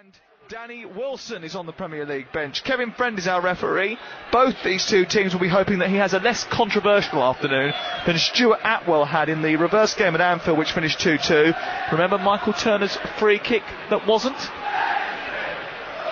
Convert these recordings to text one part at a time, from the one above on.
And Danny Wilson is on the Premier League bench. Kevin Friend is our referee. Both these two teams will be hoping that he has a less controversial afternoon than Stuart Atwell had in the reverse game at Anfield, which finished 2-2. Remember Michael Turner's free kick that wasn't?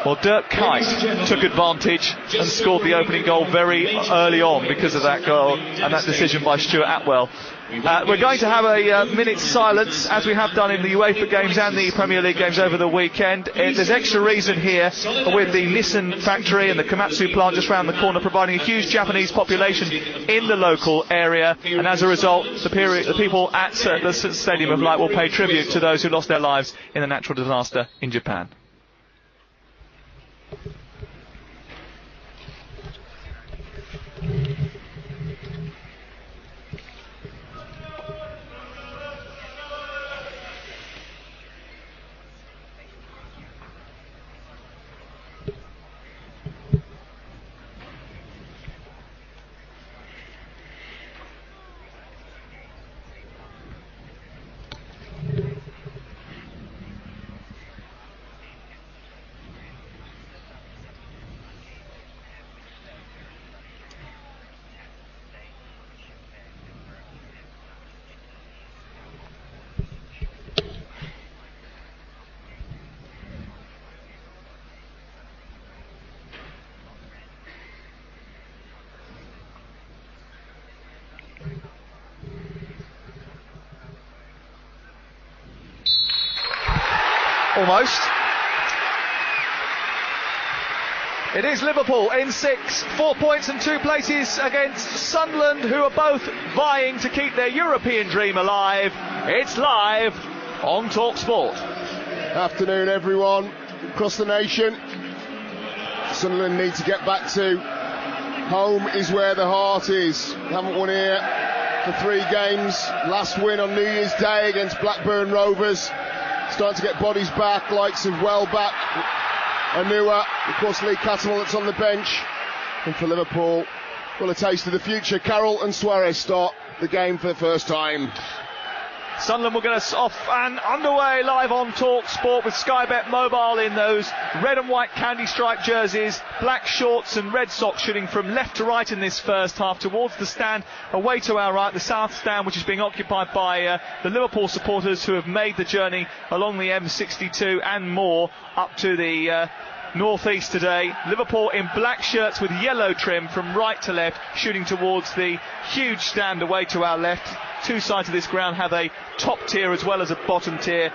Well, Dirk Kuyt took advantage and scored the opening goal very early on because of that goal and that decision by Stuart Atwell. We're going to have a minute's silence, as we have done in the UEFA games and the Premier League games over the weekend. There's extra reason here with the Nissan factory and the Komatsu plant just round the corner, providing a huge Japanese population in the local area, and as a result the people at the Stadium of Light will pay tribute to those who lost their lives in a natural disaster in Japan. Almost. It is Liverpool in 6, 4 points and 2 places against Sunderland, who are both vying to keep their European dream alive. It's live on Talksport. Afternoon, everyone across the nation. Sunderland need to get back to home is where the heart is. Haven't won here for 3 games. Last win on New Year's Day against Blackburn Rovers. Starting to get bodies back, likes of Welbeck, Anua, of course Lee Cattermole that's on the bench. And for Liverpool, well, a taste of the future. Carroll and Suarez start the game for the first time. Sunderland will get us off and underway live on Talksport with Sky Bet Mobile in those red and white candy striped jerseys, black shorts and red socks, shooting from left to right in this first half towards the stand away to our right, the south stand, which is being occupied by the Liverpool supporters who have made the journey along the M62 and more up to the northeast today. Liverpool in black shirts with yellow trim from right to left, shooting towards the huge stand away to our left. Two sides of this ground have a top tier as well as a bottom tier.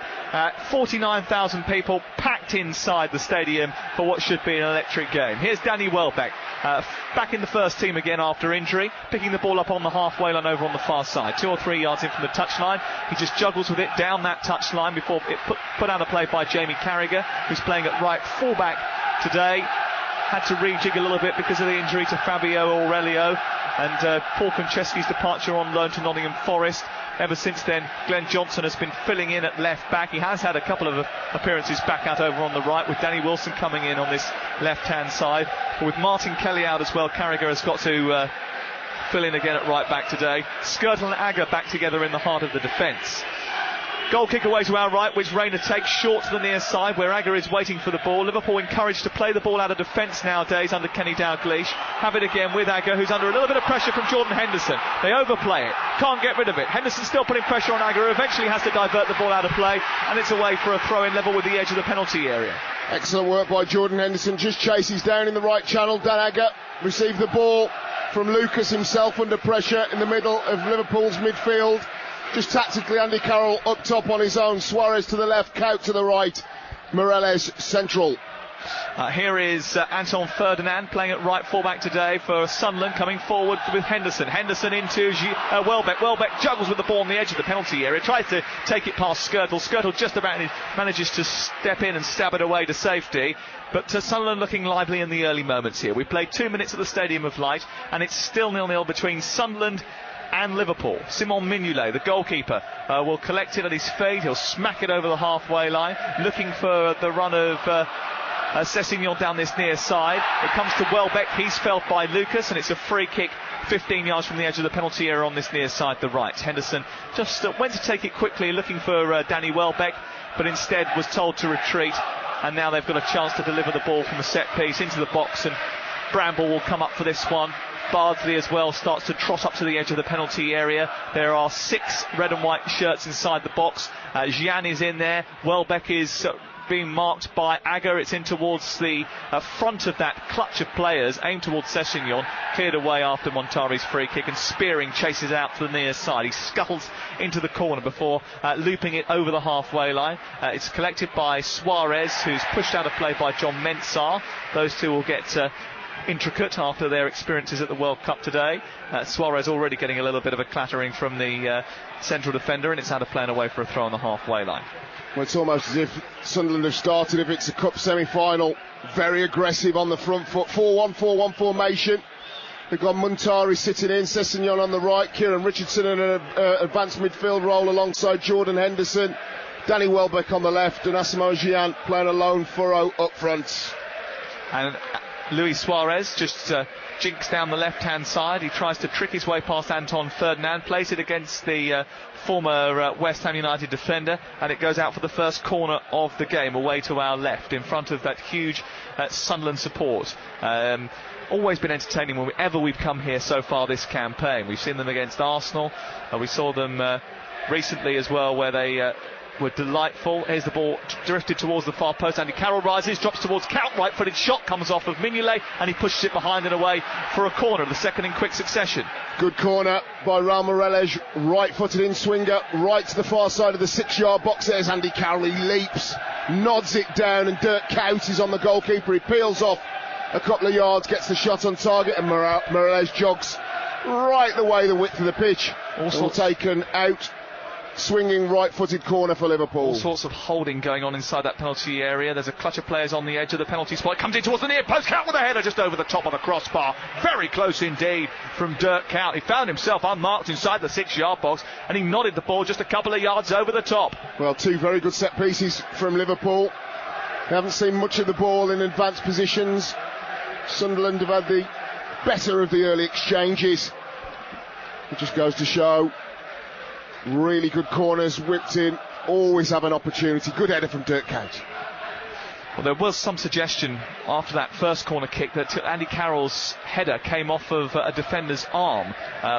49,000 people packed inside the stadium for what should be an electric game. Here's Danny Welbeck, back in the first team again after injury, picking the ball up on the halfway line over on the far side, 2 or 3 yards in from the touchline. He just juggles with it down that touchline before it put out of play by Jamie Carragher, who's playing at right fullback today. Had to rejig a little bit because of the injury to Fabio Aurelio, and Paul Konchesky's departure on loan to Nottingham Forest. Ever since then, Glenn Johnson has been filling in at left back. He has had a couple of appearances back out over on the right, with Danny Wilson coming in on this left-hand side. But with Martin Kelly out as well, Carragher has got to fill in again at right back today. Skirtle and Agger back together in the heart of the defence. Goal kick away to our right, which Rayner takes short to the near side, where Agger is waiting for the ball. Liverpool encouraged to play the ball out of defence nowadays under Kenny Dalglish. Have it again with Agger, who's under a little bit of pressure from Jordan Henderson. They overplay it, can't get rid of it. Henderson still putting pressure on Agger, who eventually has to divert the ball out of play, and it's away for a throw-in level with the edge of the penalty area. Excellent work by Jordan Henderson, just chases down in the right channel. Dan Agger received the ball from Lucas himself under pressure in the middle of Liverpool's midfield. Just tactically, Andy Carroll up top on his own. Suarez to the left, Kuyt to the right. Moreles central. Here is Anton Ferdinand playing at right fullback today for Sunderland, coming forward with Henderson. Henderson into Welbeck. Welbeck juggles with the ball on the edge of the penalty area. Tries to take it past Skirtle. Skirtle just about manages to step in and stab it away to safety. But Sunderland looking lively in the early moments here. We played 2 minutes at the Stadium of Light, and it's still 0-0 between Sunderland and Liverpool. Simon Mignolet, the goalkeeper, will collect it at his fade. He'll smack it over the halfway line, looking for the run of Sessignon down this near side. It comes to Welbeck. He's felt by Lucas, and it's a free kick 15 yards from the edge of the penalty area on this near side, the right. Henderson just went to take it quickly, looking for Danny Welbeck, but instead was told to retreat and now they've got a chance to deliver the ball from a set piece into the box, and Bramble will come up for this one. Bardsley as well starts to trot up to the edge of the penalty area. There are 6 red and white shirts inside the box. Gian is in there. Welbeck is being marked by Agger. It's in towards the front of that clutch of players, aimed towards Sessegnon, cleared away after Montari's free kick, and Spearing chases out to the near side. He scuttles into the corner before looping it over the halfway line. It's collected by Suarez, who's pushed out of play by John Mensah. Those two will get intricate after their experiences at the World Cup today. Suarez already getting a little bit of a clattering from the central defender, and it's out of play and away for a throw on the halfway line. Well, it's almost as if Sunderland have started, if it's a cup semi-final, very aggressive on the front foot. 4-1-4-1 formation. They've got Montari sitting in, Sessegnon on the right, Kieran Richardson in an advanced midfield role alongside Jordan Henderson, Danny Welbeck on the left, and Asamoah Gyan playing a lone furrow up front. And Luis Suarez just jinks down the left-hand side. He tries to trick his way past Anton Ferdinand, plays it against the former West Ham United defender, and it goes out for the first corner of the game, away to our left, in front of that huge Sunderland support. Always been entertaining whenever we've come here so far this campaign. We've seen them against Arsenal. We saw them recently as well, where they were delightful. Here's the ball drifted towards the far post. Andy Carroll rises, drops towards Count, right-footed shot comes off of Mignolet, and he pushes it behind and away for a corner, the second in quick succession. Good corner by Raul Moreles, right-footed in swinger, right to the far side of the 6-yard box. There's Andy Carroll, he leaps, nods it down, and Dirk Kuyt is on the goalkeeper. He peels off a couple of yards, gets the shot on target, and Moreles jogs right the way the width of the pitch. All taken out. Swinging right-footed corner for Liverpool. All sorts of holding going on inside that penalty area. There's a clutch of players on the edge of the penalty spot. It comes in towards the near post. Count with a header just over the top of the crossbar. Very close indeed from Dirk Kuyt. He found himself unmarked inside the 6-yard box, and he nodded the ball just a couple of yards over the top. Well, 2 very good set pieces from Liverpool. They haven't seen much of the ball in advanced positions. Sunderland have had the better of the early exchanges. It just goes to show. Really good corners, whipped in, always have an opportunity. Good header from Dirk Kuyt. Well, there was some suggestion after that first corner kick that Andy Carroll's header came off of a defender's arm.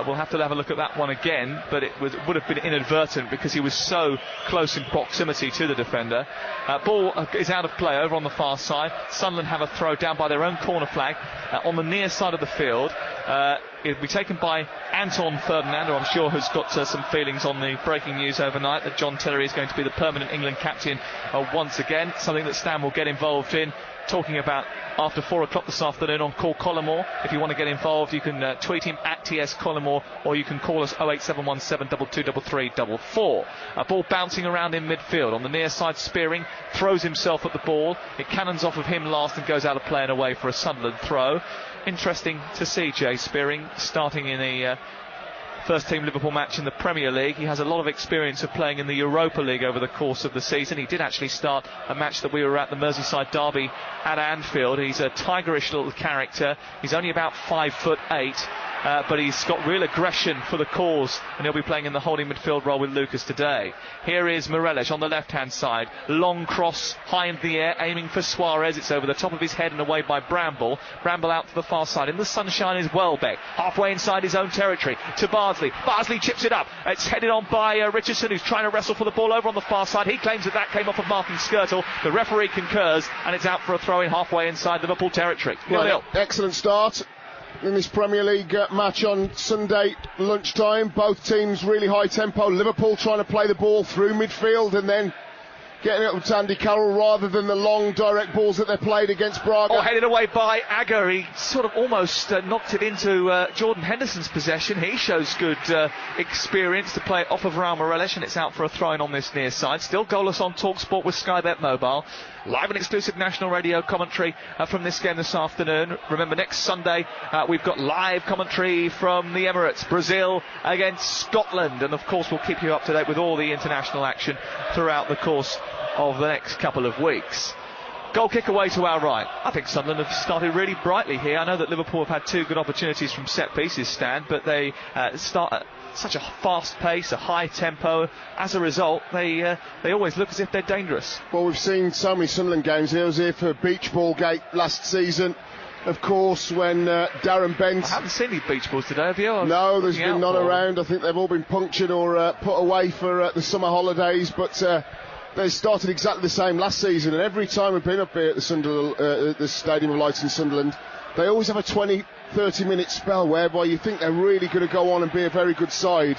We'll have to have a look at that one again, but it would have been inadvertent because he was so close in proximity to the defender. Ball is out of play over on the far side. Sunderland have a throw down by their own corner flag on the near side of the field. It'll be taken by Anton Ferdinand, who I'm sure has got some feelings on the breaking news overnight that John Terry is going to be the permanent England captain once again, something that Stan will get involved in, talking about after 4 o'clock this afternoon on Call Collymore. If you want to get involved, you can tweet him at TS Collymore, or you can call us 08717 223344. A ball bouncing around in midfield on the near side. Spearing throws himself at the ball. It cannons off of him last and goes out of play and away for a Sunderland throw. Interesting to see Jay Spearing starting in a first team Liverpool match in the Premier League. He has a lot of experience of playing in the Europa League over the course of the season. He did actually start a match that we were at, the Merseyside derby at Anfield. He's a tigerish little character. He's only about 5'8", but he's got real aggression for the cause, and he'll be playing in the holding midfield role with Lucas today. Here is Moreles on the left hand side, long cross high in the air, aiming for Suarez. It's over the top of his head and away by Bramble. Bramble out to the far side. In the sunshine is Welbeck, halfway inside his own territory to Bardsley chips it up. It's headed on by Richardson, who's trying to wrestle for the ball over on the far side. He claims that came off of Martin Skirtle. The referee concurs, and it's out for a throw in halfway inside Liverpool territory. 0-0. Excellent start in this Premier League match on Sunday lunchtime. Both teams really high tempo. Liverpool trying to play the ball through midfield and then getting it up to Andy Carroll rather than the long direct balls that they played against Braga. Headed away by Agger. He sort of almost knocked it into Jordan Henderson's possession. He shows good experience to play it off of Raul Moreles, and it's out for a throw-in on this near side. Still goalless on Talksport with Sky Bet Mobile. Live and exclusive national radio commentary from this game this afternoon. Remember, next Sunday we've got live commentary from the Emirates, Brazil against Scotland, and of course we'll keep you up to date with all the international action throughout the course of the next couple of weeks. Goal kick away to our right. I think Sunderland have started really brightly here. I know that Liverpool have had 2 good opportunities from set pieces, Stan, but they start at such a fast pace, a high tempo. As a result, they always look as if they're dangerous. Well, we've seen so many Sunderland games. I was here for Beach Ball Gate last season, of course, when Darren Bent... I haven't seen any beach balls today, have you? No, there's been none around. I think they've all been punctured or put away for the summer holidays, but they started exactly the same last season, and every time we've been up here at the Stadium of Light in Sunderland, they always have a 20-30 minute spell whereby you think they're really going to go on and be a very good side,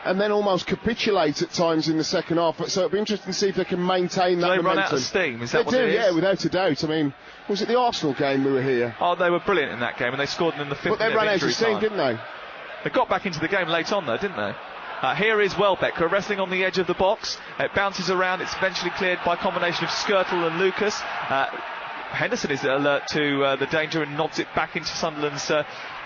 and then almost capitulate at times in the second half. So it'll be interesting to see if they can maintain that momentum. They run out of steam, is that what it is? Yeah, without a doubt. I mean, was it the Arsenal game we were here? Oh, they were brilliant in that game, and they scored in the 5th minute. But they ran out of steam, didn't they? They got back into the game late on, though, didn't they? Here is Welbeck wrestling on the edge of the box. It bounces around. It's eventually cleared by a combination of Skirtle and Lucas. Henderson is alert to the danger and nods it back into Sunderland's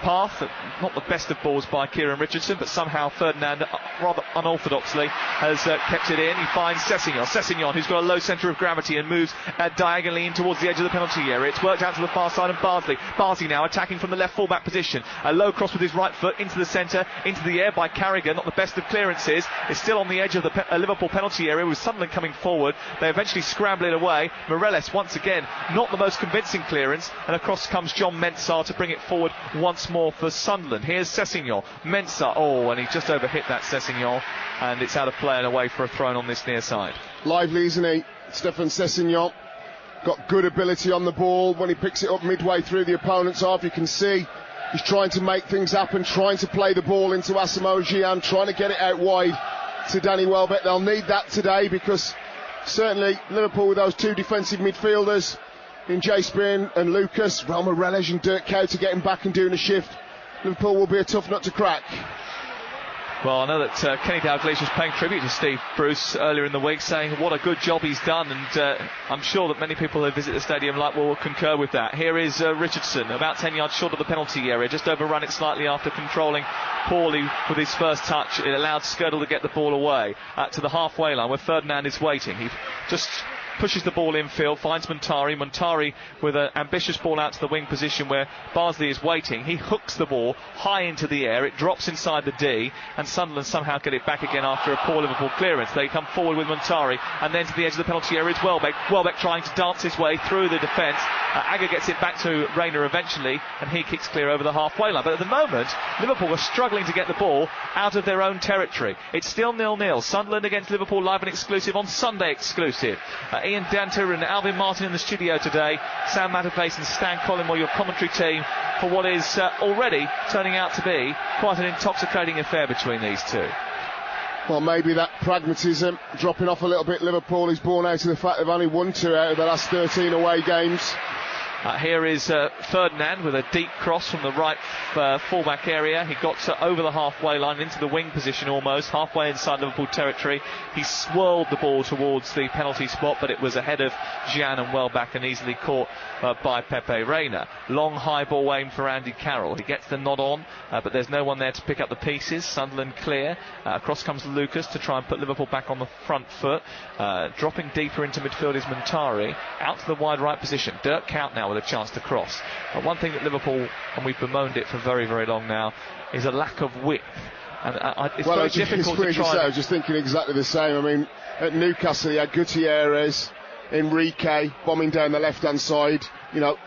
path. Not the best of balls by Kieran Richardson, but somehow Ferdinand, rather unorthodoxly, has kept it in. He finds Sessegnon, who's got a low centre of gravity and moves diagonally in towards the edge of the penalty area. It's worked out to the far side, and Barsley now attacking from the left full-back position. A low cross with his right foot into the centre, into the air by Carragher. Not the best of clearances. It's still on the edge of the Liverpool penalty area with Sunderland coming forward. They eventually scramble it away. Morelos once again not the most convincing clearance, and across comes John Mensah to bring it forward once more for Sunderland. Here's Sessegnon, Mensah, and he just overhit that Sessegnon, and it's out of play and away for a throw on this near side. Lively, isn't he? Stefan Sessegnon got good ability on the ball. When he picks it up midway through the opponent's half, you can see he's trying to make things happen, trying to play the ball into Asamoah Gyan, trying to get it out wide to Danny Welbeck. They'll need that today, because certainly Liverpool, with those 2 defensive midfielders in Jay Spear and Lucas, Relma Relish and Dirk Cow to get him back and doing a shift, Liverpool will be a tough nut to crack. Well, I know that Kenny Dalglish was paying tribute to Steve Bruce earlier in the week, saying what a good job he's done, and I'm sure that many people who visit the stadium will concur with that. Here is Richardson, about 10 yards short of the penalty area, just overrun it slightly after controlling poorly with his first touch. It allowed Skirtle to get the ball away to the halfway line where Ferdinand is waiting. He just pushes the ball infield, finds Montari with an ambitious ball out to the wing position where Barsley is waiting. He hooks the ball high into the air, it drops inside the D, and Sunderland somehow get it back again after a poor Liverpool clearance. They come forward with Montari, and then to the edge of the penalty area is Welbeck trying to dance his way through the defence. Agger gets it back to Rayner eventually, and he kicks clear over the halfway line. But at the moment, Liverpool are struggling to get the ball out of their own territory. It's still 0-0. Sunderland against Liverpool, live and exclusive on Sunday exclusive. Ian Danter and Alvin Martin in the studio today. Sam Matterface and Stan Collymore, your commentary team, for what is already turning out to be quite an intoxicating affair between these two. Well, maybe that pragmatism dropping off a little bit. Liverpool is born out of the fact they've only won 2 out of the last 13 away games. Here is Ferdinand with a deep cross from the right full-back area. He got over the halfway line into the wing position almost, halfway inside Liverpool territory. He swirled the ball towards the penalty spot, but it was ahead of Gyan and Welbeck and easily caught by Pepe Reina. Long high ball aimed for Andy Carroll. He gets the nod on, but there's no one there to pick up the pieces. Sunderland clear. Across comes Lucas to try and put Liverpool back on the front foot. Dropping deeper into midfield is Montari. Out to the wide right position. Dirk Cow now with a chance to cross. One thing that Liverpool, and we've bemoaned it for very, very long now, is a lack of width. And it's very difficult to try. I was just thinking exactly the same. I mean, at Newcastle, he had Gutierrez, Enrique bombing down the left-hand side,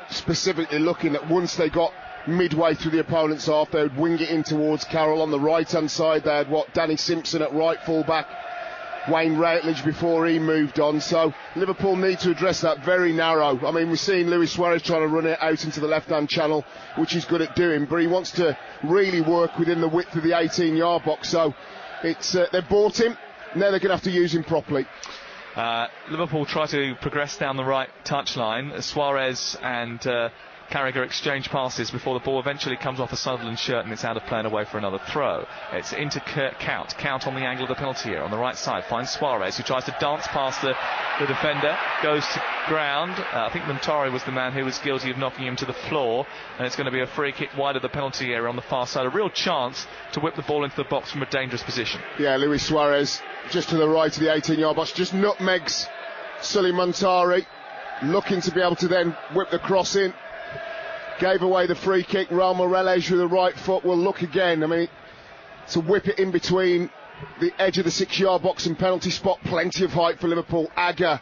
specifically looking at once they got midway through the opponent's half, they would wing it in towards Carroll on the right-hand side. They had Danny Simpson at right full-back, Wayne Routledge before he moved on. So Liverpool need to address that very narrow. I mean, we've seen Luis Suarez trying to run it out into the left-hand channel, which he's good at doing, but he wants to really work within the width of the 18-yard box. So it's they've bought him, now they're going to have to use him properly. Liverpool try to progress down the right touchline. Suarez and Carragher exchange passes before the ball eventually comes off a Sunderland shirt, and it's out of play and away for another throw. It's into Count on the angle of the penalty here on the right side, finds Suarez, who tries to dance past the defender, goes to ground. I think Montari was the man who was guilty of knocking him to the floor, and it's going to be a free kick wide of the penalty area on the far side. A real chance to whip the ball into the box from a dangerous position. Yeah, Luis Suarez just to the right of the 18-yard box, just nutmegs Sully Montari. looking to be able to then whip the cross in. Gave away the free kick. Raul Moreles with the right foot will look again. I mean, to whip it in between the edge of the 6-yard box and penalty spot. Plenty of height for Liverpool. Agger,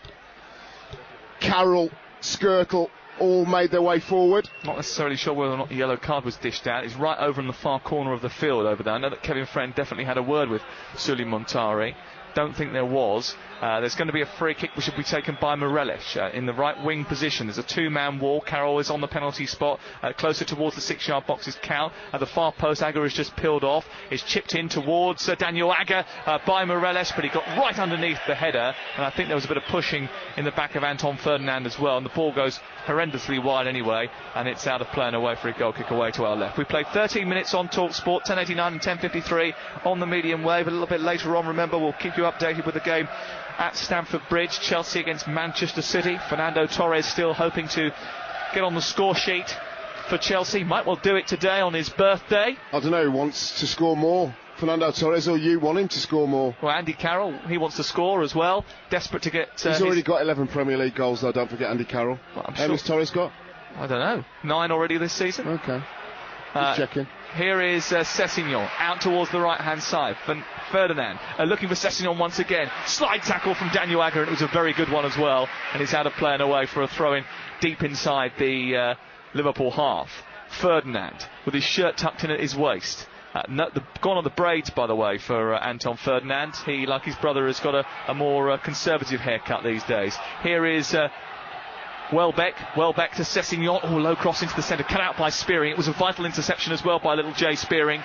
Carroll, Skirtle all made their way forward. Not necessarily sure whether or not the yellow card was dished out. He's right over in the far corner of the field over there. I know that Kevin Friend definitely had a word with Sulley Montari. Don't think there was. There's going to be a free kick which will be taken by Moreles in the right wing position. There's a 2-man wall. Carroll is on the penalty spot. Closer towards the 6-yard box is Cal. At the far post, Agger is just peeled off. It's chipped in towards Daniel Agger by Moreles, but he got right underneath the header. And I think there was a bit of pushing in the back of Anton Ferdinand as well. And the ball goes horrendously wide anyway. And it's out of play and away for a goal kick away to our left. We played 13 minutes on Talksport, 10:89 and 10:53 on the medium wave. A little bit later on, remember, we'll keep you updated with the game at Stamford Bridge. Chelsea against Manchester City. Fernando Torres still hoping to get on the score sheet for Chelsea. Might well do it today on his birthday. I don't know who wants to score more, Fernando Torres or you want him to score more? Well, Andy Carroll, he wants to score as well. Desperate to get... He's already got 11 Premier League goals though, don't forget Andy Carroll. Well, How many has Torres got? I don't know. 9 already this season? Okay. Just checking. Here is Sessegnon out towards the right hand side. Ferdinand looking for Sessegnon once again. Slide tackle from Daniel Agger, and it was a very good one as well. And it's out of play and away for a throw in deep inside the Liverpool half. Ferdinand with his shirt tucked in at his waist. Gone on the braids, by the way, for Anton Ferdinand. He, like his brother, has got a more conservative haircut these days. Here is Welbeck to Sessegnon. Oh, low cross into the centre, cut out by Spearing. It was a vital interception as well by little Jay Spearing,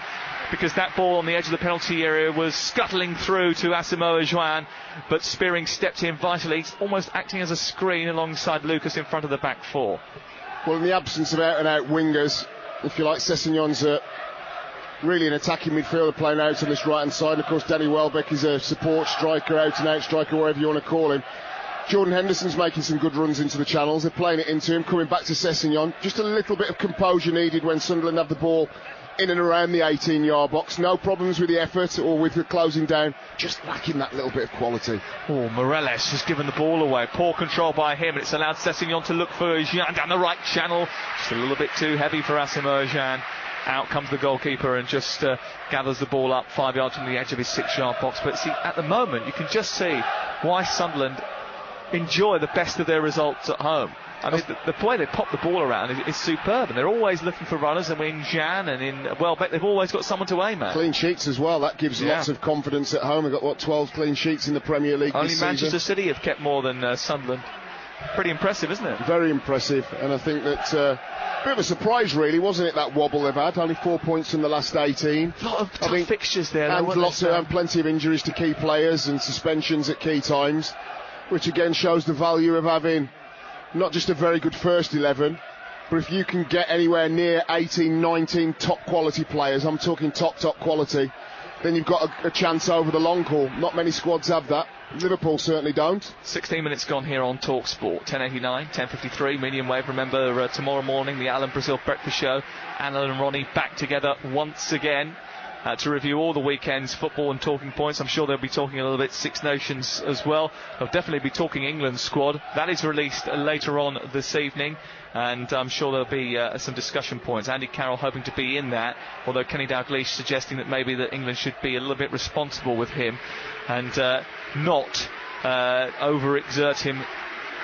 because that ball on the edge of the penalty area was scuttling through to Asamoah Gyan, but Spearing stepped in vitally, almost acting as a screen alongside Lucas in front of the back four. Well, in the absence of out-and-out wingers, if you like, Sessegnon's really an attacking midfielder playing out on this right-hand side. And of course, Danny Welbeck is a support striker, out-and-out striker, whatever you want to call him. Jordan Henderson's making some good runs into the channels. They're playing it into him, coming back to Sessegnon. Just a little bit of composure needed when Sunderland have the ball in and around the 18-yard box. No problems with the effort or with the closing down, just lacking that little bit of quality. Oh, Moreles has given the ball away. Poor control by him, and it's allowed Sessegnon to look for Gyan down the right channel. Just a little bit too heavy for Asamoah Gyan. Out comes the goalkeeper and just gathers the ball up 5 yards from the edge of his 6-yard box. But see, at the moment, you can just see why Sunderland enjoy the best of their results at home. I mean, the way they pop the ball around is superb, and they're always looking for runners. And in Gyan and in Welbeck, they've always got someone to aim at. Clean sheets as well. That gives lots of confidence at home. They've got 12 clean sheets in the Premier League Only this Manchester season. City have kept more than Sunderland. Pretty impressive, isn't it? Very impressive, and I think that a bit of a surprise, really, wasn't it? That wobble they've had, only 4 points from the last 18. A lot of tough fixtures there, and plenty of injuries to key players and suspensions at key times, which again shows the value of having not just a very good first 11, but if you can get anywhere near 18, 19 top quality players, I'm talking top quality, then you've got a chance over the long haul. Not many squads have that. Liverpool certainly don't. 16 minutes gone here on Talksport. 10:89, 10:53, medium wave. Remember, tomorrow morning, the Alan Brazil Breakfast Show. Alan and Ronnie back together once again to review all the weekend's football and talking points. I'm sure they'll be talking a little bit Six Nations as well. They'll definitely be talking England's squad. That is released later on this evening, and I'm sure there'll be some discussion points. Andy Carroll hoping to be in that, although Kenny Dalglish suggesting that maybe that England should be a little bit responsible with him and not overexert him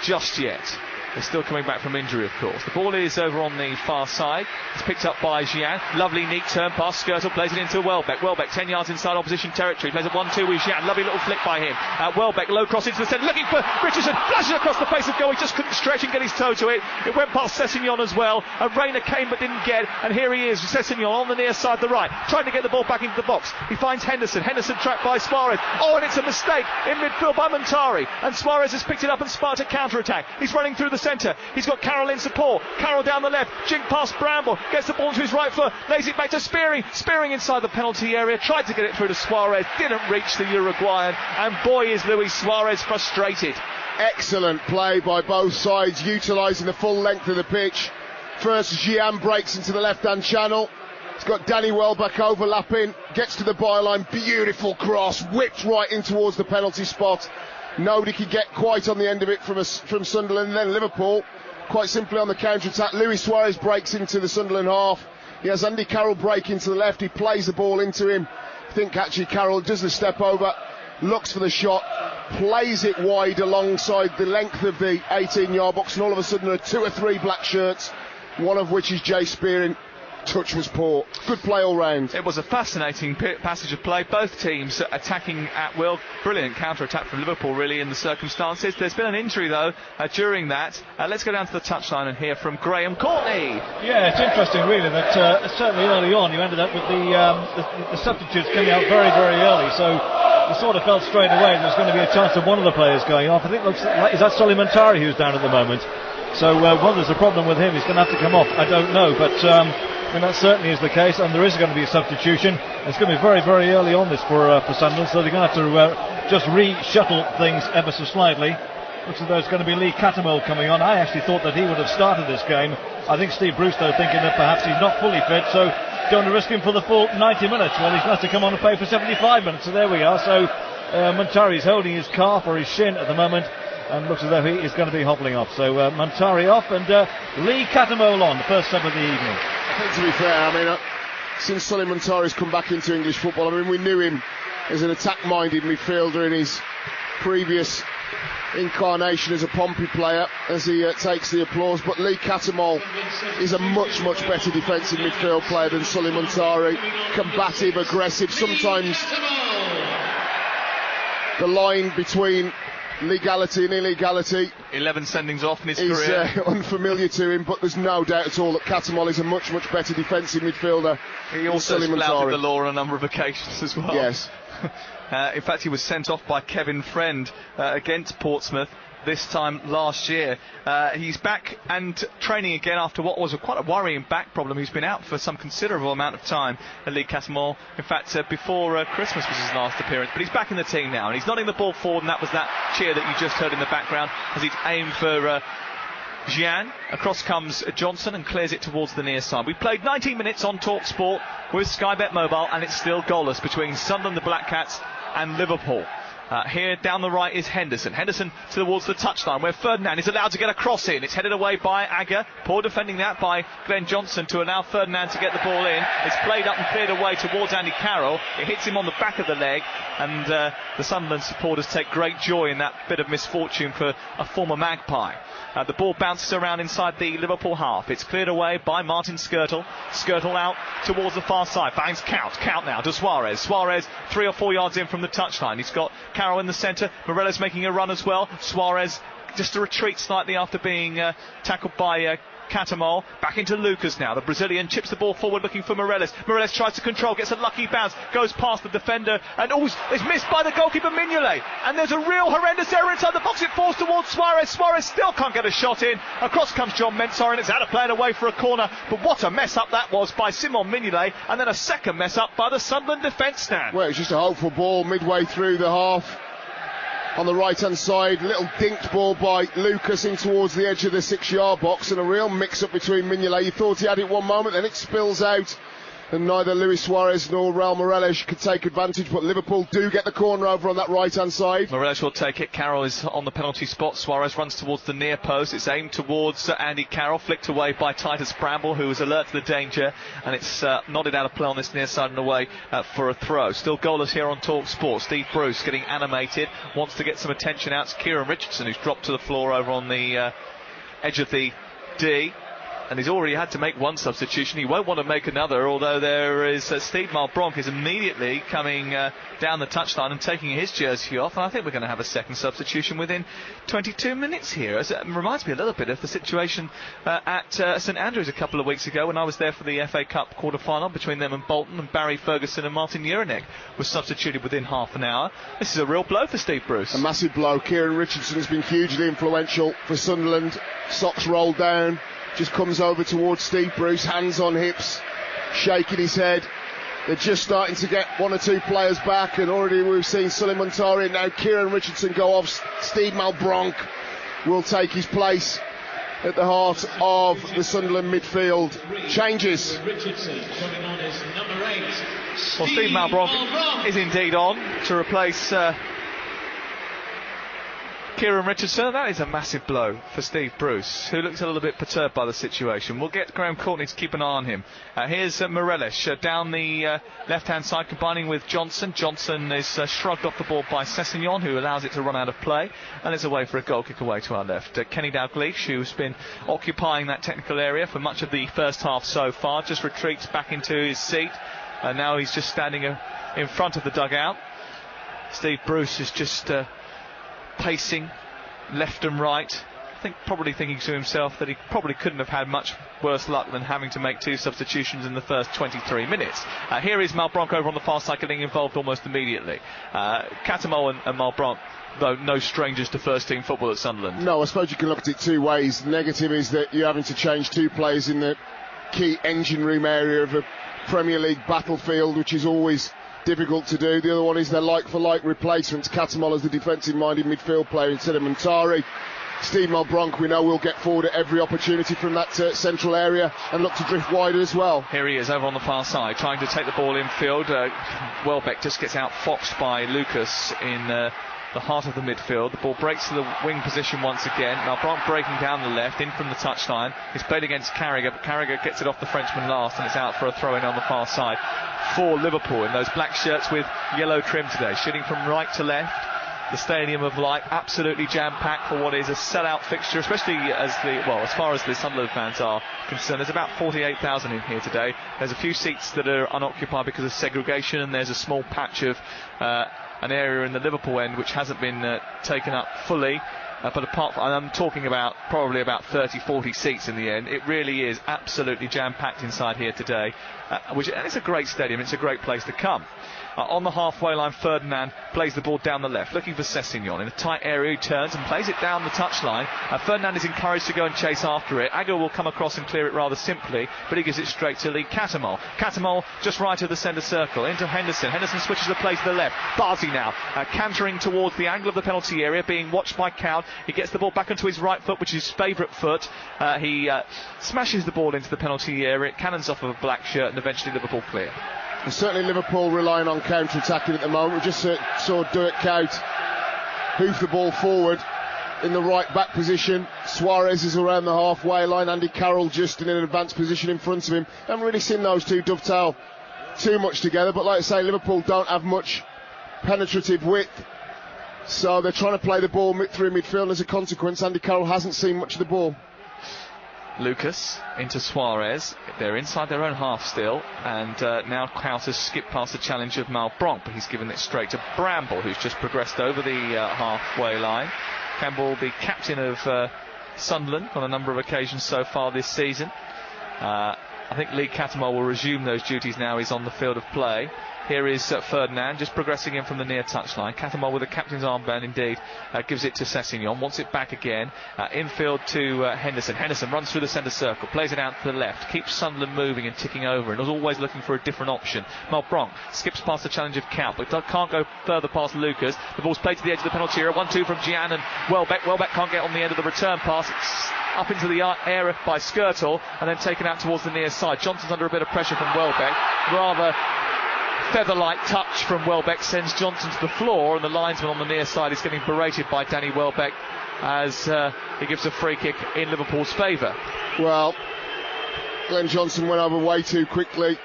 just yet. They're still coming back from injury, of course. The ball is over on the far side. It's picked up by Gyan. Lovely, neat turn pass. Skirtle plays it into Welbeck. Welbeck 10 yards inside opposition territory. Plays a 1-2 with Gyan. Lovely little flick by him. Welbeck, low cross into the centre. Looking for Richardson. Flashes across the face of goal. He just couldn't stretch and get his toe to it. It went past Sessegnon as well. Rayner came but didn't get. And here he is, Sessegnon on the near side, the right. Trying to get the ball back into the box. He finds Henderson. Henderson trapped by Suarez. Oh, and it's a mistake in midfield by Montari. And Suarez has picked it up and sparked a counter-attack. He's running through the centre. He's got Carroll in support. Carroll down the left. Jink past Bramble. Gets the ball to his right foot. Lays it back to Spearing. Spearing inside the penalty area. Tried to get it through to Suarez. Didn't reach the Uruguayan. And boy, is Luis Suarez frustrated. Excellent play by both sides, utilising the full length of the pitch. First, Gyan breaks into the left-hand channel. It's got Danny Welbeck overlapping. Gets to the byline. Beautiful cross. Whipped right in towards the penalty spot. Nobody could get quite on the end of it from Sunderland. And then Liverpool, quite simply on the counter-attack, Luis Suarez breaks into the Sunderland half. He has Andy Carroll break into the left. He plays the ball into him. I think actually Carroll does the step over, looks for the shot, plays it wide alongside the length of the 18-yard box, and all of a sudden there are 2 or 3 black shirts, one of which is Jay Spearing. Touch was poor. Good play all round. It was a fascinating passage of play. Both teams attacking at will. Brilliant counter-attack from Liverpool, really, in the circumstances. There's been an injury, though, during that. Let's go down to the touchline and hear from Graham Courtney. Yeah, it's interesting, really, that certainly early on you ended up with the substitutes coming out very, very early. So you sort of felt straight away there's going to be a chance of one of the players going off. I think is that Sulley Muntari who's down at the moment. So whether there's a problem with him, he's going to have to come off. I don't know, but that certainly is the case, and there is going to be a substitution. It's going to be very, very early on this for Sunderland, so they're going to have to just re-shuttle things ever so slightly. Looks as though it's going to be Lee Cattermole coming on. I actually thought that he would have started this game. I think Steve Bruce, though, thinking that perhaps he's not fully fit, so don't want to risk him for the full 90 minutes. Well, he's going to have to come on and play for 75 minutes, so there we are. So Muntari's holding his calf or his shin at the moment, and looks as though he is going to be hobbling off. So Muntari off, and Lee Cattermole on, the first sub of the evening. I think, to be fair, I mean, since Sulley Muntari's come back into English football, I mean, we knew him as an attack-minded midfielder in his previous incarnation as a Pompey player, as he takes the applause. But Lee Cattermole is a much, much better defensive midfield player than Sulley Muntari. Combative, aggressive, sometimes the line between legality and illegality. 11 sendings off in his career. Is unfamiliar to him, but there's no doubt at all that Cattermole is a much, much better defensive midfielder. He also flouted the law on a number of occasions as well. Yes. In fact, he was sent off by Kevin Friend against Portsmouth this time last year. He's back and training again after what was quite a worrying back problem. He's been out for some considerable amount of time, Lee Cattermole. In fact, before Christmas was his last appearance, but he's back in the team now, and he's nodding the ball forward, and that was that cheer that you just heard in the background as he's aimed for Gian. Across comes Johnson and clears it towards the near side. We've played 19 minutes on Talksport with Sky Bet Mobile, and it's still goalless between Sunderland, the Black Cats, and Liverpool. Here down the right is Henderson. Henderson towards the touchline where Ferdinand is allowed to get a cross in. It's headed away by Agger. Poor defending that by Glenn Johnson to allow Ferdinand to get the ball in. It's played up and cleared away towards Andy Carroll. It hits him on the back of the leg, and the Sunderland supporters take great joy in that bit of misfortune for a former Magpie. The ball bounces around inside the Liverpool half. It's cleared away by Martin Skirtle. Skirtle out towards the far side. Finds Count now to Suarez. Suarez 3 or 4 yards in from the touchline. He's got Carroll in the centre. Morelos making a run as well. Suarez just to retreat slightly after being tackled by Cattermole. Back into Lucas now. The Brazilian chips the ball forward looking for Morelos. Morelos tries to control, gets a lucky bounce, goes past the defender, and it's missed by the goalkeeper Mignolet. And there's a real horrendous error inside the box. It falls towards Suarez. Suarez still can't get a shot in. Across comes John Mensah, and it's out of play and away for a corner. But what a mess up that was by Simon Mignolet, and then a second mess up by the Sunderland defence stand. Well, it was just a hopeful ball midway through the half. On the right hand side, little dinked ball by Lucas in towards the edge of the 6-yard box, and a real mix up between Mignolet. You thought he had it one moment, then it spills out, and neither Luis Suarez nor Raul Morelos could take advantage, but Liverpool do get the corner over on that right hand side. Morelos will take it. Carroll is on the penalty spot. Suarez runs towards the near post. It's aimed towards Andy Carroll, flicked away by Titus Bramble, who was alert to the danger, and it's nodded out of play on this near side and away for a throw. Still goalless here on Talksport. Steve Bruce getting animated, wants to get some attention out to Kieran Richardson, who's dropped to the floor over on the edge of the D. And he's already had to make one substitution. He won't want to make another, although there is Steve Malbronk is immediately coming down the touchline and taking his jersey off. And I think we're going to have a second substitution within 22 minutes here. It reminds me a little bit of the situation at St Andrews a couple of weeks ago when I was there for the FA Cup quarter-final between them and Bolton, and Barry Ferguson and Martin Jurenic was substituted within half an hour. This is a real blow for Steve Bruce. A massive blow. Kieran Richardson has been hugely influential for Sunderland. Socks rolled down. Just comes over towards Steve Bruce, hands on hips, shaking his head. They're just starting to get one or two players back, and already we've seen Sulley Muntari and now Kieran Richardson go off. Steve Malbronk will take his place at the heart of the Sunderland midfield. Changes. Well, Steve Malbronk is indeed on to replace Kieran Richardson. That is a massive blow for Steve Bruce, who looks a little bit perturbed by the situation. We'll get Graham Courtney to keep an eye on him. Here's Morelos down the left-hand side, combining with Johnson. Johnson is shrugged off the ball by Sessegnon, who allows it to run out of play, and it's away for a goal kick away to our left. Kenny Dalglish, who's been occupying that technical area for much of the first half so far, just retreats back into his seat, and now he's just standing in front of the dugout. Steve Bruce is just pacing left and right, probably thinking to himself that he probably couldn't have had much worse luck than having to make 2 substitutions in the first 23 minutes. Here is Malbranque over on the far side, getting involved almost immediately. Cattermole and Malbranque, though, no strangers to first team football at Sunderland. No, I suppose you can look at it 2 ways. The negative is that you're having to change 2 players in the key engine room area of a Premier League battlefield, which is always difficult to do. The other one is their like-for-like replacements. Cattermole as the defensive-minded midfield player instead of Montari. Steve Malbranque, we know, will get forward at every opportunity from that central area and look to drift wider as well. Here he is over on the far side, trying to take the ball infield. Welbeck just gets out-foxed by Lucas in the heart of the midfield. The ball breaks to the wing position once again. Malbranque breaking down the left, in from the touchline. It's played against Carragher, but Carragher gets it off the Frenchman last, and it's out for a throw-in on the far side for Liverpool in those black shirts with yellow trim today, shooting from right to left. The Stadium of Light absolutely jam-packed for what is a sellout fixture, especially as far as the Sunderland fans are concerned. There's about 48,000 in here today. There's a few seats that are unoccupied because of segregation, and there's a small patch of an area in the Liverpool end which hasn't been taken up fully. But apart from, I'm talking about probably about 30-40 seats in the end. It really is absolutely jam-packed inside here today, and it's a great stadium. It's a great place to come. On the halfway line, Ferdinand plays the ball down the left, looking for Sessegnon. In a tight area, he turns and plays it down the touchline. Ferdinand is encouraged to go and chase after it. Aguilar will come across and clear it rather simply, but he gives it straight to Lee Cattermole. Cattermole just right of the centre circle, into Henderson. Henderson switches the play to the left. Barsi now, cantering towards the angle of the penalty area, being watched by Cowd. He gets the ball back onto his right foot, which is his favourite foot. He smashes the ball into the penalty area. It cannons off of a black shirt, and eventually Liverpool clear. And certainly Liverpool relying on counter-attacking at the moment. We just saw Dirk Kuyt hoof the ball forward in the right back position. Suarez is around the halfway line. Andy Carroll just in an advanced position in front of him. Haven't really seen those 2 dovetail too much together, but like I say, Liverpool don't have much penetrative width, so they're trying to play the ball through midfield, and as a consequence Andy Carroll hasn't seen much of the ball. Lucas into Suarez. They're inside their own half still, and now Kraus has skipped past the challenge of Malbranque, but he's given it straight to Bramble, who's just progressed over the halfway line. Campbell, the captain of Sunderland on a number of occasions so far this season. I think Lee Cattermole will resume those duties now he's on the field of play. Here is Ferdinand just progressing in from the near touchline. Cattermole with the captain's armband indeed gives it to Sessegnon, wants it back again. Infield to Henderson. Henderson runs through the centre circle, plays it out to the left, keeps Sunderland moving and ticking over, and is always looking for a different option. Malbranque skips past the challenge of Cowd, but can't go further past Lucas. The ball's played to the edge of the penalty area. 1-2 from Gian and Welbeck. Welbeck can't get on the end of the return pass. It's up into the air by Skirtle and then taken out towards the near side. Johnson's under a bit of pressure from Welbeck. Rather feather-like touch from Welbeck sends Johnson to the floor, and the linesman on the near side is getting berated by Danny Welbeck as he gives a free kick in Liverpool's favour. Well, Glenn Johnson went over way too quickly,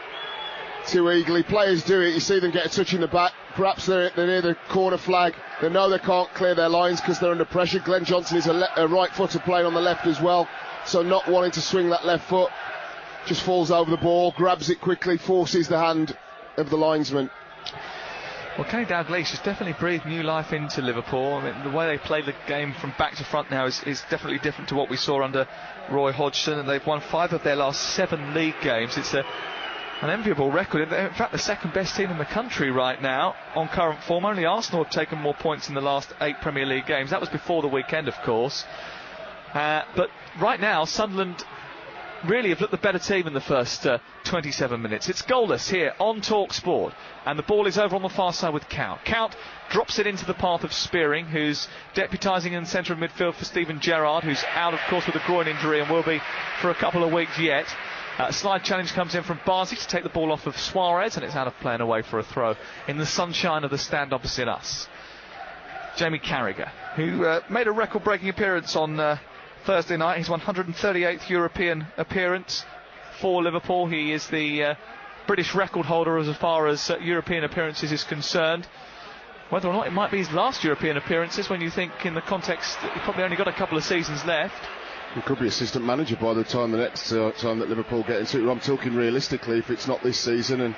too eagerly. Players do it, you see them get a touch in the back, perhaps they're near the corner flag, they know they can't clear their lines because they're under pressure. Glenn Johnson is a right footer playing on the left as well, so not wanting to swing that left foot, just falls over the ball, grabs it quickly, forces the hand of the linesman. Well, Kenny Dalglish has definitely breathed new life into Liverpool. I mean, the way they play the game from back to front now is definitely different to what we saw under Roy Hodgson, and they've won 5 of their last 7 league games. It's an enviable record. In fact, the second best team in the country right now on current form. Only Arsenal have taken more points in the last 8 Premier League games. That was before the weekend, of course. But right now, Sunderland really have looked the better team in the first 27 minutes. It's goalless here on Talksport, and the ball is over on the far side with Cowd. Cowd drops it into the path of Spearing, who's deputising in the centre of midfield for Steven Gerrard, who's out, of course, with a groin injury and will be for a couple of weeks yet. A slide challenge comes in from Barsi to take the ball off of Suarez, and it's out of play and away for a throw in the sunshine of the stand opposite us. Jamie Carragher, who made a record-breaking appearance on Thursday night. His 138th European appearance for Liverpool. He is the British record holder as far as European appearances is concerned. Whether or not it might be his last European appearances, when you think in the context that he probably only got a couple of seasons left. He could be assistant manager by the time the next time that Liverpool get into it. I'm talking realistically, if it's not this season and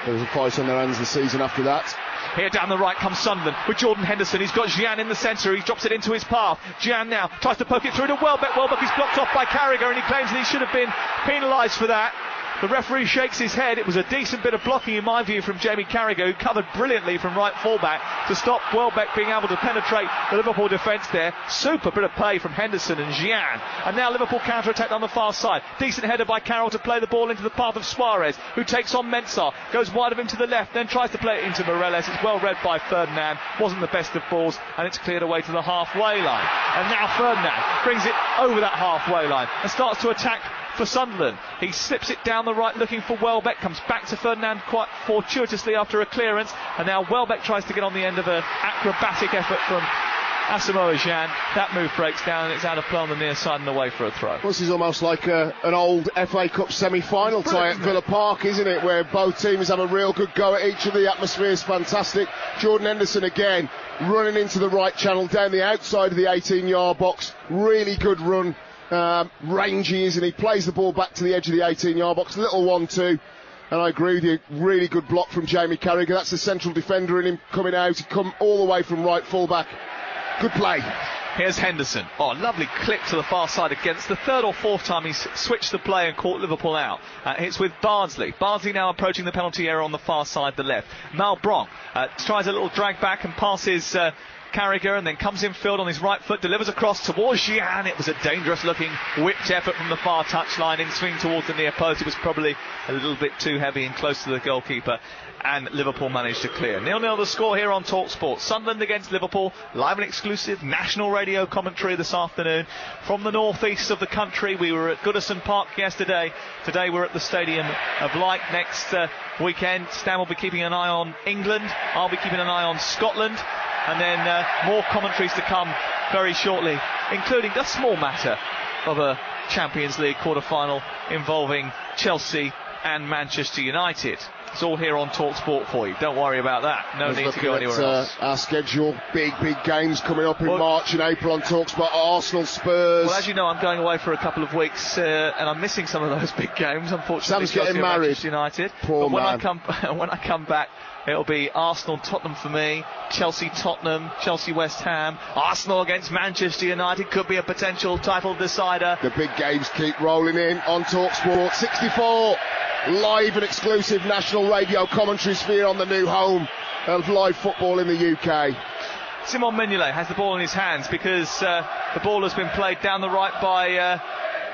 there's a fight on their hands the season after that. Here down the right comes Sunderland with Jordan Henderson. He's got Gian in the centre. He drops it into his path. Gian now tries to poke it through to Welbeck. Welbeck is blocked off by Carragher, and he claims that he should have been penalised for that. The referee shakes his head. It was a decent bit of blocking, in my view, from Jamie Carragher, who covered brilliantly from right fullback to stop Welbeck being able to penetrate the Liverpool defence there. Super bit of play from Henderson and Gian. And now Liverpool counter-attack on the far side. Decent header by Carroll to play the ball into the path of Suarez, who takes on Mensah, goes wide of him to the left, then tries to play it into Morelos. It's well read by Ferdinand. Wasn't the best of balls, and it's cleared away to the halfway line. And now Ferdinand brings it over that halfway line and starts to attack for Sunderland. He slips it down the right looking for Welbeck, comes back to Ferdinand quite fortuitously after a clearance, and now Welbeck tries to get on the end of an acrobatic effort from Asamoah Gyan. That move breaks down and it's out of play on the near side and away for a throw. This is almost like an old FA Cup semi-final tie at Villa Park, isn't it, where both teams have a real good go at each other. The atmosphere is fantastic. Jordan Henderson again running into the right channel down the outside of the 18-yard box. Really good run. Rangy, isn't he? Plays the ball back to the edge of the 18-yard box. Little 1-2, and I agree with you. Really good block from Jamie Carragher. That's the central defender in him coming out. He come all the way from right full-back. Good play. Here's Henderson. Oh, lovely clip to the far side again. It's the third or fourth time he's switched the play and caught Liverpool out. It's with Bardsley. Bardsley now approaching the penalty area on the far side, the left. Malbranc tries a little drag back and passes Carragher, and then comes in field on his right foot, delivers across towards Gian. It was a dangerous looking whipped effort from the far touchline, in swing towards the near post. It was probably a little bit too heavy and close to the goalkeeper, and Liverpool managed to clear. 0-0 the score here on Talksport. Sunderland against Liverpool, live and exclusive national radio commentary this afternoon from the northeast of the country. We were at Goodison Park yesterday. Today we're at the Stadium of Light. Next weekend, Stan will be keeping an eye on England. I'll be keeping an eye on Scotland. And then more commentaries to come very shortly, including a small matter of a Champions League quarter-final involving Chelsea and Manchester United. It's all here on TalkSport for you. Don't worry about that. No need to go anywhere else. Our schedule, big games coming up in March and April on TalkSport. Arsenal, Spurs. Well, as you know, I'm going away for a couple of weeks, and I'm missing some of those big games. Unfortunately, Sam's getting married. Manchester United. Poor man. When I come back, it'll be Arsenal, Tottenham for me, Chelsea, Tottenham, Chelsea, West Ham, Arsenal against Manchester United. Could be a potential title decider. The big games keep rolling in on TalkSport. 64 live and exclusive national radio commentary sphere on the new home of live football in the UK. Simon Mignolet has the ball in his hands because the ball has been played down the right by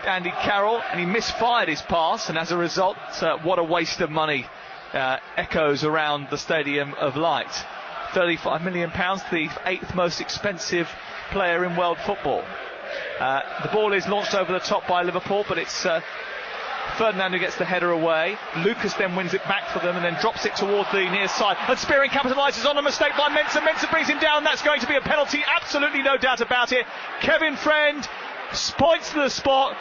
Andy Carroll, and he misfired his pass, and as a result, what a waste of money echoes around the Stadium of Light. £35 million, the 8th most expensive player in world football. The ball is launched over the top by Liverpool, but it's Ferdinand who gets the header away. Lucas then wins it back for them and then drops it toward the near side. And Spearing capitalises on a mistake by Mensah. Mensah brings him down. That's going to be a penalty. Absolutely no doubt about it. Kevin Friend points to the spot.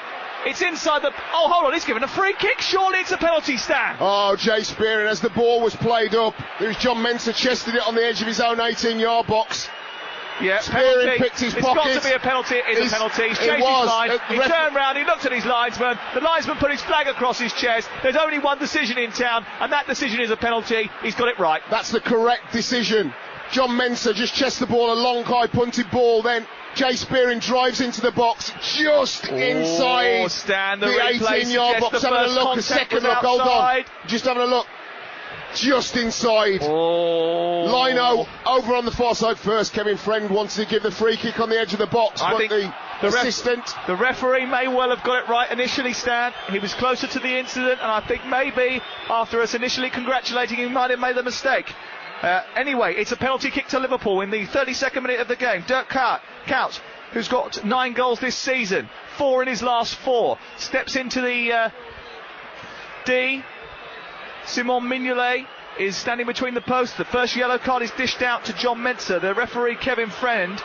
It's inside the... Oh, hold on, he's given a free kick. Surely it's a penalty, Stan. Oh, Jay Spearing, as the ball was played up, it was John Mensah chested it on the edge of his own 18-yard box. Yeah, Spearing picked his pocket. It's got to be a penalty. It is a penalty. He's changed his line. He turned round. He looked at his linesman. The linesman put his flag across his chest. There's only one decision in town, and that decision is a penalty. He's got it right. That's the correct decision. John Mensah just chests the ball, a long, high punted ball. Then Jay Spearing drives into the box just inside the 18-yard box. Having a look, a second look. Hold on. Just having a look. Just inside. Lino over on the far side first. Kevin Friend wanted to give the free kick on the edge of the box, but the referee may well have got it right initially, Stan. He was closer to the incident, and I think maybe after us initially congratulating him, he might have made the mistake. Anyway, it's a penalty kick to Liverpool in the 32nd minute of the game. Dirk Kuyt, who's got 9 goals this season, 4 in his last 4, steps into the D. Simon Mignolet is standing between the posts. The first yellow card is dished out to John Mensah. The referee, Kevin Friend,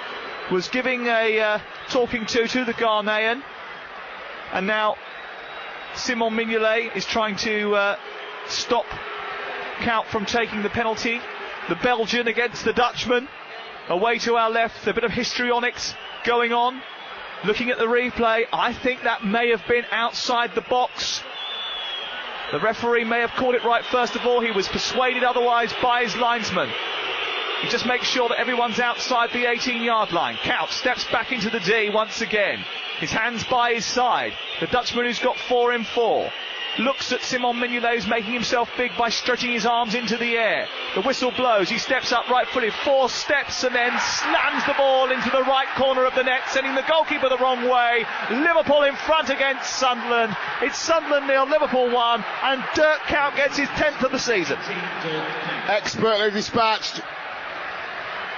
was giving a talking to the Ghanaian. And now Simon Mignolet is trying to stop Kuyt from taking the penalty. The Belgian against the Dutchman. Away to our left, a bit of histrionics going on. Looking at the replay, I think that may have been outside the box. The referee may have called it right first of all. He was persuaded otherwise by his linesman. He just makes sure that everyone's outside the 18-yard line. Kuyt steps back into the D once again. His hands by his side. The Dutchman, who's got 4 in 4, looks at Simon Mignolet, who's making himself big by stretching his arms into the air. The whistle blows. He steps up right-footed, 4 steps, and then slams the ball into the right corner of the net, sending the goalkeeper the wrong way. Liverpool in front against Sunderland. It's Sunderland 0, Liverpool 1, and Dirk Kuyt gets his 10th of the season. Expertly dispatched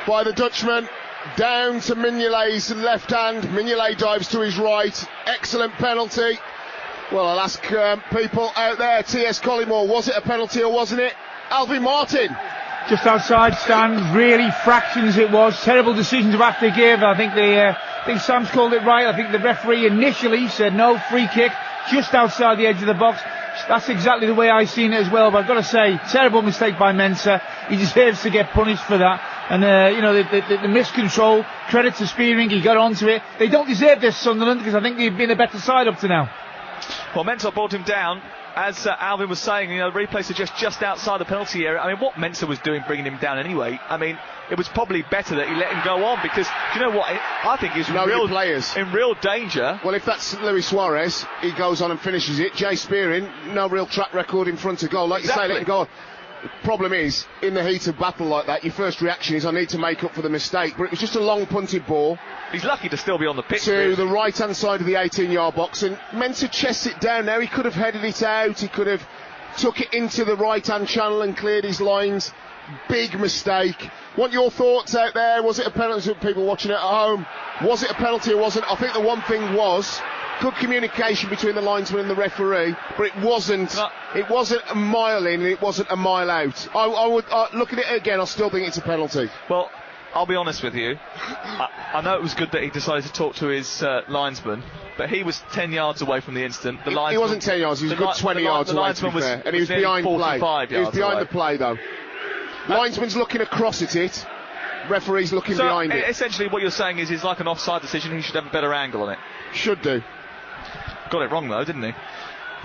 by the Dutchman. Down to Mignolet's left hand. Mignolet dives to his right. Excellent penalty. Well, I'll ask people out there, TS Collymore, was it a penalty or wasn't it? Alvin Martin. Just outside stand, really fractions it was. Terrible decision to have to give. I think Sam's called it right. I think the referee initially said no, free kick, just outside the edge of the box. That's exactly the way I seen it as well. But I've got to say, terrible mistake by Mensah. He deserves to get punished for that. And the miscontrol, credit to Spearing, he got onto it. They don't deserve this, Sunderland, because I think they've been a better side up to now. Well, Mensah brought him down. As Alvin was saying, the replay suggests just outside the penalty area. I mean, what Mensah was doing bringing him down anyway, I mean, it was probably better that he let him go on, because, do you know what, I think he's in real danger. Well, if that's Luis Suarez, he goes on and finishes it. Jay Spearing, no real track record in front of goal. Like you say, let him go on. The problem is, in the heat of battle like that, your first reaction is, I need to make up for the mistake. But it was just a long punted ball. He's lucky to still be on the pitch. To the right-hand side of the 18-yard box. And Mensah chests it down now. He could have headed it out. He could have took it into the right-hand channel and cleared his lines. Big mistake. Want your thoughts out there? Was it a penalty? People watching it at home, was it a penalty or wasn't? I think the one thing was good communication between the linesman and the referee, but it wasn't a mile in and it wasn't a mile out. I would look at it again, I still think it's a penalty. Well, I'll be honest with you, I know it was good that he decided to talk to his linesman, but he was 10 yards away from the incident. He wasn't 10 yards, he was a good 20 yards away, to be fair. And he was behind play. He was behind the play though. Linesman's looking across at it, referee's looking behind it. Essentially what you're saying is, it's like an offside decision, he should have a better angle on it. Should do. Got it wrong though, didn't he?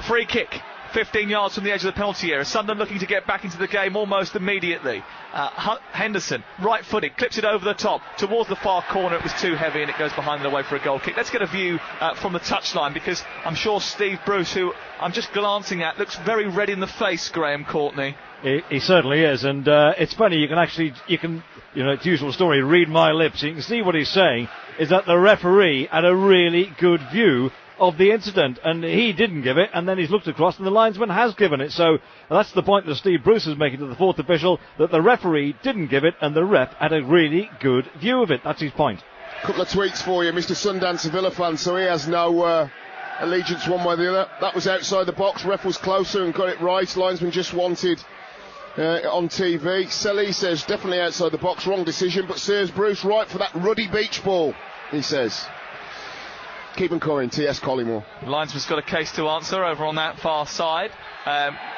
Free kick, 15 yards from the edge of the penalty area. Sunderland looking to get back into the game almost immediately. Henderson, right-footed, clips it over the top towards the far corner. It was too heavy and it goes behind and away for a goal kick. Let's get a view from the touchline, because I'm sure Steve Bruce, who I'm just glancing at, looks very red in the face, Graham Courtney. He certainly is, and it's funny, you can it's usual story, read my lips. You can see what he's saying is that the referee had a really good view of the incident, and he didn't give it, and then he's looked across and the linesman has given it. So that's the point that Steve Bruce is making to the fourth official, that the referee didn't give it and the ref had a really good view of it. That's his point. Couple of tweets for you. Mr. Sundance, a Villa fan, so he has no allegiance one way or the other. That was outside the box, ref was closer and got it right. Linesman just wanted on TV. Selly says definitely outside the box, wrong decision, but serves Bruce right for that ruddy beach ball, he says. Keep on going, TS Collymore. Linesman's got a case to answer over on that far side.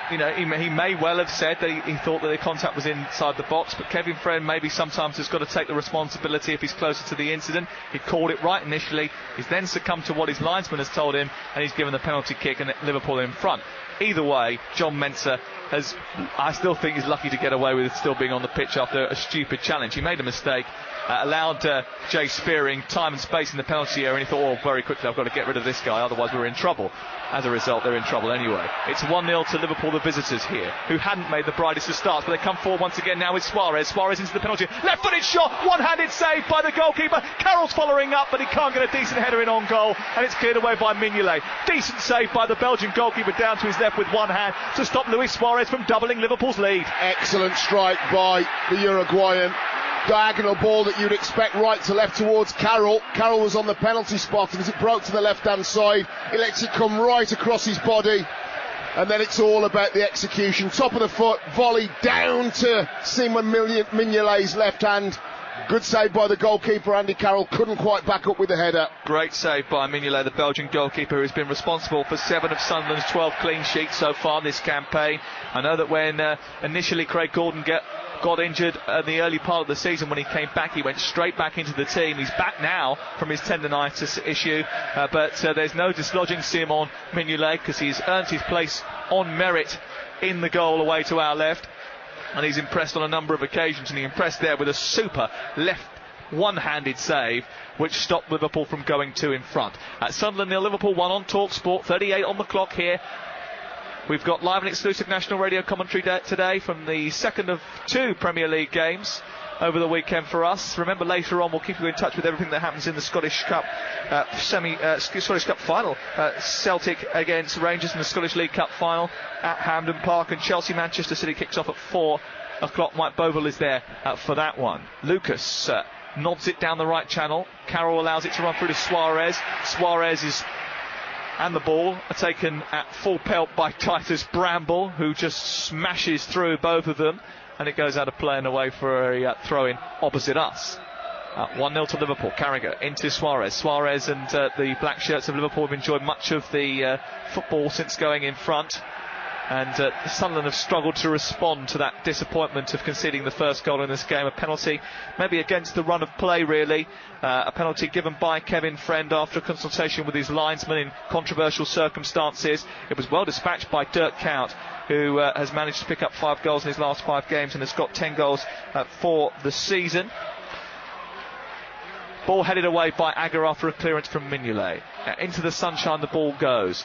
He may well have said that he thought that the contact was inside the box, but Kevin Friend maybe sometimes has got to take the responsibility if he's closer to the incident. He called it right initially. He's then succumbed to what his linesman has told him, and he's given the penalty kick and Liverpool in front. Either way, John Mensah I still think he's lucky to get away with still being on the pitch after a stupid challenge. He made a mistake, allowed Jay Spearing time and space in the penalty area, and he thought, very quickly, I've got to get rid of this guy, otherwise we're in trouble. As a result, they're in trouble anyway. It's 1-0 to Liverpool, the visitors here, who hadn't made the brightest of starts, but they come forward once again now with Suarez. Suarez into the penalty, left-footed shot, one-handed save by the goalkeeper. Carroll's following up, but he can't get a decent header in on goal, and it's cleared away by Mignolet. Decent save by the Belgian goalkeeper down to his left with one hand to stop Luis Suarez from doubling Liverpool's lead. Excellent strike by the Uruguayan. Diagonal ball that you'd expect right to left towards Carroll. Carroll was on the penalty spot, and as it broke to the left-hand side, he lets it come right across his body. and then it's all about the execution. Top of the foot, volley down to Simon Mignolet's left hand. Good save by the goalkeeper, Andy Carroll. Couldn't quite back up with the header. Great save by Mignolet, the Belgian goalkeeper, who's been responsible for 7 of Sunderland's 12 clean sheets so far this campaign. I know that when initially Craig Gordon got injured in the early part of the season, when he came back, he went straight back into the team. He's back now from his tendonitis issue, but there's no dislodging Simon Mignolet because he's earned his place on merit in the goal away to our left. And he's impressed on a number of occasions, and he impressed there with a super left one-handed save which stopped Liverpool from going 2 in front. At Sunderland 0, Liverpool 1 on Talksport, 38 on the clock here. We've got live and exclusive national radio commentary today from the second of 2 Premier League games over the weekend for us. Remember, later on we'll keep you in touch with everything that happens in the Scottish Cup Scottish Cup final. Celtic against Rangers in the Scottish League Cup final at Hampden Park, and Chelsea Manchester City kicks off at 4 o'clock. Mike Bovell is there for that one. Lucas nods it down the right channel. Carroll allows it to run through to Suarez. Suarez and the ball are taken at full pelt by Titus Bramble, who just smashes through both of them, and it goes out of play and away for a throw-in opposite us. 1-0 to Liverpool. Carragher into Suarez. Suarez and the black shirts of Liverpool have enjoyed much of the football since going in front, and Sunderland have struggled to respond to that disappointment of conceding the first goal in this game. A penalty maybe against the run of play, really. A penalty given by Kevin Friend after a consultation with his linesman in controversial circumstances. It was well dispatched by Dirk Kuyt, who has managed to pick up 5 goals in his last 5 games and has got 10 goals for the season. Ball headed away by Agger after a clearance from Mignolet. Into the sunshine the ball goes.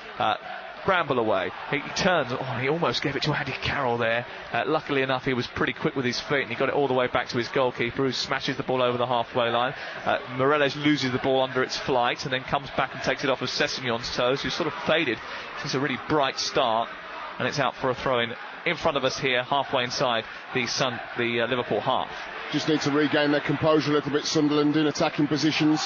Bramble away. He turns. He almost gave it to Andy Carroll there. Luckily enough, he was pretty quick with his feet, and he got it all the way back to his goalkeeper, who smashes the ball over the halfway line. Moreles loses the ball under its flight and then comes back and takes it off of Sessegnon's toes, who sort of faded since a really bright start, and it's out for a throw-in in front of us here, halfway inside the Liverpool half. Just need to regain their composure a little bit, Sunderland, in attacking positions.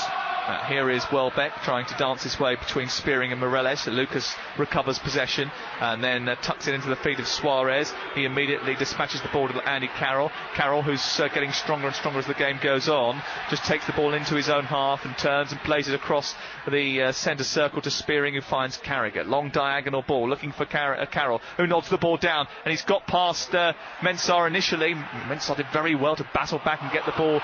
Here is Welbeck trying to dance his way between Spearing and Moreles. Lucas recovers possession and then tucks it into the feet of Suarez. He immediately dispatches the ball to Andy Carroll. Carroll, who's getting stronger and stronger as the game goes on, just takes the ball into his own half and turns and plays it across the centre circle to Spearing, who finds Carragher. Long diagonal ball looking for Carroll, who nods the ball down, and he's got past Mensah initially. Mensah did very well to battle back and get the ball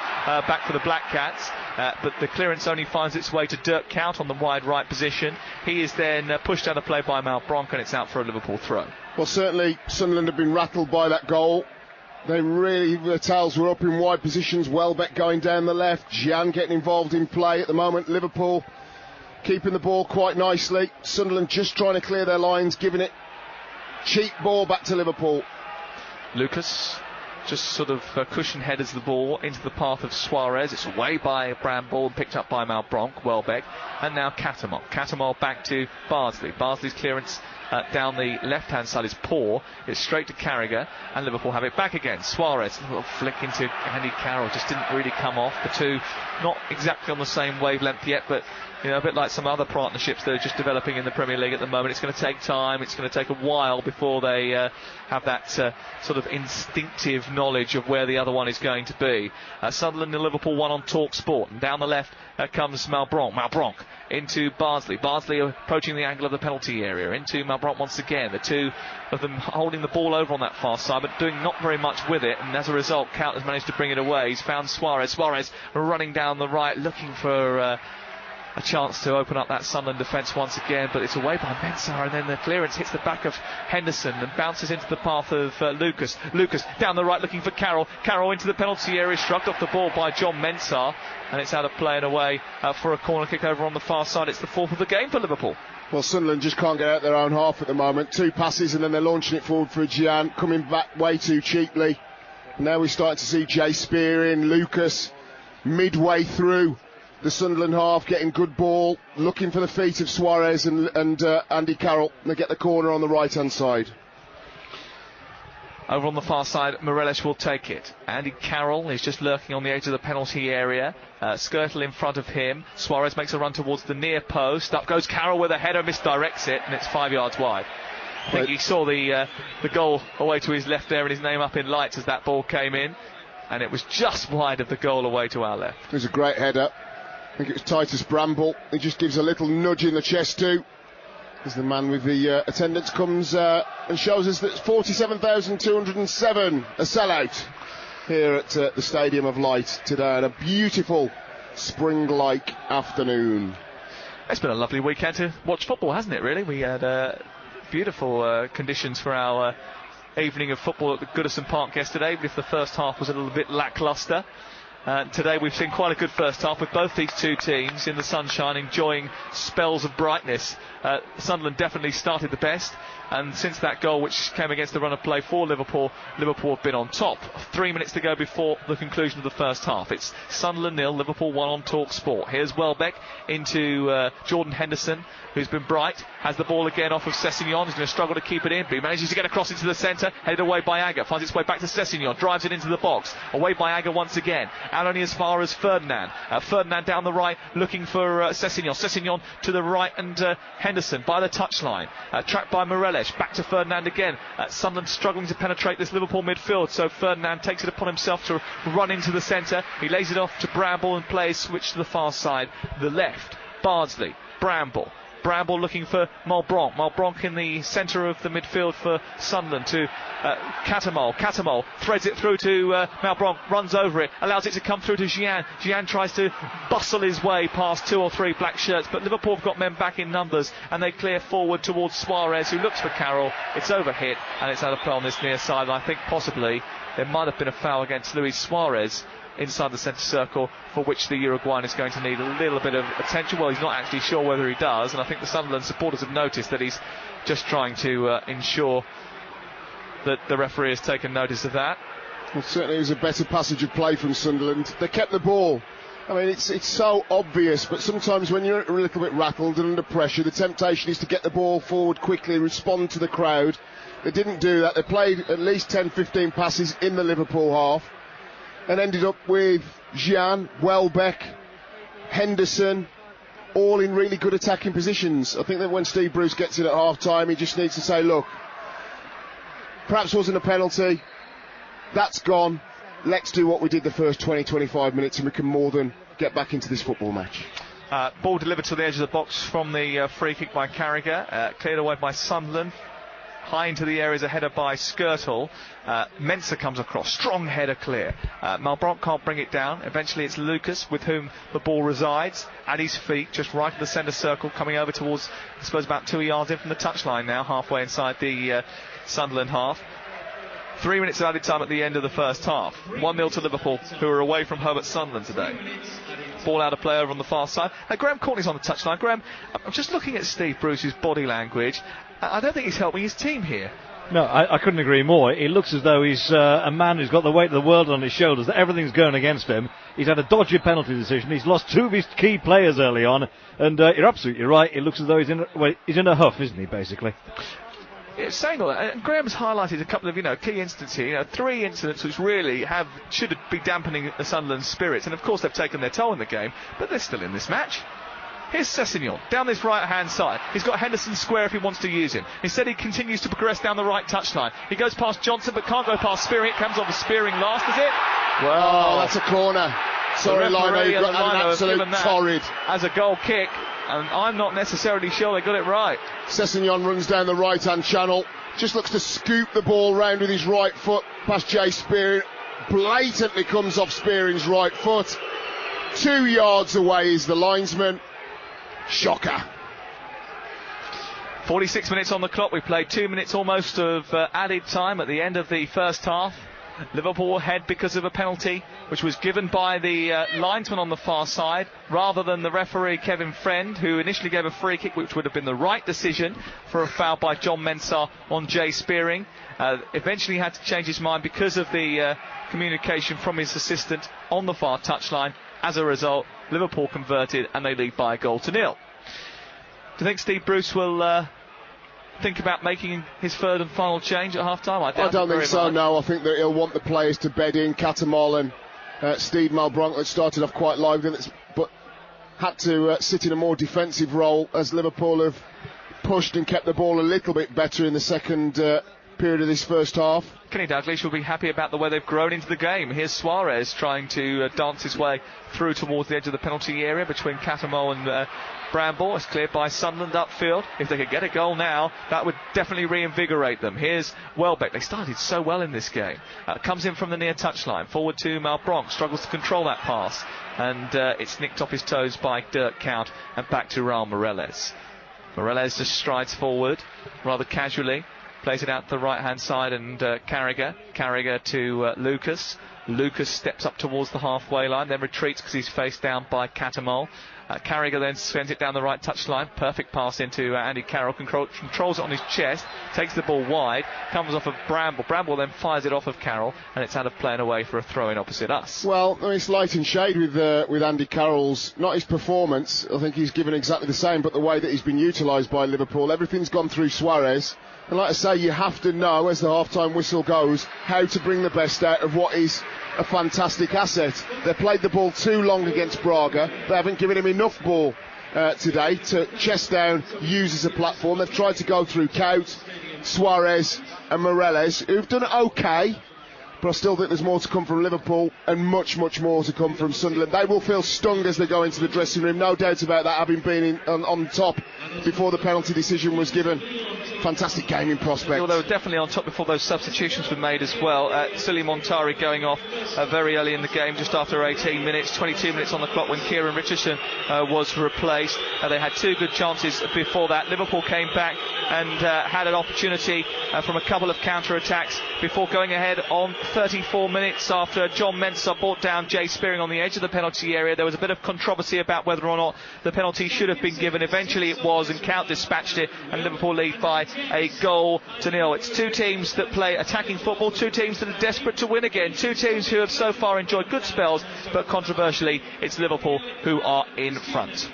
back for the Black Cats, but the clearance only finds its way to Dirk Kuyt on the wide right position. He is then pushed out of play by Malbronk, and it's out for a Liverpool throw. Well, certainly Sunderland have been rattled by that goal. Their tails were up in wide positions. Welbeck going down the left, Gian getting involved in play at the moment. Liverpool keeping the ball quite nicely. Sunderland just trying to clear their lines, giving it cheap ball back to Liverpool. Lucas just sort of cushion headers the ball into the path of Suarez. It's away by Bramble and picked up by Malbronk, Welbeck, and now Cattermole. Cattermole back to Bardsley. Bardsley's clearance down the left-hand side is poor. It's straight to Carragher, and Liverpool have it back again. Suarez, a little flick into Andy Carroll, just didn't really come off. The two not exactly on the same wavelength yet, but a bit like some other partnerships that are just developing in the Premier League at the moment. It's going to take time. It's going to take a while before they have that sort of instinctive knowledge of where the other one is going to be. Sunderland and Liverpool 1 on Talksport, and down the left comes Malbronk. Malbronk into Bardsley. Bardsley approaching the angle of the penalty area. Into Malbronk once again. The two of them holding the ball over on that far side, but doing not very much with it, and as a result, Kuyt has managed to bring it away. He's found Suarez. Suarez running down the right, looking for a chance to open up that Sunderland defence once again, but it's away by Mensah, and then the clearance hits the back of Henderson and bounces into the path of Lucas. Lucas down the right looking for Carroll. Carroll into the penalty area, shrugged off the ball by John Mensah, and it's out of play and away for a corner kick over on the far side. It's the 4th of the game for Liverpool. Well, Sunderland just can't get out their own half at the moment. 2 passes and then they're launching it forward for Gian, coming back way too cheaply. Now we're starting to see Jay Spearing, Lucas midway through the Sunderland half, getting good ball, looking for the feet of Suarez and Andy Carroll. They get the corner on the right-hand side. Over on the far side, Moreles will take it. Andy Carroll is just lurking on the edge of the penalty area. Skirtle in front of him. Suarez makes a run towards the near post. Up goes Carroll with a header, misdirects it, and it's 5 yards wide. I think he saw the goal away to his left there and his name up in lights as that ball came in, and it was just wide of the goal away to our left. It was a great header. I think it was Titus Bramble. He just gives a little nudge in the chest too, as the man with the attendance comes and shows us that 47,207 a sellout here at the Stadium of Light today, on a beautiful spring-like afternoon. It's been a lovely weekend to watch football, hasn't it, really? We had beautiful conditions for our evening of football at the Goodison Park yesterday, even if the first half was a little bit lacklustre. Today we've seen quite a good first half with both these two teams in the sunshine enjoying spells of brightness. Sunderland definitely started the best, and since that goal which came against the run of play for Liverpool, Liverpool have been on top. 3 minutes to go before the conclusion of the first half. It's Sunderland 0, Liverpool 1 on Talksport. Here's Welbeck into Jordan Henderson, who's been bright, has the ball again off of Sessegnon, who's going to struggle to keep it in, but he manages to get across into the centre, headed away by Agger, finds its way back to Sessegnon, drives it into the box, away by Agger once again, out only as far as Ferdinand. Ferdinand down the right, looking for Sessegnon. Sessegnon to the right, and Henderson by the touchline, tracked by Moreles, back to Ferdinand again. Sunderland struggling to penetrate this Liverpool midfield, so Ferdinand takes it upon himself to run into the centre. He lays it off to Bramble and plays switch to the far side, the left. Bardsley, Bramble looking for Malbranque in the centre of the midfield for Sunderland to Catamol threads it through to Malbranque, runs over it, allows it to come through to Gian. Gian tries to bustle his way past 2 or 3 black shirts, but Liverpool have got men back in numbers, and they clear forward towards Suarez, who looks for Carroll. It's overhit, and it's out of play on this near side, and I think possibly there might have been a foul against Luis Suarez inside the centre circle, for which the Uruguayan is going to need a little bit of attention. Well, he's not actually sure whether he does, and I think the Sunderland supporters have noticed that he's just trying to ensure that the referee has taken notice of that. Well, certainly it was a better passage of play from Sunderland. They kept the ball. I mean, it's so obvious, but sometimes when you're a little bit rattled and under pressure, the temptation is to get the ball forward quickly, respond to the crowd. They didn't do that. They played at least 10-15 passes in the Liverpool half, and ended up with Gian, Welbeck, Henderson, all in really good attacking positions. I think that when Steve Bruce gets it at half-time, he just needs to say, look, perhaps wasn't a penalty, that's gone, let's do what we did the first 20-25 minutes, and we can more than get back into this football match. Ball delivered to the edge of the box from the free kick by Carragher, cleared away by Sunderland. High into the area is a header by Skirtle. Mensah comes across, strong header clear. Malbranque can't bring it down. Eventually it's Lucas, with whom the ball resides, at his feet, just right of the centre circle, coming over towards, I suppose, about 2 yards in from the touchline now, halfway inside the Sunderland half. 3 minutes of added time at the end of the first half. 1-0 to Liverpool, who are away from home at Sunderland today. Ball out of play over on the far side. Graham Courtney's on the touchline. Graham, I'm just looking at Steve Bruce's body language. I don't think he's helping his team here. No, I couldn't agree more. It looks as though he's a man who's got the weight of the world on his shoulders, that everything's going against him. He's had a dodgy penalty decision. He's lost 2 of his key players early on, and you're absolutely right. It looks as though he's in a huff, isn't he, basically? Saying all that, and Graham's highlighted a couple of key instances here. 3 incidents which really should be dampening the Sunderland spirits, and of course they've taken their toll in the game, but they're still in this match. Here's Sessegnon, down this right-hand side. He's got Henderson square if he wants to use him. Instead, he continues to progress down the right touchline. He goes past Johnson, but can't go past Spearing. It comes off of Spearing last, is it? Well, that's a corner. Sorry, Lino, you've got an absolute torrid. As a goal kick, and I'm not necessarily sure they got it right. Sessegnon runs down the right-hand channel, just looks to scoop the ball round with his right foot past Jay Spearing. Blatantly comes off Spearing's right foot. 2 yards away is the linesman. Shocker. 46 minutes on the clock. We played 2 minutes almost of added time at the end of the first half. Liverpool ahead because of a penalty which was given by the linesman on the far side rather than the referee Kevin Friend, who initially gave a free kick which would have been the right decision for a foul by John Mensah on Jay Spearing. Eventually had to change his mind because of the communication from his assistant on the far touchline. As a result, Liverpool converted and they lead by 1-0. Do you think Steve Bruce will think about making his third and final change at half-time? I don't think so, no. I think that he'll want the players to bed in. Catamol and Steve Malbranque, that started off quite lively, but had to sit in a more defensive role as Liverpool have pushed and kept the ball a little bit better in the second period of this first half. Kenny Dalglish will be happy about the way they've grown into the game. Here's Suarez trying to dance his way through towards the edge of the penalty area between Cattermole and Bramble. It's cleared by Sunderland upfield. If they could get a goal now, that would definitely reinvigorate them. Here's Welbeck. They started so well in this game. Comes in from the near touchline. Forward to Malbronk. Struggles to control that pass. And it's nicked off his toes by Dirk Kuyt and back to Raul Meireles. Meireles just strides forward rather casually. Plays it out to the right-hand side, and Carragher to Lucas. Lucas steps up towards the halfway line, then retreats because he's faced down by Cattermole. Carragher then sends it down the right touchline. Perfect pass into Andy Carroll. Controls it on his chest. Takes the ball wide. Comes off of Bramble. Bramble then fires it off of Carroll, and it's out of play and away for a throw-in opposite us. Well, it's light and shade with Andy Carroll's, not his performance. I think he's given exactly the same, but the way that he's been utilised by Liverpool. Everything's gone through Suarez. And like I say, you have to know, as the half-time whistle goes, how to bring the best out of what is a fantastic asset. They played the ball too long against Braga. They haven't given him enough ball today to chest down, use as a platform. They've tried to go through Kuyt, Suarez and Meireles, who've done it okay. But I still think there's more to come from Liverpool and much, much more to come from Sunderland. They will feel stung as they go into the dressing room, no doubt about that, having been on top before the penalty decision was given. Fantastic gaming prospect. Well, they were definitely on top before those substitutions were made as well. Silly Montari going off very early in the game, just after 18 minutes, 22 minutes on the clock when Kieran Richardson was replaced. They had two good chances before that. Liverpool came back and had an opportunity from a couple of counter-attacks before going ahead on 34 minutes after John Mensah brought down Jay Spearing on the edge of the penalty area. There was a bit of controversy about whether or not the penalty should have been given. Eventually it was, and Kuyt dispatched it, and Liverpool lead by a 1-0. It's two teams that play attacking football, two teams that are desperate to win again, two teams who have so far enjoyed good spells, but controversially it's Liverpool who are in front.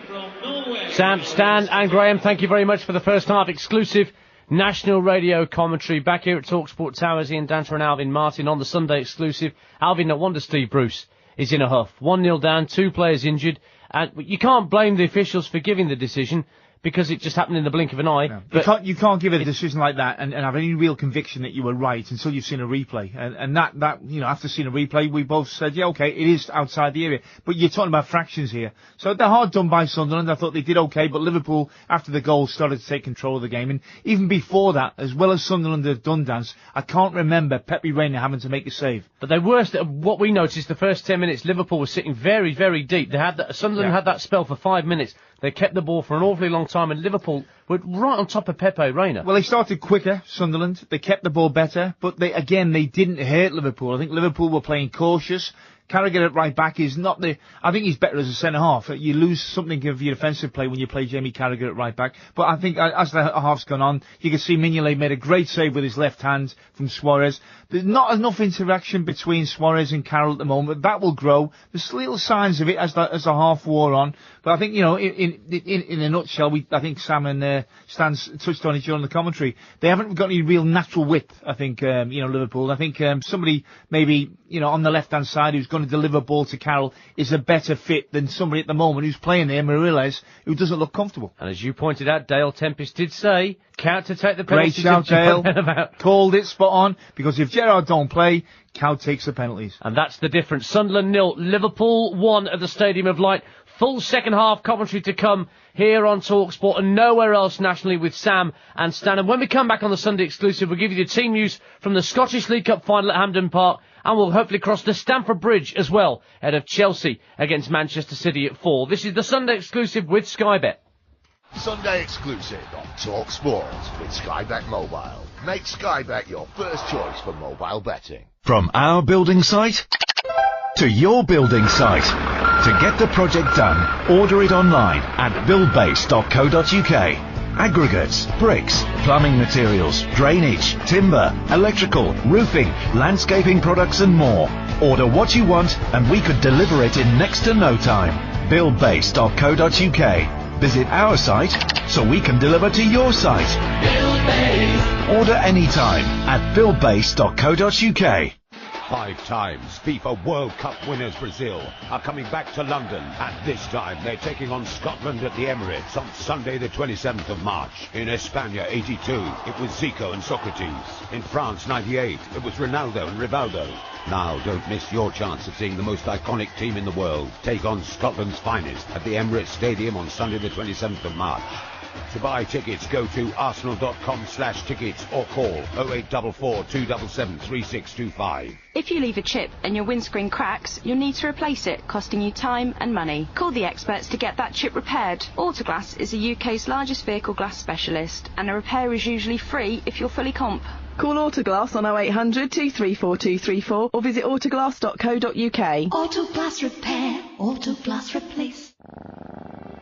Sam, Stan and Graham, thank you very much for the first half exclusive national radio commentary back here at Talksport Towers. Ian Danter and Alvin Martin on the Sunday exclusive. Alvin, no wonder Steve Bruce is in a huff. 1-0 down, two players injured, and you can't blame the officials for giving the decision because it just happened in the blink of an eye. No. But you can't give a decision like that and have any real conviction that you were right until you've seen a replay. And that after seeing a replay, we both said, yeah, okay, it is outside the area. But you're talking about fractions here. So they're hard done by Sunderland. I thought they did okay, but Liverpool, after the goal, started to take control of the game. And even before that, as well as Sunderland have done, Dance, I can't remember Pepe Reina having to make a save. But they were, what we noticed, the first 10 minutes, Liverpool was sitting very, very deep. Sunderland had that spell for 5 minutes. They kept the ball for an awfully long time, and Liverpool were right on top of Pepe Reina. Well, they started quicker, Sunderland. They kept the ball better, but they didn't hurt Liverpool. I think Liverpool were playing cautious. Carragher at right back is not I think he's better as a centre half. You lose something of your defensive play when you play Jamie Carragher at right back. But I think as the half's gone on, you can see Mignolet made a great save with his left hand from Suarez. There's not enough interaction between Suarez and Carroll at the moment. That will grow. There's little signs of it as the half wore on. But I think, in a nutshell, I think Sam and Stan touched on it during the commentary. They haven't got any real natural width, I think, Liverpool. I think somebody maybe, on the left-hand side who's going to deliver ball to Carroll is a better fit than somebody at the moment who's playing there, Meireles, who doesn't look comfortable. And as you pointed out, Dale Tempest did say, Kuyt to take the penalties. Great shout, Dale. Called it spot on, because if Gerrard don't play, Kuyt takes the penalties. And that's the difference. Sunderland 0, Liverpool 1 at the Stadium of Light. Full second half commentary to come here on Talksport and nowhere else nationally with Sam and Stan. And when we come back on the Sunday exclusive, we'll give you the team news from the Scottish League Cup final at Hampden Park, and we'll hopefully cross the Stamford Bridge as well, ahead of Chelsea against Manchester City at 4. This is the Sunday exclusive with Sky Bet. Sunday exclusive on Talksport with Sky Bet Mobile. Make Sky Bet your first choice for mobile betting. From our building site to your building site. To get the project done, order it online at buildbase.co.uk. Aggregates, bricks, plumbing materials, drainage, timber, electrical, roofing, landscaping products and more. Order what you want and we could deliver it in next to no time. buildbase.co.uk. Visit our site so we can deliver to your site. Buildbase. Order anytime at buildbase.co.uk. 5 times FIFA World Cup winners Brazil are coming back to London, and this time they're taking on Scotland at the Emirates on Sunday the 27th of March. In España 82, it was Zico and Socrates. In France 98, it was Ronaldo and Rivaldo. Now don't miss your chance of seeing the most iconic team in the world take on Scotland's finest at the Emirates Stadium on Sunday the 27th of March. To buy tickets, go to arsenal.com/tickets or call 0844 277 3625. If you leave a chip and your windscreen cracks, you'll need to replace it, costing you time and money. Call the experts to get that chip repaired. Autoglass is the UK's largest vehicle glass specialist, and a repair is usually free if you're fully comp. Call Autoglass on 0800 234 234 or visit autoglass.co.uk. Autoglass repair, Autoglass replace.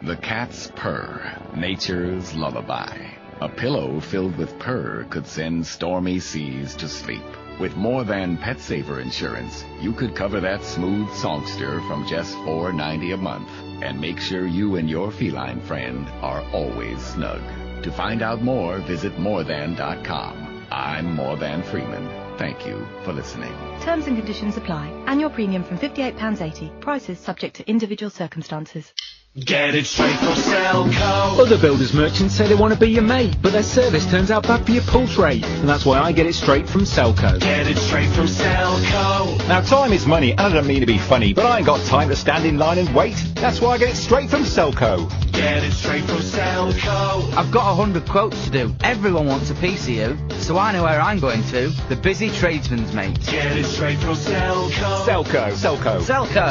The cat's purr, nature's lullaby. A pillow filled with purr could send stormy seas to sleep. With More Than Pet Saver insurance, you could cover that smooth songster from just $4.90 a month and make sure you and your feline friend are always snug. To find out more, visit morethan.com. I'm More Than Freeman. Thank you for listening. Terms and conditions apply. Annual premium from £58.80. Prices subject to individual circumstances. Get it straight from Selco. Other builders merchants say they want to be your mate, but their service turns out bad for your pulse rate. And that's why I get it straight from Selco. Get it straight from Selco. Now time is money, and I don't mean to be funny, but I ain't got time to stand in line and wait. That's why I get it straight from Selco. Get it straight from Selco. I've got 100 quotes to do. Everyone wants a piece of you, so I know where I'm going to. The busy tradesman's mate. Get it straight from Selco. Selco.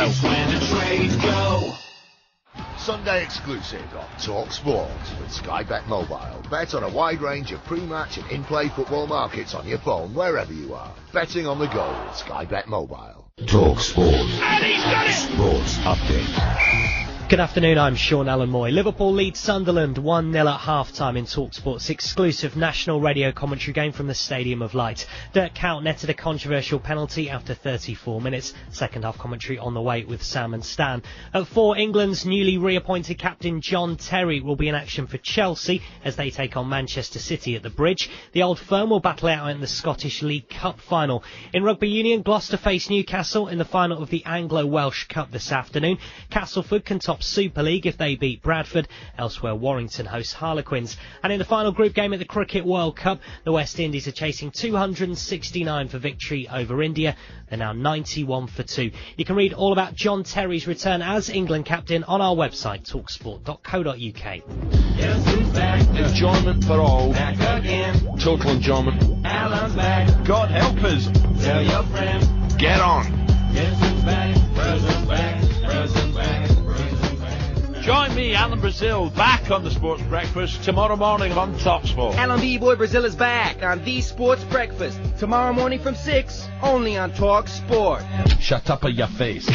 It's where the trades go. Sunday exclusive on Talksport with Sky Bet Mobile. Bet on a wide range of pre-match and in-play football markets on your phone wherever you are. Betting on the go with Sky Bet Mobile. Talksport. And he's done it! Sports update. Good afternoon, I'm Sean Allen Moy. Liverpool lead Sunderland 1-0 at half-time in Talksport's exclusive national radio commentary game from the Stadium of Light. Dirk Kuyt netted a controversial penalty after 34 minutes. Second half commentary on the way with Sam and Stan. At 4, England's newly reappointed captain John Terry will be in action for Chelsea as they take on Manchester City at the Bridge. The Old Firm will battle out in the Scottish League Cup final. In Rugby Union, Gloucester face Newcastle in the final of the Anglo-Welsh Cup this afternoon. Castleford can top Super League if they beat Bradford. Elsewhere, Warrington hosts Harlequins. And in the final group game at the Cricket World Cup, the West Indies are chasing 269 for victory over India. They're now 91 for 2. You can read all about John Terry's return as England captain on our website, talksport.co.uk. Guess who's back? Enjoyment for all. Back again. Total enjoyment. Alan's back. God help us. Tell your friend. Get on. Guess who's back? Present back. Present back. Join me, Alan Brazil, back on the Sports Breakfast tomorrow morning on Talksport. Alan B-Boy Brazil is back on the Sports Breakfast tomorrow morning from 6, only on Talksport. Shut up your face.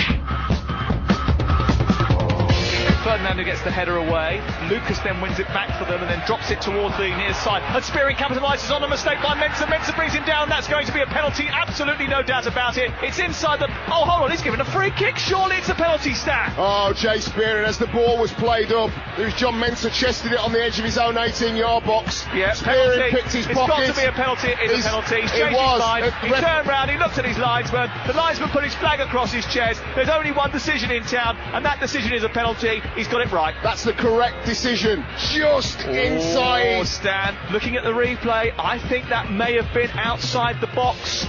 Ferdinando gets the header away. Lucas then wins it back for them and then drops it towards the near side. And Spearing capitalises on a mistake by Mensah. Mensah brings him down. That's going to be a penalty. Absolutely no doubt about it. It's inside the... Oh, hold on. He's given a free kick. Surely it's a penalty, Stan. Oh, Jay Spearing, as the ball was played up, it was John Mensah chested it on the edge of his own 18-yard box. Yeah, Spearing picked his pocket. It's got to be a penalty. It is a penalty. He's changed his mind. He turned round. He looked at his linesman. The linesman put his flag across his chest. There's only one decision in town, and that decision is a penalty. He's got it right. That's the correct decision. Just inside. Stan, looking at the replay, I think that may have been outside the box.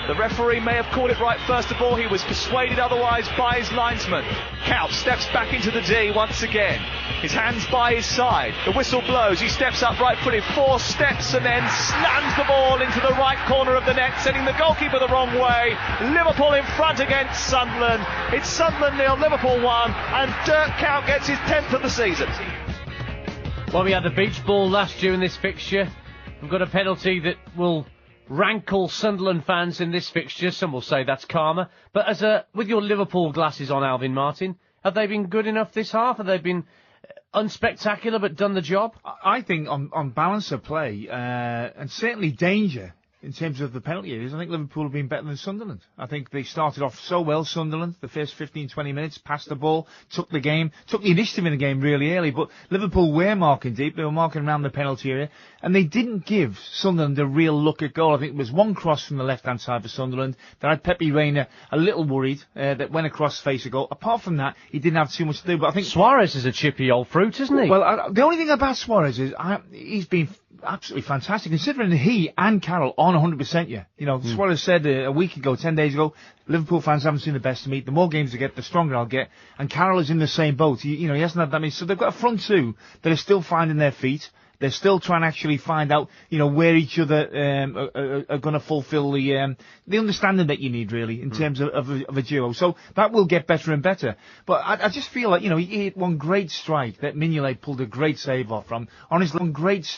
The referee may have called it right first of all. He was persuaded otherwise by his linesman. Kuyt steps back into the D once again. His hands by his side. The whistle blows. He steps up right-footed. 4 steps and then slams the ball into the right corner of the net, sending the goalkeeper the wrong way. Liverpool in front against Sunderland. It's Sunderland 0, Liverpool 1, and Dirk Kuyt gets his 10th of the season. Well, we had the beach ball last year in this fixture. We've got a penalty that will rankle Sunderland fans in this fixture. Some will say that's karma. But with your Liverpool glasses on, Alvin Martin, have they been good enough this half? Have they been unspectacular but done the job? I think on balance of play and certainly danger, in terms of the penalty areas, I think Liverpool have been better than Sunderland. I think they started off so well, Sunderland, the first 15, 20 minutes, passed the ball, took the initiative in the game really early, but Liverpool were marking deep, they were marking around the penalty area, and they didn't give Sunderland a real look at goal. I think there was one cross from the left-hand side for Sunderland that had Pepe Reina a little worried, that went across face a goal. Apart from that, he didn't have too much to do, but I think... Suarez is a chippy old fruit, isn't he? Well, the only thing about Suarez is, he's been absolutely fantastic, considering he and Carroll on 100%. You know, Suarez said a week ago, 10 days ago, Liverpool fans haven't seen the best of me. The more games I get, the stronger I'll get. And Carroll is in the same boat. He hasn't had that many. So they've got a front two that are still finding their feet. They're still trying to actually find out, where each other are going to fulfil the understanding that you need, really, in terms of a duo. So that will get better and better. But I just feel like, he hit one great strike that Mignolet pulled a great save off from. On his left foot.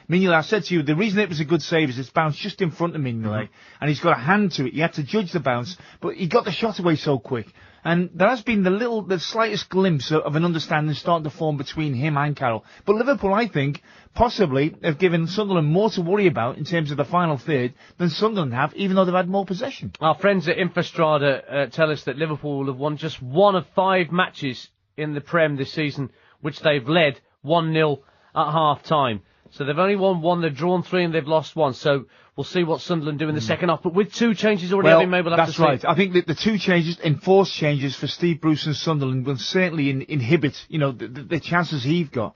Mignolet, I said to you, the reason it was a good save is it's bounced just in front of Mignolet, and he's got a hand to it. You had to judge the bounce, but he got the shot away so quick. And there has been the slightest glimpse of an understanding starting to form between him and Carroll. But Liverpool, I think, possibly have given Sunderland more to worry about in terms of the final third than Sunderland have, even though they've had more possession. Our friends at Infostrada tell us that Liverpool have won just one of 5 matches in the Prem this season, which they've led 1-0 at half-time. So they've only won 1, they've drawn 3, and they've lost 1. So we'll see what Sunderland do in the second half. But with 2 changes already having made, we'll have to see. That's right. I think that the 2 changes, enforced changes for Steve Bruce and Sunderland will certainly inhibit, the chances he's got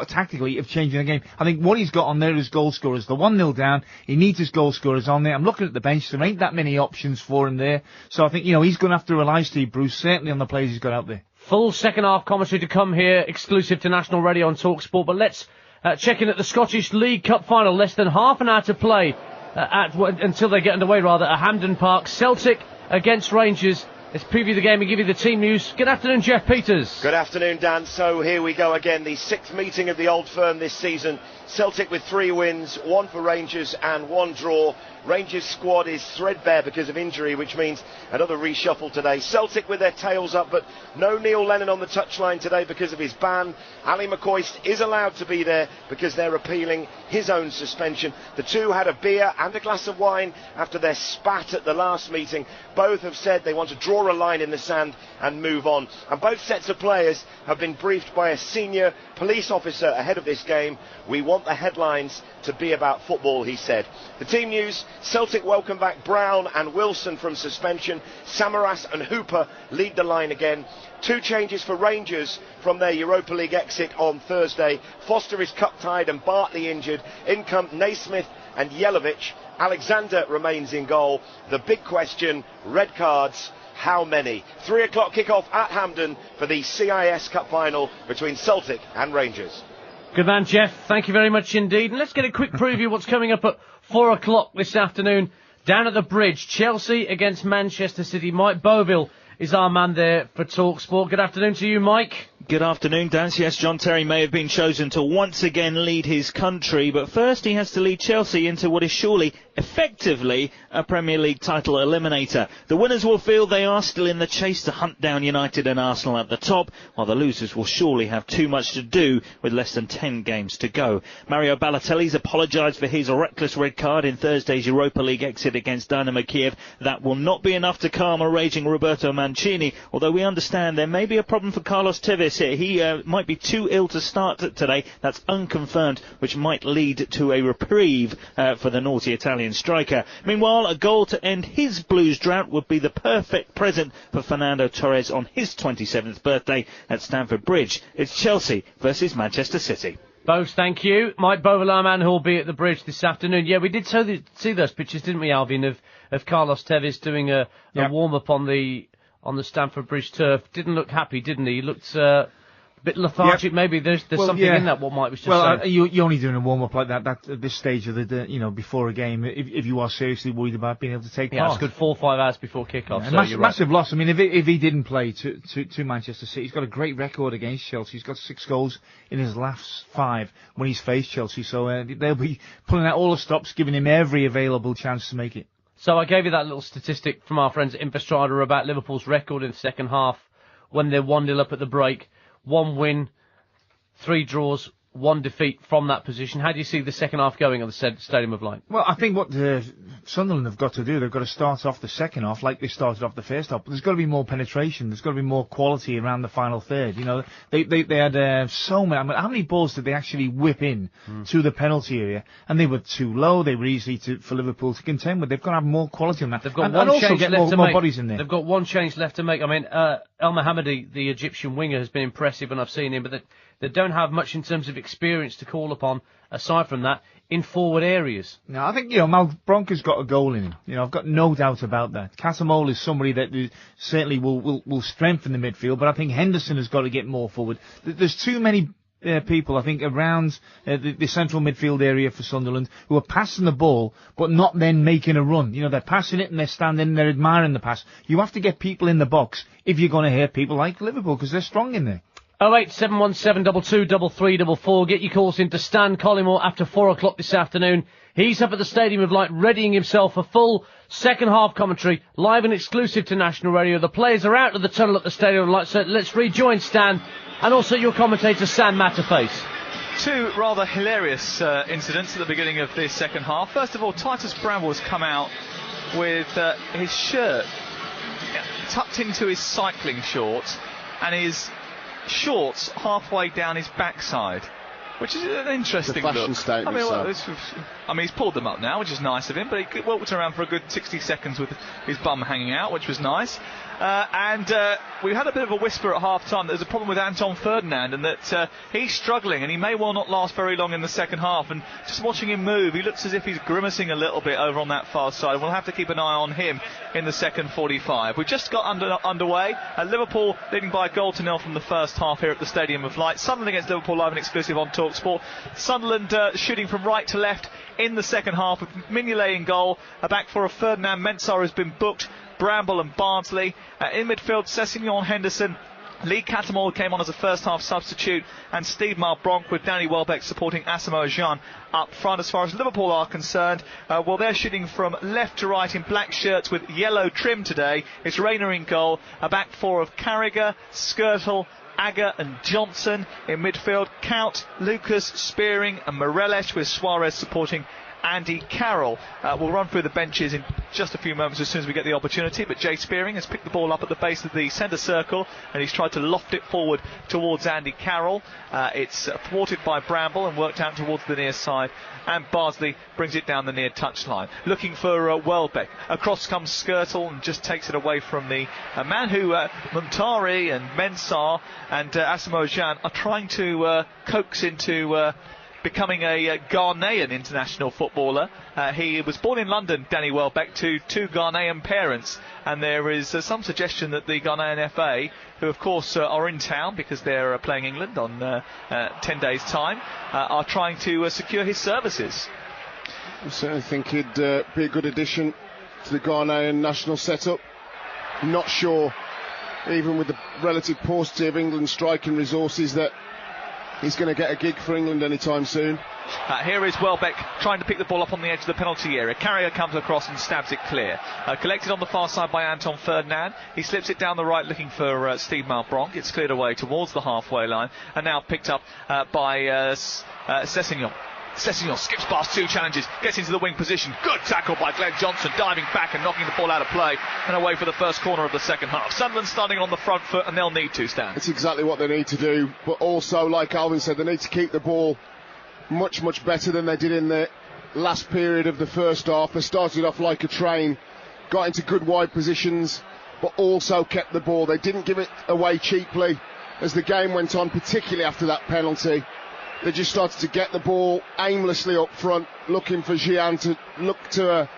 tactically of changing the game. I think what he's got on there is goal scorers. The 1-0 down, he needs his goal scorers on there. I'm looking at the bench, there ain't that many options for him there. So I think, he's going to have to rely, Steve Bruce, certainly on the players he's got out there. Full second half commentary to come here, exclusive to National Radio on Talksport. But let's check in at the Scottish League Cup final. Less than half an hour to play until they get underway, at Hampden Park. Celtic against Rangers. Let's preview the game and give you the team news. Good afternoon, Jeff Peters. Good afternoon, Dan. So here we go again, the 6th meeting of the Old Firm this season. Celtic with 3 wins, 1 for Rangers and 1 draw. Rangers' squad is threadbare because of injury, which means another reshuffle today. Celtic with their tails up, but no Neil Lennon on the touchline today because of his ban. Ali McCoist is allowed to be there because they're appealing his own suspension. The two had a beer and a glass of wine after their spat at the last meeting. Both have said they want to draw a line in the sand and move on. And both sets of players have been briefed by a senior police officer ahead of this game. We want the headlines to be about football, he said. The team news: Celtic welcome back Brown and Wilson from suspension. Samaras and Hooper lead the line again. 2 changes for Rangers from their Europa League exit on Thursday. Foster is cup-tied and Bartley injured. In come Naismith and Jelavic. Alexander remains in goal. The big question: red cards. How many? 3 o'clock kick-off at Hampden for the CIS Cup final between Celtic and Rangers. Good man, Jeff. Thank you very much indeed. And let's get a quick preview of what's coming up at 4 o'clock this afternoon. Down at the Bridge, Chelsea against Manchester City. Mike Boville is our man there for TalkSport. Good afternoon to you, Mike. Good afternoon, Dan. Yes, John Terry may have been chosen to once again lead his country, but first he has to lead Chelsea into what is surely, effectively, a Premier League title eliminator. The winners will feel they are still in the chase to hunt down United and Arsenal at the top, while the losers will surely have too much to do with less than 10 games to go. Mario Balotelli's apologised for his reckless red card in Thursday's Europa League exit against Dynamo Kiev. That will not be enough to calm a raging Roberto Mancini, although we understand there may be a problem for Carlos Tevez here. He might be too ill to start today. That's unconfirmed, which might lead to a reprieve for the naughty Italian striker. Meanwhile, a goal to end his Blues drought would be the perfect present for Fernando Torres on his 27th birthday at Stamford Bridge. It's Chelsea versus Manchester City. Both, thank you. Mike Boville, our man, who will be at the Bridge this afternoon. Yeah, we did see those pictures, didn't we, Alvin, of Carlos Tevez doing a warm-up on the Stamford Bridge turf. Didn't look happy, didn't he? He looked a bit lethargic. Maybe there's something in that. What Mike was just saying. You're only doing a warm up like that at this stage of the before a game. If you are seriously worried about being able to take part, it's good 4 or 5 hours before kick-off. Massive loss. I mean, if he didn't play to Manchester City, he's got a great record against Chelsea. He's got 6 goals in his last 5 when he's faced Chelsea. So they'll be pulling out all the stops, giving him every available chance to make it. So I gave you that little statistic from our friends at Infostrada about Liverpool's record in the second half when they're 1-0 up at the break. 1 win, 3 draws, one defeat from that position. How do you see the second half going on the Stadium of Light? Well, I think what Sunderland have got to do, they've got to start off the second half like they started off the first half. But there's got to be more penetration. There's got to be more quality around the final third. You know, they had so many. I mean, how many balls did they actually whip in to the penalty area? And they were too low. They were easy for Liverpool to contend with. They've got to have more quality on that. They've got and one also change get left to more make. Bodies in there. They've got one change left to make. I mean, El Mohammadi, the Egyptian winger, has been impressive, and I've seen him, but they don't have much in terms of experience to call upon, aside from that, in forward areas. No, I think, Malbronca's got a goal in him. I've got no doubt about that. Catamol is somebody that certainly will strengthen the midfield, but I think Henderson has got to get more forward. There's too many people, I think, around the central midfield area for Sunderland who are passing the ball, but not then making a run. They're passing it and they're standing and they're admiring the pass. You have to get people in the box if you're going to hit people like Liverpool, because they're strong in there. 08717 223344. Get your calls in to Stan Collymore after 4 o'clock this afternoon. He's up at the Stadium of Light readying himself for full second half commentary, live and exclusive to National Radio. The players are out of the tunnel at the Stadium of Light, so let's rejoin Stan and also your commentator Sam Matterface. Two rather hilarious incidents at the beginning of this second half. First of all, Titus Bramble has come out with his shirt tucked into his cycling shorts and his shorts halfway down his backside, which is an interesting fashion look. Statement, I mean, he's pulled them up now, which is nice of him, but he walked around for a good 60 seconds with his bum hanging out, which was nice. And we had a bit of a whisper at half-time that there's a problem with Anton Ferdinand and that he's struggling and he may well not last very long in the second half. And just watching him move, he looks as if he's grimacing a little bit over on that far side. We'll have to keep an eye on him in the second 45. We've just got underway. Liverpool leading by 1-0 from the first half here at the Stadium of Light. Sunderland against Liverpool live and exclusive on Talksport. Sunderland shooting from right to left in the second half with Mignolet in goal. A back four of Ferdinand Mensah has been booked. Bramble and Bardsley. In midfield, Sessegnon, Henderson. Lee Catamol came on as a first half substitute, and Steve Malbronk with Danny Welbeck supporting Asamoah Gyan up front. As far as Liverpool are concerned, well, they're shooting from left to right in black shirts with yellow trim today. It's Rayner in goal, a back four of Carragher, Skirtle, Agger and Johnson. In midfield, Count, Lucas, Spearing and Morelos with Suarez supporting Andy Carroll. We'll run through the benches in just a few moments as soon as we get the opportunity, but Jay Spearing has picked the ball up at the base of the centre circle and he's tried to loft it forward towards Andy Carroll. It's thwarted by Bramble and worked out towards the near side, and Bardsley brings it down the near touchline looking for Welbeck. Across comes Skirtle and just takes it away from the man who Muntari and Mensah and Asamoah Gyan are trying to coax into becoming a Ghanaian international footballer. He was born in London, Danny Welbeck, to two Ghanaian parents, and there is some suggestion that the Ghanaian FA, who of course are in town because they're playing England on 10 days' time, are trying to secure his services. I certainly think he'd be a good addition to the Ghanaian national setup. Not sure, even with the relative paucity of England's striking resources, that he's going to get a gig for England anytime soon. Here is Welbeck trying to pick the ball up on the edge of the penalty area. Carrier comes across and stabs it clear. Collected on the far side by Anton Ferdinand. He slips it down the right looking for Steve Malbronk. It's cleared away towards the halfway line and now picked up by Sessegnon. Sessegnon skips past two challenges, gets into the wing position. Good tackle by Glenn Johnson, diving back and knocking the ball out of play and away for the first corner of the second half. Sunderland starting on the front foot and they'll need to, Stan. It's exactly what they need to do, but also, like Alvin said, they need to keep the ball much, much better than they did in the last period of the first half. They started off like a train, got into good wide positions, but also kept the ball. They didn't give it away cheaply as the game went on, particularly after that penalty. They just started to get the ball aimlessly up front, looking for Gyan to look to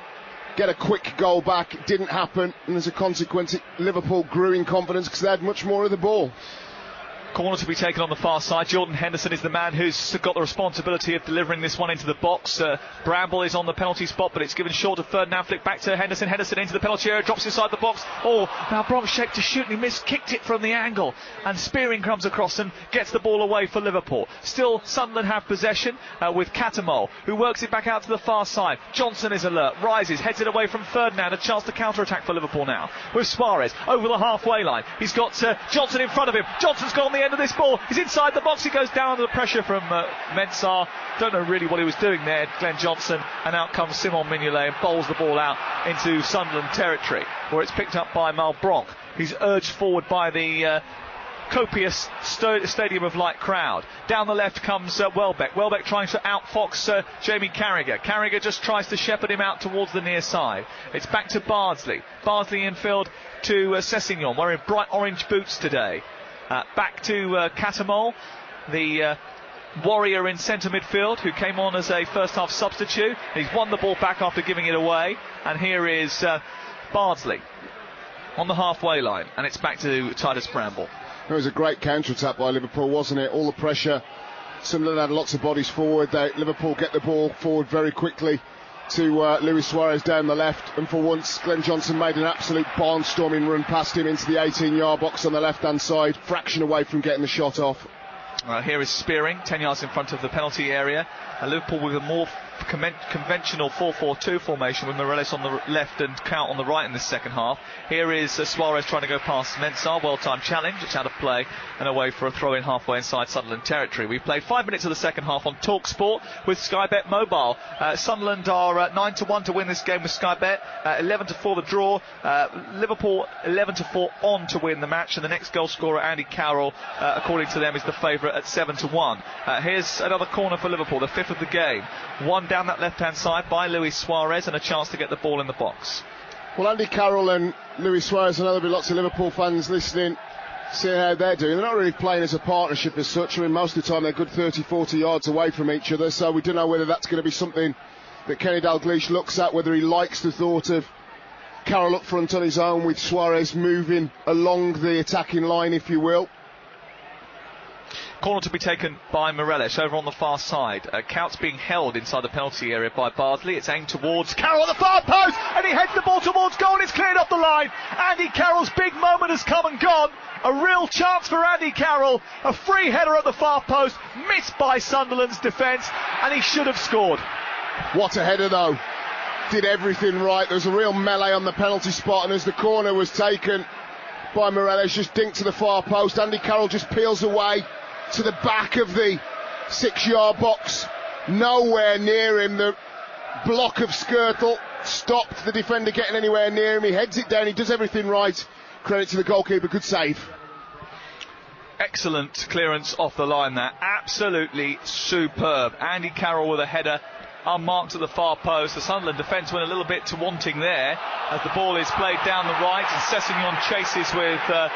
get a quick goal back. It didn't happen, and as a consequence, Liverpool grew in confidence because they had much more of the ball. Corner to be taken on the far side. Jordan Henderson is the man who's got the responsibility of delivering this one into the box. Bramble is on the penalty spot, but it's given short of Ferdinand. Flick back to Henderson. Henderson into the penalty area, drops inside the box. Oh, now Bronx shaped to shoot and he missed, kicked it from the angle. And Spearing comes across and gets the ball away for Liverpool. Still, Sunderland have possession with Catamol, who works it back out to the far side. Johnson is alert, rises, heads it away from Ferdinand. A chance to counter-attack for Liverpool now with Suarez over the halfway line. He's got Johnson in front of him. Johnson's got on the end of this ball. He's inside the box. He goes down under the pressure from Mensah. Don't know really what he was doing there, Glenn Johnson. And out comes Simon Mignolet and bowls the ball out into Sunderland territory, where it's picked up by Malbranque. He's urged forward by the copious Stadium of Light crowd. Down the left comes Welbeck. Welbeck trying to outfox Jamie Carragher. Carragher just tries to shepherd him out towards the near side. It's back to Bardsley. Bardsley infield to Sessegnon, wearing bright orange boots today. Back to Catamol, the warrior in centre midfield, who came on as a first half substitute. He's won the ball back after giving it away. And here is Bardsley on the halfway line. And it's back to Titus Bramble. It was a great counter-attack by Liverpool, wasn't it? All the pressure. Sunderland had lots of bodies forward. Liverpool get the ball forward very quickly to Luis Suarez down the left. And for once, Glenn Johnson made an absolute barnstorming run past him into the 18-yard box on the left-hand side, fraction away from getting the shot off. Here is Spearing, 10 yards in front of the penalty area. Liverpool with a more conventional 4-4-2 formation with Morelos on the left and Count on the right in this second half. Here is Suarez trying to go past Mensah. Well-timed challenge. It's out of play and away for a throw-in halfway inside Sunderland territory. We've played 5 minutes of the second half on Talksport with Sky Bet Mobile. Sunderland are 9-1 to win this game with Sky Bet. 11-4 the draw. Liverpool 11-4 on to win the match, and the next goal scorer, Andy Carroll, according to them, is the favourite at 7-1. Here's another corner for Liverpool, the 5th of the game. One down that left-hand side by Luis Suarez, and a chance to get the ball in the box. Well, Andy Carroll and Luis Suarez, and there'll be lots of Liverpool fans listening, seeing how they're doing. They're not really playing as a partnership as such. I mean, most of the time they're good 30-40 yards away from each other, so we don't know whether that's going to be something that Kenny Dalglish looks at, whether he likes the thought of Carroll up front on his own with Suarez moving along the attacking line, if you will. Corner to be taken by Morelos over on the far side. Count's being held inside the penalty area by Bardsley. It's aimed towards Carroll on the far post, and he heads the ball towards goal, and it's cleared off the line. Andy Carroll's big moment has come and gone. A real chance for Andy Carroll. A free header at the far post, missed by Sunderland's defence, and he should have scored. What a header though. Did everything right. There was a real melee on the penalty spot, and as the corner was taken by Morelos, just dinked to the far post. Andy Carroll just peels away to the back of the 6-yard box, nowhere near him. The block of Skirtle stopped the defender getting anywhere near him. He heads it down, he does everything right. Credit to the goalkeeper, good save. Excellent clearance off the line there, absolutely superb. Andy Carroll with a header unmarked at the far post. The Sunderland defence went a little bit to wanting there as the ball is played down the right, and Sessegnon chases with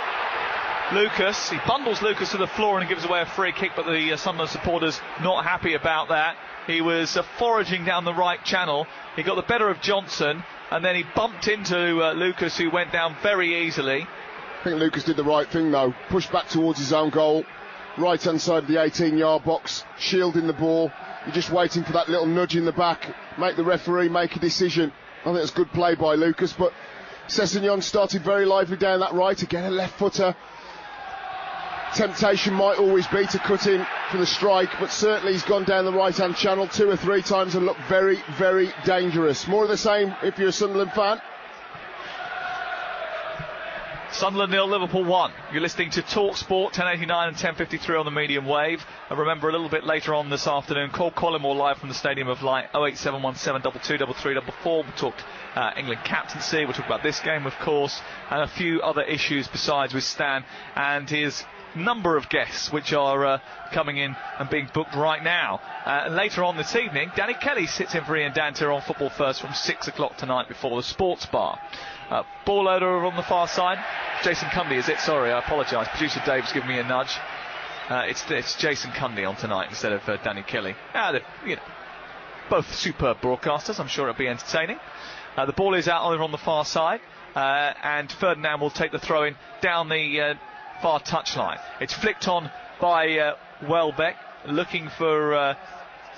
Lucas. He bundles Lucas to the floor and gives away a free kick, but the Sunderland supporters not happy about that. He was foraging down the right channel. He got the better of Johnson, and then he bumped into Lucas, who went down very easily. I think Lucas did the right thing though, pushed back towards his own goal, right hand side of the 18-yard box, shielding the ball. You're just waiting for that little nudge in the back, make the referee make a decision. I think it's good play by Lucas, but Sessegnon started very lively down that right, again a left footer. Temptation might always be to cut in for the strike, but certainly he's gone down the right-hand channel 2 or 3 times and looked very, very dangerous. More of the same if you're a Sunderland fan. Sunderland 0, Liverpool 1. You're listening to Talksport, 1089 and 1053 on the medium wave. And remember, a little bit later on this afternoon, call Collymore live from the Stadium of Light, 08717 223344. We talked England captaincy, we'll talk about this game, of course, and a few other issues besides with Stan and his number of guests which are coming in and being booked right now. And later on this evening, Danny Kelly sits in for Ian Danter on Football First from 6 o'clock tonight before the Sports Bar. Ball loader on the far side. Jason Cundy, is it? Sorry, I apologise. Producer Dave's given me a nudge. It's Jason Cundy on tonight instead of Danny Kelly. Both superb broadcasters. I'm sure it'll be entertaining. The ball is out over on the far side, and Ferdinand will take the throw in down the far touchline. It's flicked on by Welbeck, looking for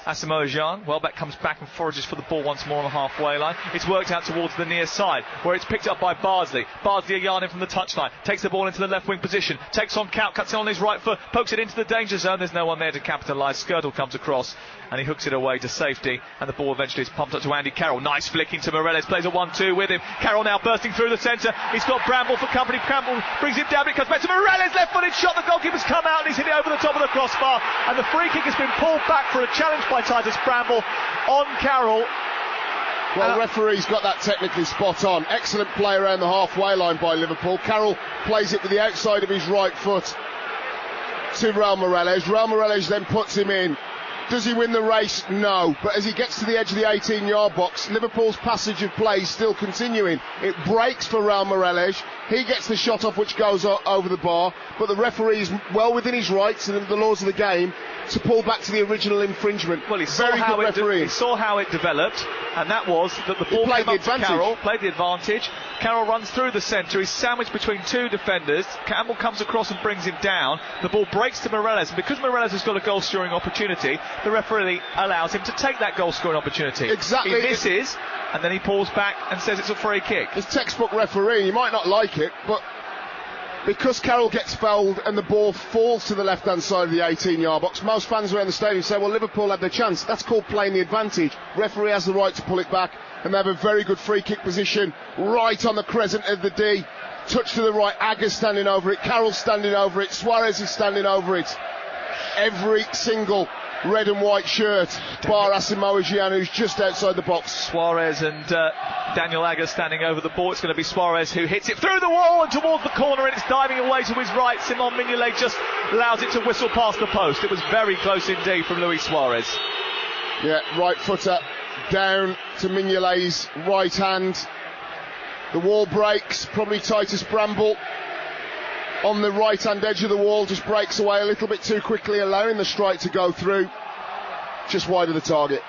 Asamoah Gyan. Welbeck comes back and forages for the ball once more on the halfway line. It's worked out towards the near side, where it's picked up by Bardsley. Bardsley a yard in from the touchline, takes the ball into the left wing position, takes on Count, cuts in on his right foot, pokes it into the danger zone. There's no one there to capitalise. Skirtle comes across and he hooks it away to safety, and the ball eventually is pumped up to Andy Carroll. Nice flick into Moreles, plays a 1-2 with him. Carroll now bursting through the centre. He's got Bramble for company. Campbell brings it down, but it comes back to Moreles, left-footed shot. The goalkeeper's come out and he's hit it over the top of the crossbar, and the free kick has been pulled back for a challenge by Titus Bramble on Carroll. Well, the referee's got that technically spot on. Excellent play around the halfway line by Liverpool. Carroll plays it with the outside of his right foot to Raul Moreles. Raul Moreles then puts him in. Does he win the race? No. But as he gets to the edge of the 18-yard box, Liverpool's passage of play is still continuing. It breaks for Raul Moreles. He gets the shot off, which goes over the bar. But the referee is well within his rights and the laws of the game to pull back to the original infringement. Well, he saw how it developed, and that was that the ball came up to Carroll, played the advantage. Carroll runs through the centre. He's sandwiched between two defenders. Campbell comes across and brings him down. The ball breaks to Moreles, and because Moreles has got a goal-scoring opportunity, the referee allows him to take that goal-scoring opportunity. Exactly. He misses, and then he pulls back and says it's a free kick. It's textbook refereeing. You might not like it, but because Carroll gets fouled and the ball falls to the left-hand side of the 18-yard box, most fans around the stadium say, well, Liverpool had their chance. That's called playing the advantage. Referee has the right to pull it back, and they have a very good free kick position right on the crescent of the D. Touch to the right, Agger's standing over it, Carroll's standing over it, Suarez is standing over it. Every single red and white shirt, bar Asamoah Gyan, who's just outside the box. Suarez and Daniel Agger standing over the ball. It's going to be Suarez who hits it through the wall and towards the corner, and it's diving away to his right. Simon Mignolet just allows it to whistle past the post. It was very close indeed from Luis Suarez. Yeah, right footer down to Mignolet's right hand. The wall breaks, probably Titus Bramble on the right hand edge of the wall, just breaks away a little bit too quickly, allowing the strike to go through just wide of the target.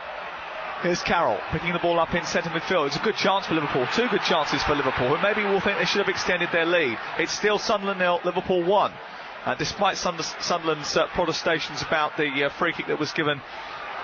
Here's Carroll picking the ball up in centre midfield. It's a good chance for Liverpool, two good chances for Liverpool, and maybe we'll think they should have extended their lead. It's still Sunderland 0, Liverpool 1, despite Sunderland's protestations about the free kick that was given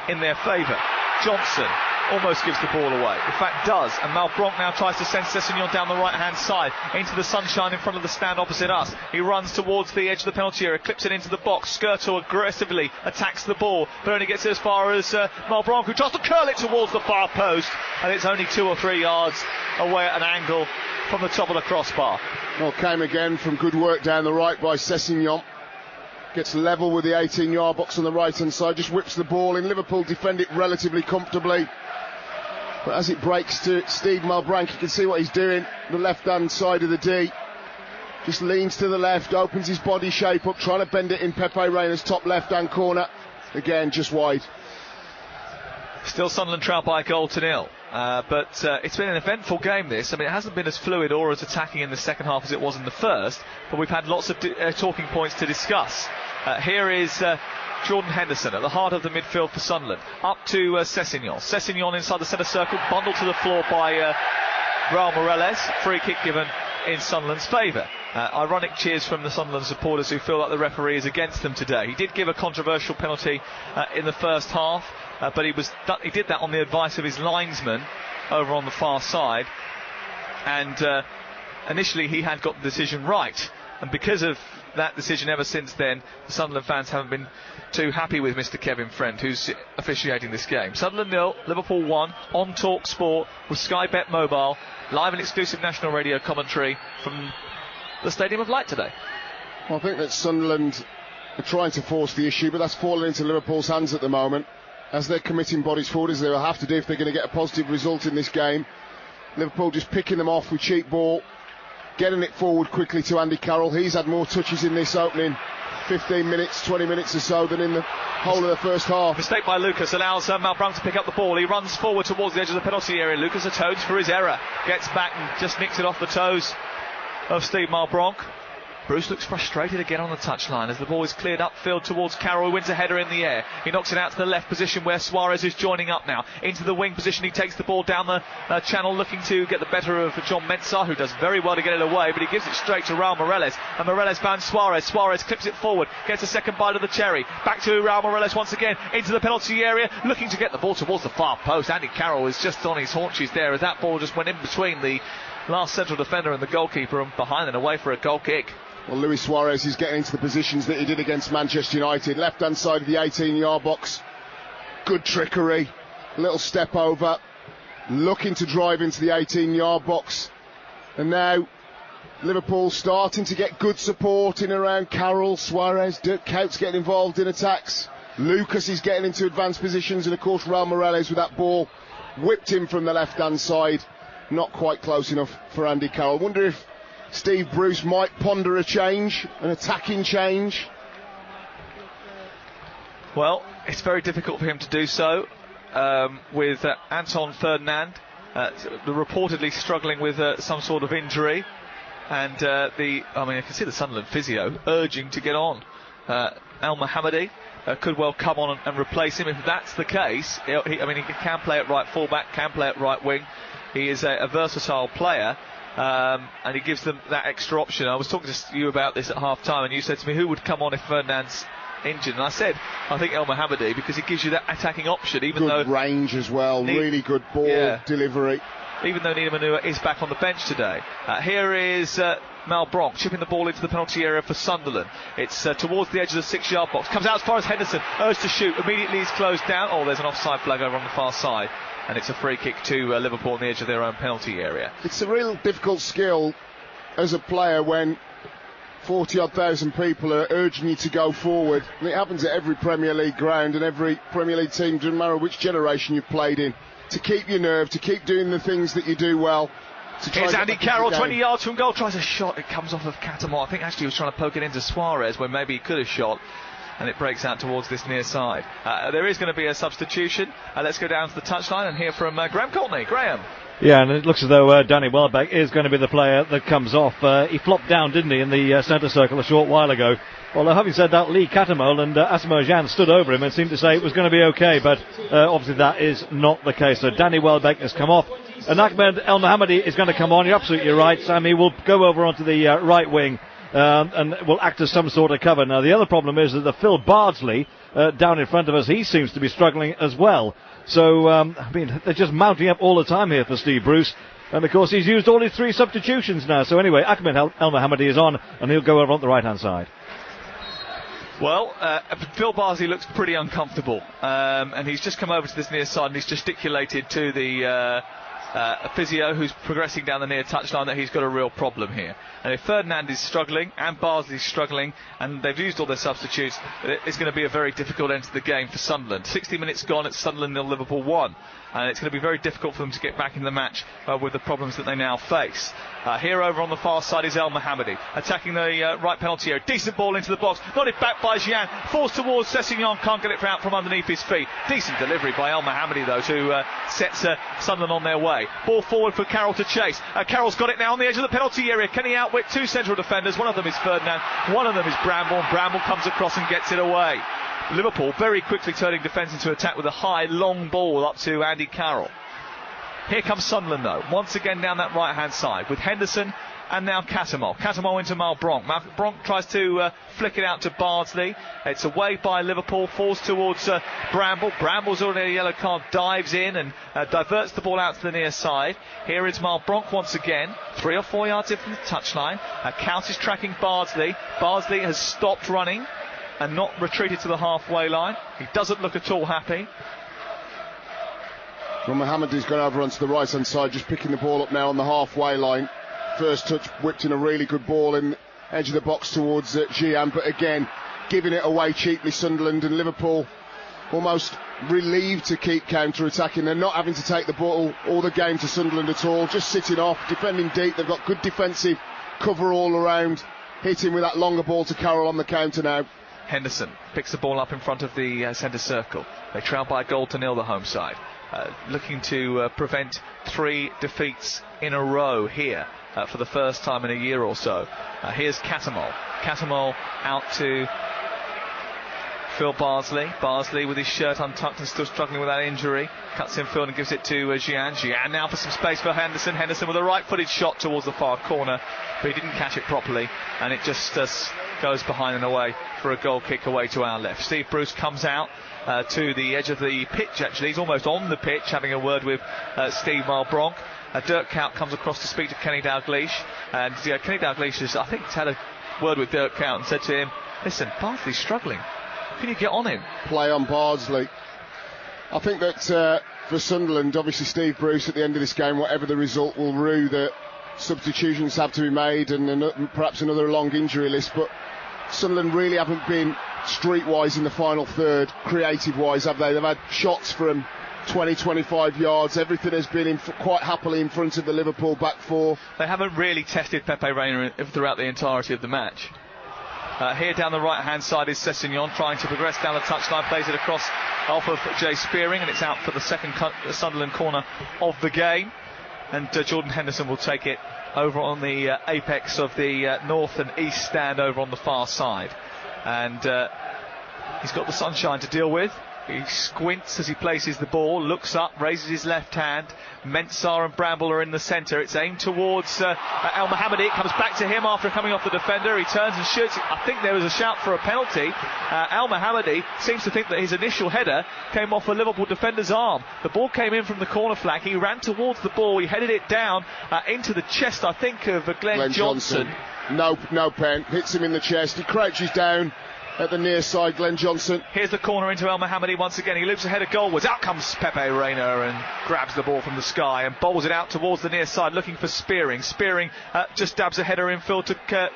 in their favour. Johnson almost gives the ball away. In fact, does. And Malbranc now tries to send Sessegnon down the right-hand side into the sunshine in front of the stand opposite us. He runs towards the edge of the penalty area, clips it into the box. Skirtle aggressively attacks the ball, but only gets as far as Malbranc, who tries to curl it towards the far post, and it's only 2 or 3 yards away at an angle from the top of the crossbar. Well, came again from good work down the right by Sessegnon. Gets level with the 18-yard box on the right-hand side, just whips the ball in. Liverpool defend it relatively comfortably. But as it breaks to Steve Malbranc, you can see what he's doing. The left-hand side of the D. Just leans to the left, opens his body shape up, trying to bend it in Pepe Reina's top left-hand corner. Again, just wide. Still Sunderland trail by 1-0. But it's been an eventful game, this. I mean, it hasn't been as fluid or as attacking in the second half as it was in the first, but we've had lots of talking points to discuss. Here is Jordan Henderson at the heart of the midfield for Sunderland. Up to Sessegnon. Sessegnon inside the centre circle, bundled to the floor by Raul Moreles. Free kick given in Sunderland's favour. Ironic cheers from the Sunderland supporters who feel like the referee is against them today. He did give a controversial penalty in the first half, but he did that on the advice of his linesman over on the far side, and initially he had got the decision right, and because of that decision ever since then, the Sunderland fans haven't been too happy with Mr. Kevin Friend, who's officiating this game. Sunderland 0, Liverpool 1 on Talksport with Sky Bet Mobile, live and exclusive national radio commentary from the Stadium of Light today. Well, I think that Sunderland are trying to force the issue, but that's fallen into Liverpool's hands at the moment, as they're committing bodies forward, as they will have to do if they're going to get a positive result in this game. Liverpool just picking them off with cheap ball, getting it forward quickly to Andy Carroll. He's had more touches in this opening 15 minutes, 20 minutes or so than in the whole of the first half. Mistake by Lucas allows Malbranc to pick up the ball. He runs forward towards the edge of the penalty area. Lucas atones for his error, gets back and just nicks it off the toes of Steve Malbranc. Bruce looks frustrated again on the touchline as the ball is cleared upfield towards Carroll, who wins a header in the air. He knocks it out to the left position where Suarez is joining up now. Into the wing position, he takes the ball down the channel, looking to get the better of John Mensah, who does very well to get it away, but he gives it straight to Raul Moreles, and Moreles finds Suarez. Suarez clips it forward, gets a second bite of the cherry. Back to Raul Moreles once again, into the penalty area, looking to get the ball towards the far post. Andy Carroll is just on his haunches there as that ball just went in between the last central defender and the goalkeeper, and behind and away for a goal kick. Well, Luis Suarez is getting into the positions that he did against Manchester United. Left-hand side of the 18-yard box. Good trickery, little step over, looking to drive into the 18-yard box. And now Liverpool starting to get good support in around Carroll, Suarez, Dirk Kuyt's getting involved in attacks. Lucas is getting into advanced positions, and of course Raul Morales with that ball whipped in from the left-hand side. Not quite close enough for Andy Carroll. Wonder if Steve Bruce might ponder a change, an attacking change. Well, it's very difficult for him to do so with Anton Ferdinand reportedly struggling with some sort of injury, and you can see the Sunderland physio urging to get on. Al Mohammadi could well come on and replace him. If that's the case, he can play at right fullback, can play at right wing. He is a versatile player, and he gives them that extra option. I was talking to you about this at half time, and you said to me, who would come on if Ferdinand's injured? And I said, I think El Mohammadi, because he gives you that attacking option, even though range as well, really good ball delivery. Even though Nina Manua is back on the bench today. Here is Malbranc chipping the ball into the penalty area for Sunderland. It's towards the edge of the 6-yard box. Comes out as far as Henderson. Urged to shoot. Immediately he's closed down. Oh, there's an offside flag over on the far side. And it's a free kick to Liverpool on the edge of their own penalty area. It's a real difficult skill as a player when 40-odd thousand people are urging you to go forward. And it happens at every Premier League ground and every Premier League team, doesn't matter which generation you've played in. To keep your nerve, to keep doing the things that you do well. Here's Andy Carroll, 20 yards from goal, tries a shot. It comes off of Collymore. I think actually he was trying to poke it into Suarez when maybe he could have shot. And it breaks out towards this near side. There is going to be a substitution. Let's go down to the touchline and hear from Graham Courtney. Graham. Yeah, and it looks as though Danny Welbeck is going to be the player that comes off. He flopped down, didn't he, in the centre circle a short while ago. Although, having said that, Lee Catamol and Asamoah Gyan stood over him and seemed to say it was going to be okay, but obviously that is not the case. So Danny Welbeck has come off, and Ahmed El Mohammadi is going to come on. You're absolutely right, Sam. He will go over onto the right wing and will act as some sort of cover. Now, the other problem is that the Phil Bardsley down in front of us, he seems to be struggling as well. So, they're just mounting up all the time here for Steve Bruce. And, of course, he's used all his 3 substitutions now. So, anyway, Ahmed El Mohammadi is on, and he'll go over on the right-hand side. Well, Phil Bardsley looks pretty uncomfortable. And he's just come over to this near side and he's gesticulated to the physio who's progressing down the near touchline that he's got a real problem here. And if Ferdinand is struggling and Bardsley's struggling and they've used all their substitutes, it's going to be a very difficult end to the game for Sunderland. 60 minutes gone, it's Sunderland 0, Liverpool 1. And it's going to be very difficult for them to get back in the match with the problems that they now face. Here over on the far side is El Mohammadi attacking the right penalty area. Decent ball into the box, nodded back by Gyan, forced towards Sessegnon, can't get it out from underneath his feet. Decent delivery by El Mohammadi though to set Sunderland on their way. Ball forward for Carroll to chase. Carroll's got it now on the edge of the penalty area. Can he outwit 2 central defenders? One of them is Ferdinand, one of them is Bramble, and Bramble comes across and gets it away. Liverpool very quickly turning defence into attack with a high, long ball up to Andy Carroll. Here comes Sunderland though, once again down that right-hand side with Henderson and now Catamol. Catamol into Malbranc. Malbranc tries to flick it out to Bardsley. It's away by Liverpool, falls towards Bramble. Bramble's already a yellow card, dives in and diverts the ball out to the near side. Here is Malbranc once again, 3 or 4 yards in from the touchline. Kuyt is tracking Bardsley. Bardsley has stopped running and not retreated to the halfway line. He doesn't look at all happy. Well, Mohammadi's gone over onto the right hand side, just picking the ball up now on the halfway line. First touch whipped in a really good ball in the edge of the box towards Gyan, but again giving it away cheaply. Sunderland and Liverpool almost relieved to keep counter-attacking. They're not having to take the ball all the game to Sunderland at all, just sitting off, defending deep. They've got good defensive cover all around, hitting with that longer ball to Carroll on the counter now. Henderson picks the ball up in front of the centre circle. They trail by a goal to nil, the home side. Looking to prevent 3 defeats in a row here for the first time in a year or so. Here's Catamol. Catamol out to Phil Bardsley. Bardsley with his shirt untucked and still struggling with that injury. Cuts infield and gives it to Gyan. Gyan now for some space for Henderson. Henderson with a right-footed shot towards the far corner, but he didn't catch it properly, and it just goes behind and away for a goal kick away to our left. Steve Bruce comes out to the edge of the pitch, actually. He's almost on the pitch, having a word with Steve Malbranc. Dirk Kuyt comes across to speak to Kenny Dalglish, and Kenny Dalglish has, I think, had a word with Dirk Kuyt and said to him, listen, Bardsley's struggling. Can you get on him? Play on Bardsley. I think that for Sunderland, obviously Steve Bruce at the end of this game, whatever the result, will rue that substitutions have to be made and perhaps another long injury list, but Sunderland really haven't been streetwise in the final third, creative-wise, have they? They've had shots from 20-25 yards. Everything has been quite happily in front of the Liverpool back four. They haven't really tested Pepe Reina throughout the entirety of the match. Here down the right-hand side is Sessegnon trying to progress down the touchline, plays it across off of Jay Spearing, and it's out for the second Sunderland corner of the game. And Jordan Henderson will take it over on the apex of the north and east stand over on the far side. And he's got the sunshine to deal with. He squints as he places the ball, looks up, raises his left hand. Mensah and Bramble are in the centre. It's aimed towards El Mohammadi. It comes back to him after coming off the defender. He turns and shoots. I think there was a shout for a penalty. El Mohammadi seems to think that his initial header came off a Liverpool defender's arm. The ball came in from the corner flag. He ran towards the ball. He headed it down into the chest, I think, of Glenn Johnson. No pen. Hits him in the chest. He crouches down at the near side, Glenn Johnson. Here's the corner into El Mohammadi once again. He loops ahead of goalwards. Out comes Pepe Reina and grabs the ball from the sky and bowls it out towards the near side, looking for Spearing. Spearing just dabs a header infield to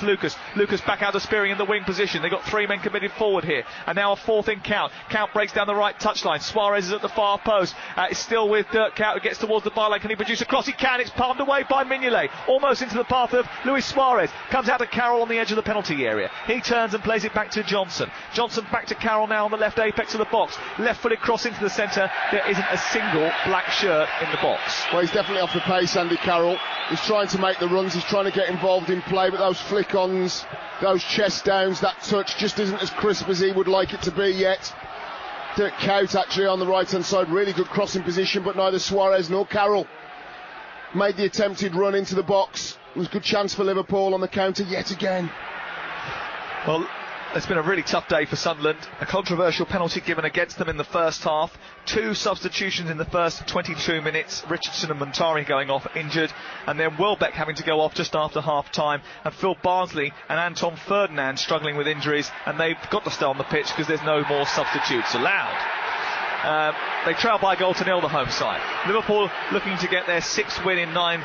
Lucas. Lucas back out to Spearing in the wing position. They've got three men committed forward here. And now a fourth in Count. Count breaks down the right touchline. Suarez is at the far post. It's still with Dirk Count, who gets towards the byline. Can he produce a cross? He can. It's palmed away by Mignolet. Almost into the path of Luis Suarez. Comes out to Carroll on the edge of the penalty area. He turns and plays it back to Johnson. Johnson back to Carroll now on the left apex of the box. Left-footed cross into the centre. There isn't a single black shirt in the box. Well, he's definitely off the pace, Andy Carroll. He's trying to make the runs. He's trying to get involved in play, but those flick-ons, those chest downs, that touch just isn't as crisp as he would like it to be yet. Dirk Kuyt actually on the right-hand side. Really good crossing position, but neither Suarez nor Carroll made the attempted run into the box. It was a good chance for Liverpool on the counter yet again. Well, it's been a really tough day for Sunderland. A controversial penalty given against them in the first half. Two substitutions in the first 22 minutes. Richardson and Montari going off injured. And then Welbeck having to go off just after half-time. And Phil Barnsley and Anton Ferdinand struggling with injuries. And they've got to stay on the pitch because there's no more substitutes allowed. They trail by a goal to nil, the home side. Liverpool looking to get their sixth win in 9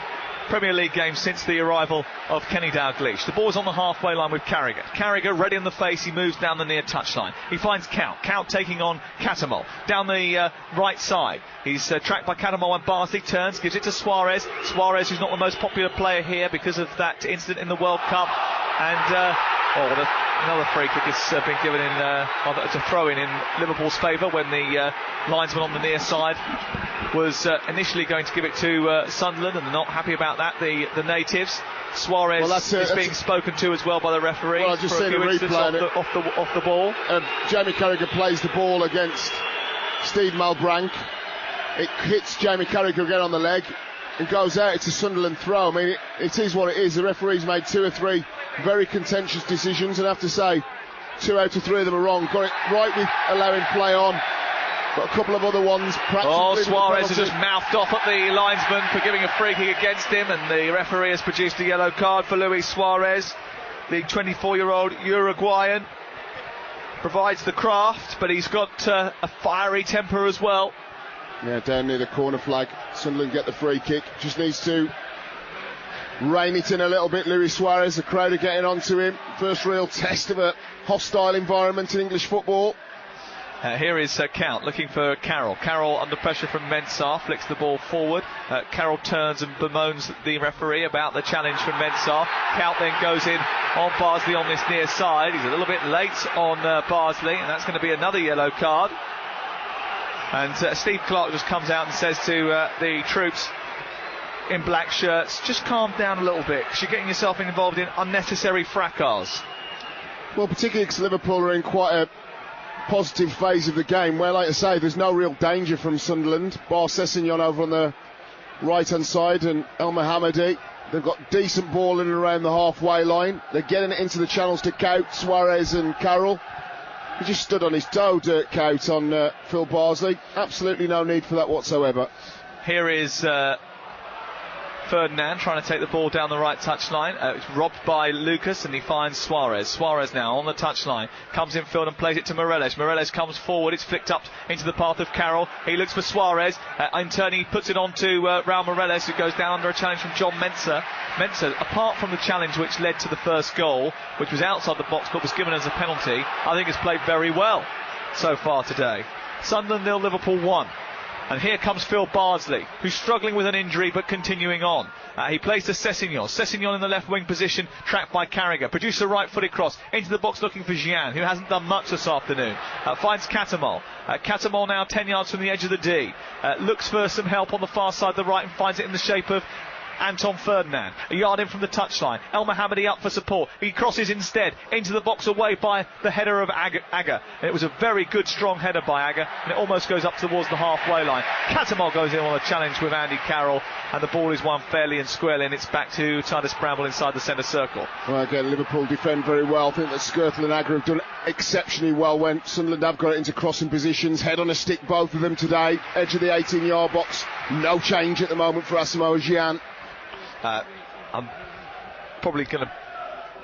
Premier League games since the arrival of Kenny Dalglish. The ball's on the halfway line with Carragher. Carragher ready in the face. He moves down the near touchline. He finds Count. Count taking on Catamol down the right side. He's tracked by Catamol and Barnsley. Turns, gives it to Suarez. Suarez, who's not the most popular player here because of that incident in the World Cup. And another free kick has been given it's a throw-in Liverpool's favour when the linesman on the near side was initially going to give it to Sunderland, and they're not happy about that, the natives. Suarez is being spoken to as well by the referee. Well, I've just seen a replay off the ball. Jamie Carragher plays the ball against Steve Malbranck. It hits Jamie Carragher again on the leg and goes out. It's a Sunderland throw. I mean, it is what it is. The referee's made 2 or 3 very contentious decisions, and I have to say 2 out of 3 of them are wrong. Got it right with allowing play on, but a couple of other ones Suarez has just mouthed off at the linesman for giving a free kick against him, and the referee has produced a yellow card for Luis Suarez. The 24-year-old Uruguayan provides the craft, but he's got a fiery temper as well. Yeah, down near the corner flag. Sunderland get the free kick. Just needs to rein it in a little bit, Luis Suarez. The crowd are getting onto him. First real test of a hostile environment in English football. Here is Count looking for Carroll. Carroll under pressure from Mensah, flicks the ball forward. Carroll turns and bemoans the referee about the challenge from Mensah. Count then goes in on Barnsley on this near side. He's a little bit late on Barnsley, and that's going to be another yellow card. And Steve Clarke just comes out and says to the troops in black shirts, just calm down a little bit, because you're getting yourself involved in unnecessary fracas. Well, particularly because Liverpool are in quite a positive phase of the game, where, like I say, there's no real danger from Sunderland. Bar Sessegnon over on the right-hand side and El Mohammadi. They've got decent ball in and around the halfway line. They're getting it into the channels to Kuyt, Suarez and Carroll. He just stood on his toe, Dirk Kuyt, on Phil Barnsley. Absolutely no need for that whatsoever. Here is Ferdinand trying to take the ball down the right touchline. It's robbed by Lucas, and he finds Suarez. Suarez now on the touchline, comes in field and plays it to Morelos. Morelos comes forward, it's flicked up into the path of Carroll. He looks for Suarez. In turn, he puts it on to Raul Morelos, who goes down under a challenge from John Mensah. Mensah, apart from the challenge which led to the first goal, which was outside the box but was given as a penalty, I think has played very well so far today. Sunderland 0, Liverpool 1. And here comes Phil Bardsley, who's struggling with an injury but continuing on. He plays to Sessegnon. Sessegnon in the left wing position, trapped by Carragher. Produces a right-footed cross into the box looking for Gian, who hasn't done much this afternoon. Finds Catamol. Catamol now 10 yards from the edge of the D. Looks for some help on the far side of the right and finds it in the shape of Anton Ferdinand, a yard in from the touchline. El Mohammadi up for support. He crosses instead into the box away by the header of Agger. And it was a very good, strong header by Agger, and it almost goes up towards the halfway line. Catamol goes in on a challenge with Andy Carroll, and the ball is won fairly and squarely, and it's back to Titus Bramble inside the centre circle. Well, again, Liverpool defend very well. I think that Skirtle and Agger have done exceptionally well when Sunderland have got it into crossing positions. Head on a stick, both of them today. Edge of the 18-yard box. No change at the moment for Asamoah Gyan. I'm probably going to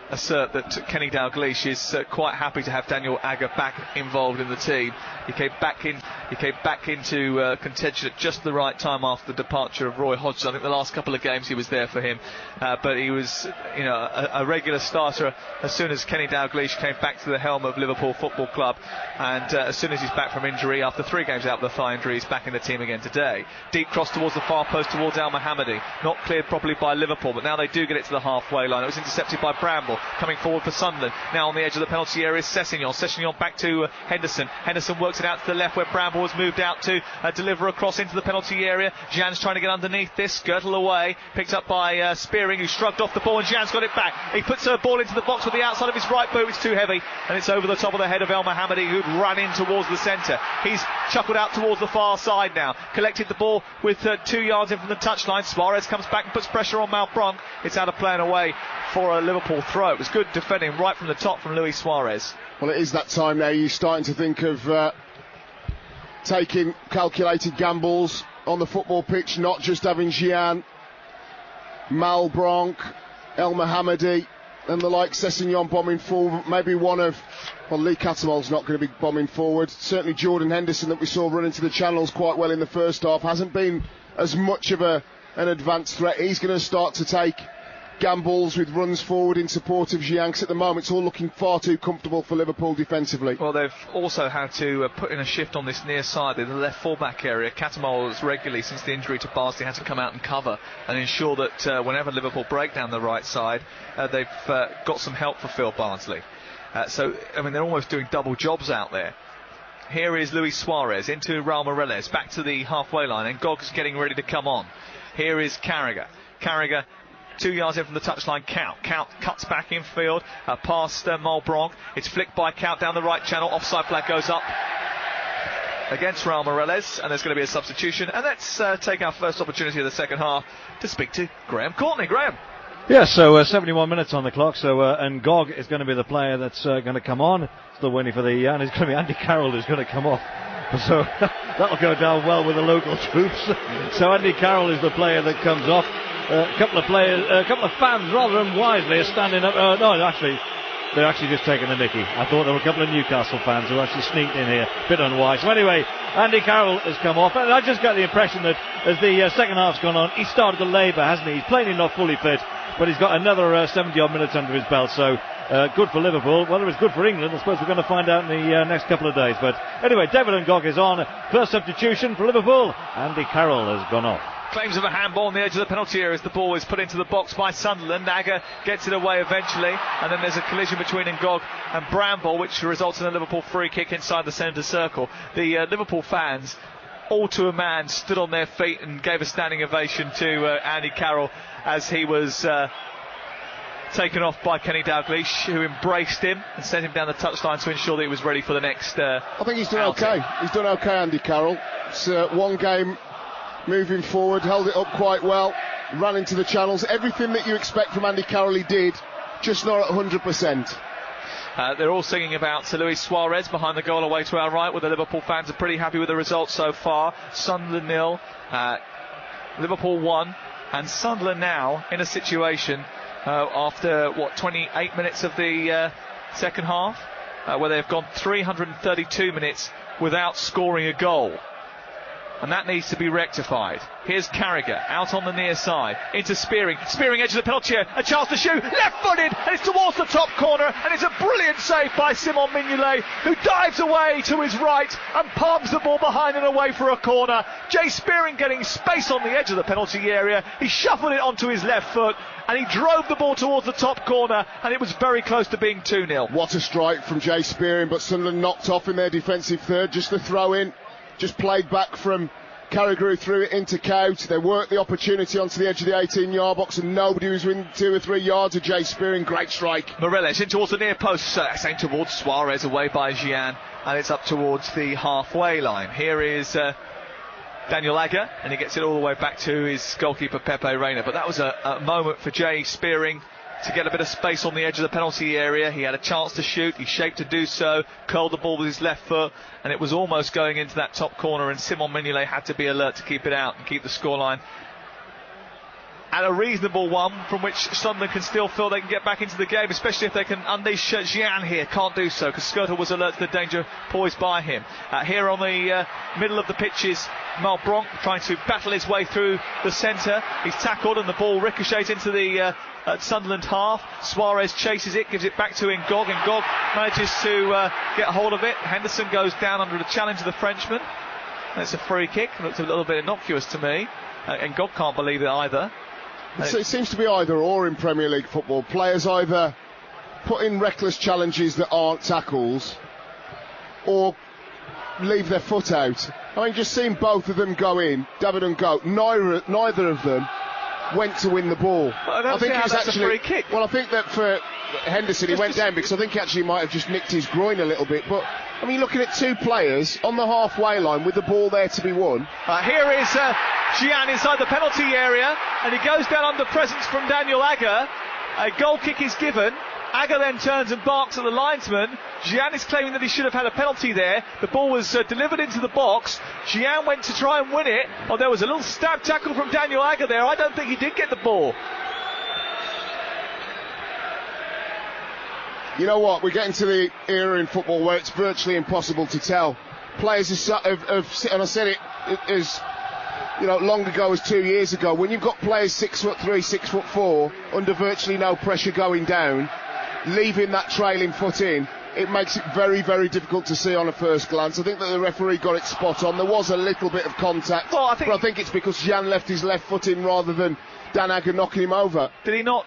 assert that Kenny Dalglish is quite happy to have Daniel Agger back involved in the team. He came back into contention at just the right time after the departure of Roy Hodgson. I think the last couple of games he was there for him, but he was, a regular starter as soon as Kenny Dalglish came back to the helm of Liverpool Football Club, and as soon as he's back from injury, after 3 games out with a thigh injury, he's back in the team again today. Deep cross towards the far post towards El Mohammadi, not cleared properly by Liverpool, but now they do get it to the halfway line. It was intercepted by Bramble. Coming forward for Sunderland. Now on the edge of the penalty area is Sessegnon. Sessegnon back to Henderson. Henderson works it out to the left where Bramble has moved out to deliver a cross into the penalty area. Gian's trying to get underneath this. Skirtle away. Picked up by Spearing, who shrugged off the ball, and Gian's got it back. He puts a ball into the box with the outside of his right boot. It's too heavy, and it's over the top of the head of El Mohammadi, who'd run in towards the centre. He's chuckled out towards the far side now. Collected the ball with 2 yards in from the touchline. Suarez comes back and puts pressure on Malbranc. It's out of play and away for a Liverpool throw. It was good defending right from the top from Luis Suarez. Well, it is that time now. You're starting to think of taking calculated gambles on the football pitch, not just having Gian, Malbranc, El Mohammadi and the like, Sessegnon bombing forward. Maybe Lee Catamol's not going to be bombing forward. Certainly Jordan Henderson, that we saw run into the channels quite well in the first half, hasn't been as much of an advanced threat. He's going to start to take gambles with runs forward in support of Gian, 'cause at the moment it's all looking far too comfortable for Liverpool defensively. Well, they've also had to put in a shift on this near side in the left fullback area. Catamol has regularly, since the injury to Bardsley, had to come out and cover and ensure that whenever Liverpool break down the right side, they've got some help for Phil Bardsley. They're almost doing double jobs out there. Here is Luis Suarez into Raul Morelos, back to the halfway line, and Gogg's getting ready to come on. Here is Carragher. Carragher 2 yards in from the touchline. Count cuts back infield, past Malbranc. It's flicked by Count down the right channel. Offside flag goes up against Raul Morelos, and there's going to be a substitution. And let's take our first opportunity of the second half to speak to Graham Courtney. Graham. Yeah, so 71 minutes on the clock, and Gog is going to be the player that's going to come on. Still waiting for and it's going to be Andy Carroll who's going to come off. So that'll go down well with the local troops. So Andy Carroll is the player that comes off. A couple of fans, rather unwisely, are standing up. They're actually just taking the mickey. I thought there were a couple of Newcastle fans who actually sneaked in here. Bit unwise. So anyway, Andy Carroll has come off, and I just get the impression that as the second half's gone on, he started to labour, hasn't he? He's plainly not fully fit, but he's got another 70-odd minutes under his belt. So good for Liverpool. Whether it's good for England, I suppose we're going to find out in the next couple of days. But anyway, David Ngog is on. First substitution for Liverpool. Andy Carroll has gone off. Claims of a handball on the edge of the penalty area as the ball is put into the box by Sunderland. Agger gets it away eventually, and then there's a collision between Ngog and Bramble, which results in a Liverpool free kick inside the centre circle. The Liverpool fans, all to a man, stood on their feet and gave a standing ovation to Andy Carroll as he was taken off by Kenny Dalglish, who embraced him and sent him down the touchline to ensure that he was ready for the next I think he's done outing. okay. He's done okay, Andy Carroll. It's one game moving forward, held it up quite well, ran into the channels. Everything that you expect from Andy Carroll he did, just not at 100%. They're all singing about Luis Suarez behind the goal away to our right, where the Liverpool fans are pretty happy with the results so far. Sunderland 0, Liverpool 1. And Sunderland now in a situation after 28 minutes of the second half, where they've gone 332 minutes without scoring a goal. And that needs to be rectified. Here's Carragher out on the near side into Spearing edge of the penalty area, a chance to shoot, left-footed, and it's towards the top corner, and it's a brilliant save by Simon Mignolet, who dives away to his right and palms the ball behind and away for a corner. Jay Spearing getting space on the edge of the penalty area, he shuffled it onto his left foot, and he drove the ball towards the top corner, and it was very close to being 2-0. What a strike from Jay Spearing, but Sunderland knocked off in their defensive third. Just the throw in, just played back from Carragher, who threw it into Cout. They worked the opportunity onto the edge of the 18-yard box, and nobody was within 2 or 3 yards of Jay Spearing. Great strike. Moreles in towards the near post, aimed towards Suarez, away by Gian, and it's up towards the halfway line. Here is Daniel Agger, and he gets it all the way back to his goalkeeper Pepe Reina. But that was a moment for Jay Spearing to get a bit of space on the edge of the penalty area. He had a chance to shoot, he shaped to do so, curled the ball with his left foot, and it was almost going into that top corner, and Simon Mignolet had to be alert to keep it out and keep the scoreline at a reasonable one, from which Sunderland can still feel they can get back into the game, especially if they can unleash Gian here. Can't do so because Skirtle was alert to the danger poised by him. Here on the middle of the pitch is Malbronc trying to battle his way through the centre. He's tackled and the ball ricochets into the Sunderland half. Suarez chases it, gives it back to Ngog. Ngog manages to get hold of it. Henderson goes down under the challenge of the Frenchman. That's a free kick. Looks a little bit innocuous to me. Ngog can't believe it either. It seems to be either or in Premier League football. Players either put in reckless challenges that aren't tackles or leave their foot out. I mean, just seeing both of them go in, David and Goat, neither of them went to win the ball. Well, I think it was actually a free kick. Well, I think that for Henderson, he went down because I think he actually might have just nicked his groin a little bit. But I mean, looking at two players on the halfway line with the ball there to be won. Here is Gian inside the penalty area, and he goes down under presence from Daniel Agger. A goal kick is given. Agger then turns and barks at the linesman. Gian is claiming that he should have had a penalty there. The ball was delivered into the box. Gian went to try and win it. Oh, there was a little stab tackle from Daniel Agger there. I don't think he did get the ball. You know what? We're getting to the era in football where it's virtually impossible to tell. Players have and I said it as long ago as 2 years ago. When you've got players 6'3", 6'4", under virtually no pressure going down, leaving that trailing foot in, it makes it very, very difficult to see on a first glance. I think that the referee got it spot on. There was a little bit of contact, but I think it's because Gian left his left foot in rather than Dan Agger knocking him over. Did he not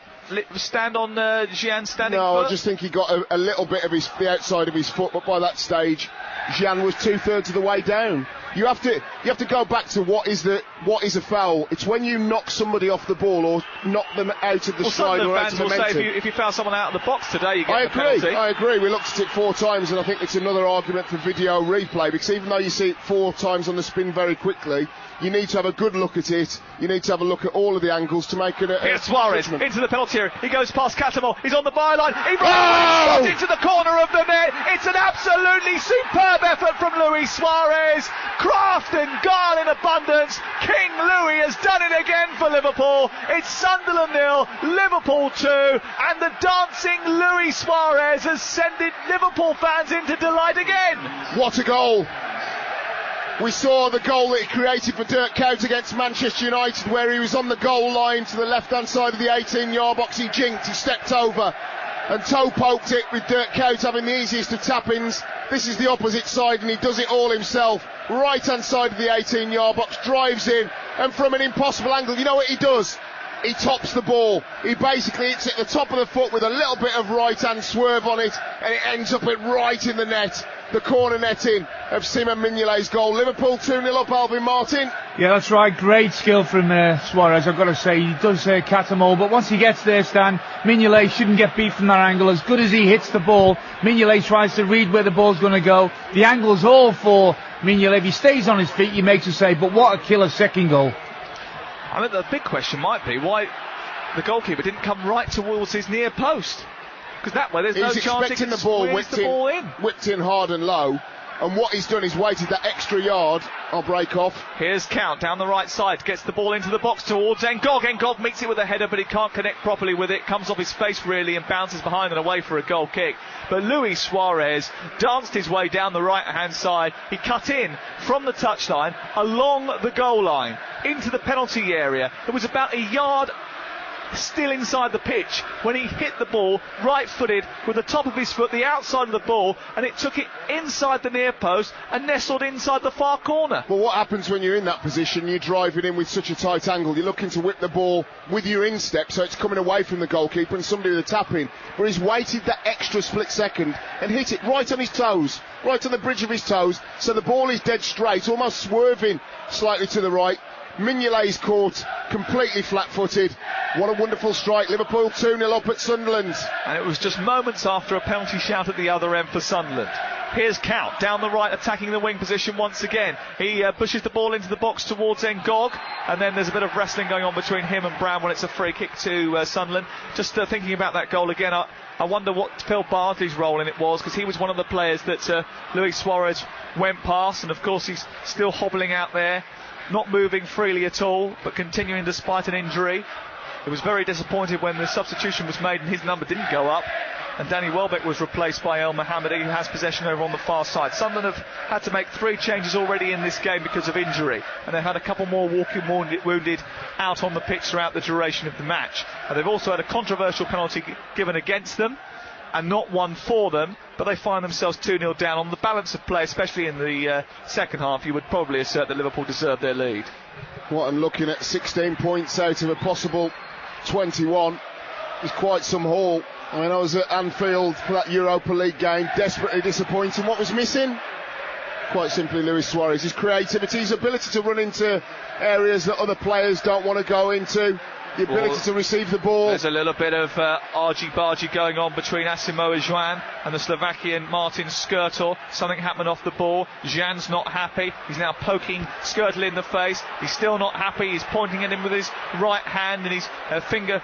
stand on Gian's standing foot? No, foot? I just think he got a little bit of the outside of his foot, but by that stage, Gian was 2/3 of the way down. You have to go back to what is a foul. It's when you knock somebody off the ball or knock them out of the stride or out of momentum. Fans will say if you foul someone out of the box today, you get a penalty. I agree. We looked at it 4 times, and I think it's another argument for video replay, because even though you see it 4 times on the spin very quickly, you need to have a good look at it. You need to have a look at all of the angles to make it Here's Suarez into the penalty area. He goes past Catamol. He's on the byline. He runs into the corner of the net. It's an absolutely superb effort from Luis Suarez. Craft and guile in abundance. King Louis has done it again for Liverpool. It's Sunderland 0, Liverpool 2, and the dancing Luis Suarez has sent Liverpool fans into delight again. What a goal! We saw the goal that he created for Dirk Kuyt against Manchester United, where he was on the goal line to the left-hand side of the 18-yard box. He jinked, he stepped over and toe-poked it, with Dirk Kuyt having the easiest of tap-ins. This is the opposite side, and he does it all himself. Right-hand side of the 18-yard box, drives in, and from an impossible angle, you know what he does? He tops the ball. He basically hits it at the top of the foot with a little bit of right-hand swerve on it, and it ends up right in the net. The corner netting of Simon Mignolet's goal. Liverpool 2-0 up, Alvin Martin. Yeah, that's right. Great skill from Suarez, I've got to say. He does cat-and-mole, but once he gets there, Stan, Mignolet shouldn't get beat from that angle. As good as he hits the ball, Mignolet tries to read where the ball's going to go. The angle's all for Mignolet. If he stays on his feet, he makes a save, but what a killer second goal. I mean, the big question might be why the goalkeeper didn't come right towards his near post. Because that way there's no chance he can squeeze the ball in. Whipped in hard and low. And what he's done is waited that extra yard. I'll break off. Here's Count down the right side, gets the ball into the box towards Ngog. Ngog meets it with a header, but he can't connect properly with it. Comes off his face really and bounces behind and away for a goal kick. But Luis Suarez danced his way down the right hand side. He cut in from the touchline along the goal line into the penalty area. It was about a yard still inside the pitch when he hit the ball right-footed with the top of his foot, the outside of the ball, and it took it inside the near post and nestled inside the far corner. Well, what happens when you're in that position? You're driving in with such a tight angle. You're looking to whip the ball with your instep, so it's coming away from the goalkeeper and somebody with a tap in. But he's waited that extra split second and hit it right on his toes, right on the bridge of his toes, so the ball is dead straight, almost swerving slightly to the right. Mignolet's caught, completely flat-footed. What a wonderful strike. Liverpool 2-0 up at Sunderland. And it was just moments after a penalty shout at the other end for Sunderland. Here's Count down the right, attacking the wing position once again. He pushes the ball into the box towards Ngog, and then there's a bit of wrestling going on between him and Brown when it's a free kick to Sunderland. Just thinking about that goal again, I wonder what Phil Bardsley's role in it was, because he was one of the players that Luis Suarez went past, and of course he's still hobbling out there, not moving freely at all, but continuing despite an injury. It was very disappointed when the substitution was made and his number didn't go up, and Danny Welbeck was replaced by El Mohammadi, who has possession over on the far side. Sunderland have had to make 3 changes already in this game because of injury, and they've had a couple more walking wounded out on the pitch throughout the duration of the match. And they've also had a controversial penalty given against them and not one for them, but they find themselves 2-0 down. On the balance of play, especially in the second half, you would probably assert that Liverpool deserved their lead. What I'm looking at, 16 points out of a possible 21 is quite some haul. I mean, I was at Anfield for that Europa League game, desperately disappointing. What was missing? Quite simply Luis Suarez, his creativity, his ability to run into areas that other players don't want to go into, the ability to receive the ball. There's a little bit of argy-bargy going on between Asamoah Gyan and the Slovakian Martin Skrtel. Something happened off the ball. Gyan's not happy. He's now poking Skrtel in the face. He's still not happy. He's pointing at him with his right hand and his finger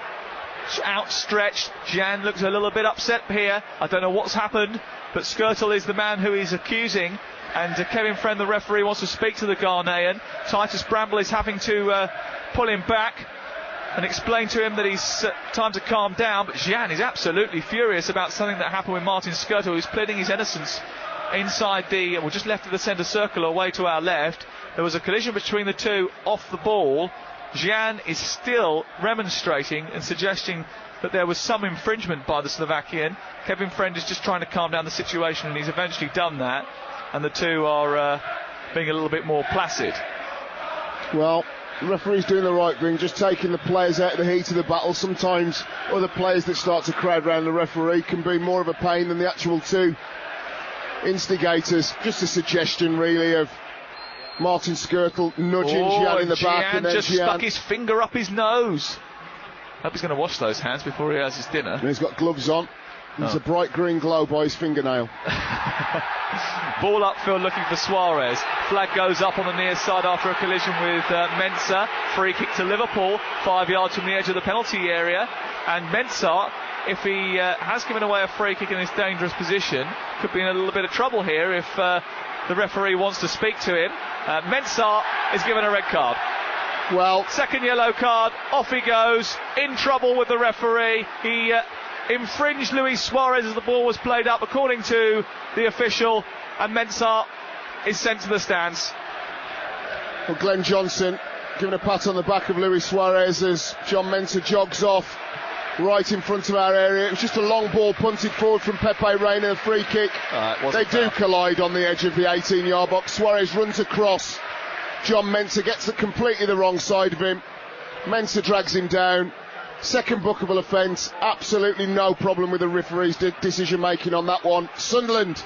outstretched. Gyan looks a little bit upset here. I don't know what's happened, but Skrtel is the man who he's accusing, and Kevin Friend, the referee, wants to speak to the Ghanaian. Titus Bramble is having to pull him back and explain to him that he's time to calm down, but Gyan is absolutely furious about something that happened with Martin Skrtel, who's pleading his innocence inside just left of the centre circle away to our left. There was a collision between the two off the ball. Gyan is still remonstrating and suggesting that there was some infringement by the Slovakian. Kevin Friend is just trying to calm down the situation, and he's eventually done that, and the two are being a little bit more placid. Well, the referee's doing the right thing, just taking the players out of the heat of the battle. Sometimes other players that start to crowd around the referee can be more of a pain than the actual two instigators. Just a suggestion, really, of Martin Skrtel nudging Gyan in the back, and then just stuck his finger up his nose. Hope he's going to wash those hands before he has his dinner. And he's got gloves on. There's a bright green glow by his fingernail. Ball upfield looking for Suarez. Flag goes up on the near side after a collision with Mensah. Free kick to Liverpool, 5 yards from the edge of the penalty area. And Mensah, if he has given away a free kick in this dangerous position, could be in a little bit of trouble here if the referee wants to speak to him. Mensah is given a red card. Well, second yellow card, off he goes, in trouble with the referee. He infringed Luis Suarez as the ball was played up, according to the official, and Mensah is sent to the stands. Well, Glenn Johnson giving a pat on the back of Luis Suarez as John Mensah jogs off right in front of our area. It was just a long ball punted forward from Pepe Reina, a free kick. They do collide on the edge of the 18-yard box. Suarez runs across. John Mensah gets completely the wrong side of him. Mensah drags him down. Second bookable offence. Absolutely no problem with the referee's decision making on that one. Sunderland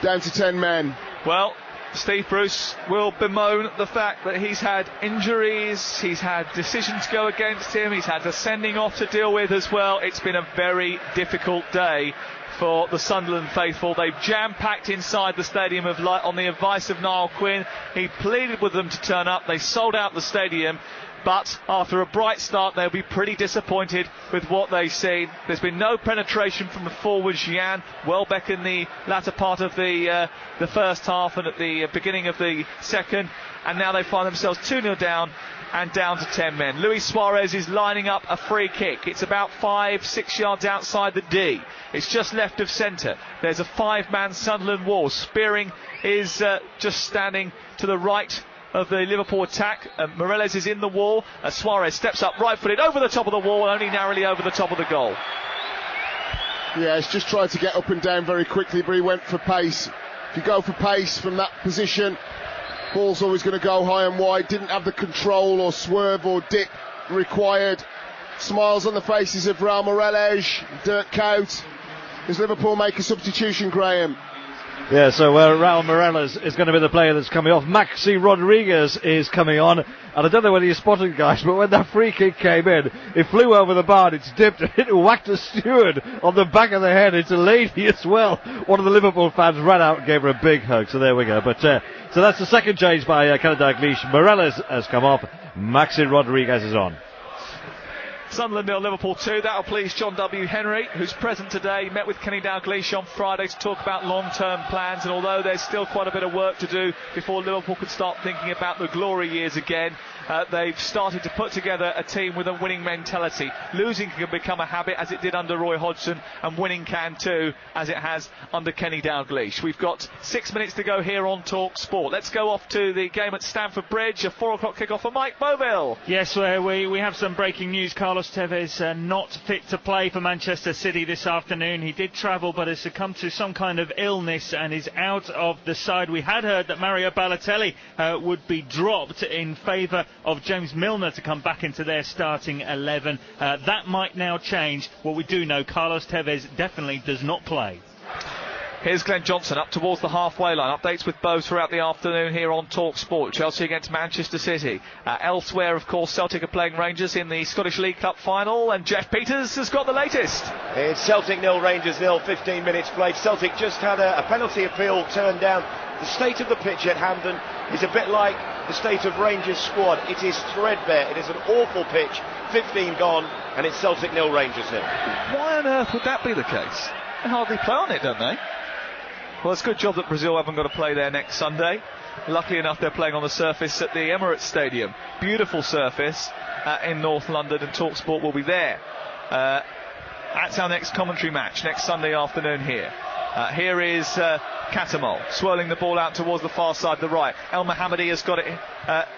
down to 10 men. Well, Steve Bruce will bemoan the fact that he's had injuries, he's had decisions go against him, he's had a sending off to deal with as well. It's been a very difficult day for the Sunderland faithful. They've jam-packed inside the Stadium of Light on the advice of Niall Quinn. He pleaded with them to turn up. They sold out the stadium. but after a bright start they'll be pretty disappointed with what they've seen. There's been no penetration from the forwards. Jan Welbeck in the latter part of the first half and at the beginning of the second, and now they find themselves 2-0 down and down to 10 men. Luis Suarez is lining up a free kick. It's about 5-6 yards outside the D. It's just left of centre. There's a 5-man Sunderland wall. Spearing is just standing to the right of the Liverpool attack. Morelos is in the wall. Suarez steps up right-footed over the top of the wall, only narrowly over the top of the goal. Yeah, he's just tried to get up and down very quickly, but he went for pace. If you go for pace from that position, ball's always going to go high and wide. Didn't have the control or swerve or dip required. Smiles on the faces of Raul Morelos. Dirk Kuyt. Does Liverpool make a substitution, Graham? Yeah, so Raul Morelos is going to be the player that's coming off. Maxi Rodriguez is coming on. And I don't know whether you spotted, guys, but when that free kick came in, it flew over the bar, it's dipped, and it whacked a steward on the back of the head. It's a lady as well. One of the Liverpool fans ran out and gave her a big hug, so there we go. But so that's the second change by Kenny Dalglish. Morelos has come off. Maxi Rodriguez is on. Sunderland 0, Liverpool 2. That'll please John W. Henry, who's present today. Met with Kenny Dalglish on Friday to talk about long-term plans, and although there's still quite a bit of work to do before Liverpool could start thinking about the glory years again, they've started to put together a team with a winning mentality. Losing can become a habit, as it did under Roy Hodgson, and winning can too, as it has under Kenny Dalglish. We've got 6 minutes to go here on Talk Sport. Let's go off to the game at Stamford Bridge, a 4 o'clock kick-off for Mike Boville. Yes, we have some breaking news. Carlos Tevez not fit to play for Manchester City this afternoon. He did travel but has succumbed to some kind of illness and is out of the side. We had heard that Mario Balotelli would be dropped in favour of James Milner to come back into their starting 11. That might now change. What we do know, Carlos Tevez definitely does not play. Here's Glenn Johnson up towards the halfway line. Updates with Bo throughout the afternoon here on Talk Sport. Chelsea against Manchester City. Elsewhere, of course, Celtic are playing Rangers in the Scottish League Cup final, and Jeff Peters has got the latest. It's Celtic 0, Rangers 0, 15 minutes played. Celtic just had a penalty appeal turned down. The state of the pitch at Hampden is a bit like the state of Rangers squad. It is threadbare. It is an awful pitch. 15 gone, and it's Celtic 0, Rangers 0. Why on earth would that be the case? They hardly play on it, don't they? Well, it's a good job that Brazil haven't got to play there next Sunday. Luckily enough, they're playing on the surface at the Emirates Stadium. Beautiful surface in North London, and Talksport will be there. That's our next commentary match, next Sunday afternoon here. Here is Catamol swirling the ball out towards the far side, the right. El Mohammadi has got it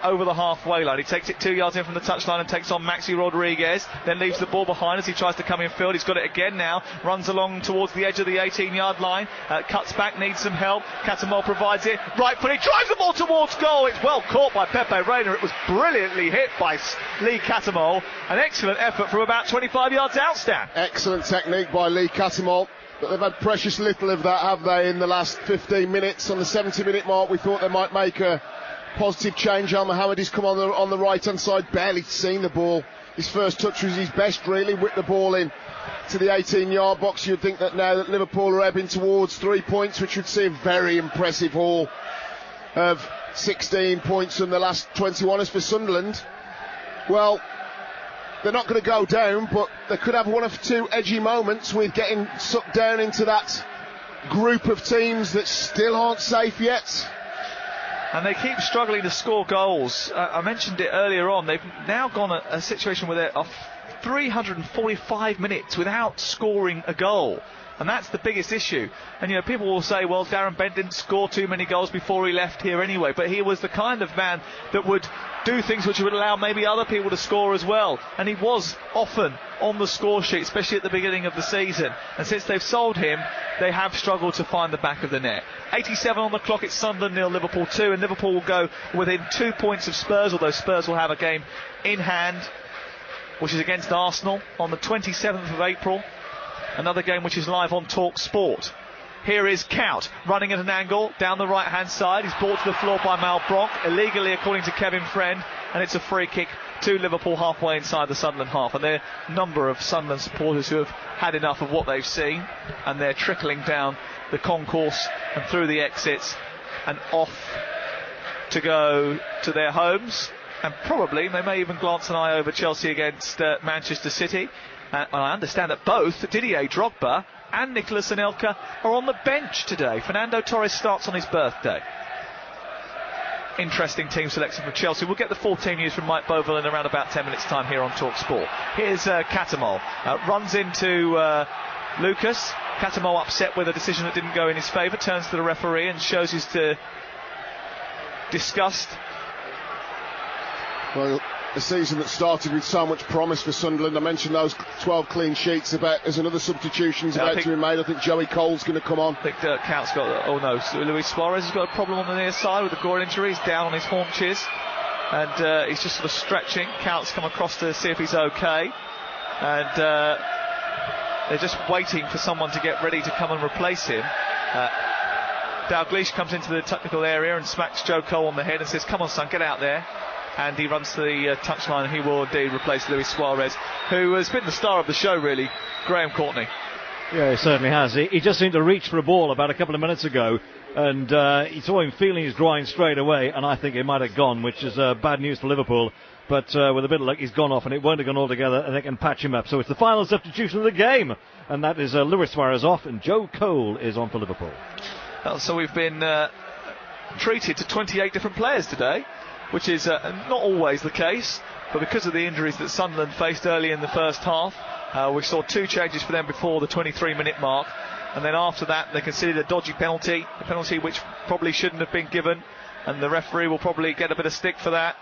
over the halfway line. He takes it 2 yards in from the touchline and takes on Maxi Rodriguez, then leaves the ball behind as he tries to come in field. He's got it again now, runs along towards the edge of the 18-yard line, cuts back, needs some help. Catamol provides it, right foot, he drives the ball towards goal. It's well caught by Pepe Reina. It was brilliantly hit by Lee Catamol. An excellent effort from about 25 yards out, Stan. Excellent technique by Lee Catamol. But they've had precious little of that, have they, in the last 15 minutes? On the 70-minute mark, we thought they might make a positive change. Al Mohammadi's come on the right-hand side, barely seen the ball. His first touch was his best, really, whipped the ball in to the 18-yard box. You'd think that now that Liverpool are ebbing towards 3 points, which would see a very impressive haul of 16 points from the last 21. As for Sunderland, well, they're not going to go down, but they could have one or two edgy moments with getting sucked down into that group of teams that still aren't safe yet. And they keep struggling to score goals. I mentioned it earlier on. They've now gone a situation where they're off 345 minutes without scoring a goal. And that's the biggest issue. And, you know, people will say, well, Darren Bent didn't score too many goals before he left here anyway. But he was the kind of man that would do things which would allow maybe other people to score as well. And he was often on the score sheet, especially at the beginning of the season. And since they've sold him, they have struggled to find the back of the net. 87 on the clock, it's Sunderland 0, Liverpool 2. And Liverpool will go within 2 points of Spurs, although Spurs will have a game in hand, which is against Arsenal on the 27th of April. Another game which is live on Talk Sport. Here is Kuyt running at an angle down the right hand side. He's brought to the floor by Malbronk, illegally according to Kevin Friend, and it's a free kick to Liverpool halfway inside the Sunderland half. And there are a number of Sunderland supporters who have had enough of what they've seen, and they're trickling down the concourse and through the exits and off to go to their homes. And probably they may even glance an eye over Chelsea against Manchester City. And I understand that both Didier Drogba and Nicolas Anelka are on the bench today. Fernando Torres starts on his birthday. Interesting team selection from Chelsea. We'll get the full team news from Mike Bovell in around about 10 minutes time here on Talksport. Here's Catamol. Runs into Lucas. Catamol upset with a decision that didn't go in his favour. Turns to the referee and shows his disgust. Well, a season that started with so much promise for Sunderland. I mentioned those 12 clean sheets. There's another substitution's about to be made. I think Joey Cole's going to come on. I think Dirk Coutts got, Luis Suarez has got a problem on the near side with a groin injury. He's down on his haunches and he's just sort of stretching. Coutts come across to see if he's okay, and they're just waiting for someone to get ready to come and replace him. Dalglish comes into the technical area and smacks Joe Cole on the head and says, "Come on, son, get out there." And he runs to the touchline, and he will indeed replace Luis Suarez, who has been the star of the show, really, Graham Courtney. Yeah, he certainly has. He just seemed to reach for a ball about a couple of minutes ago, and he saw him feeling his groin straight away, and I think it might have gone, which is bad news for Liverpool. But with a bit of luck, he's gone off, and it won't have gone altogether, and they can patch him up. So it's the final substitution of the game, and that is Luis Suarez off, and Joe Cole is on for Liverpool. Well, so we've been treated to 28 different players today, which is not always the case, but because of the injuries that Sunderland faced early in the first half, we saw 2 changes for them before the 23-minute mark, and then after that they conceded a dodgy penalty, a penalty which probably shouldn't have been given, and the referee will probably get a bit of stick for that.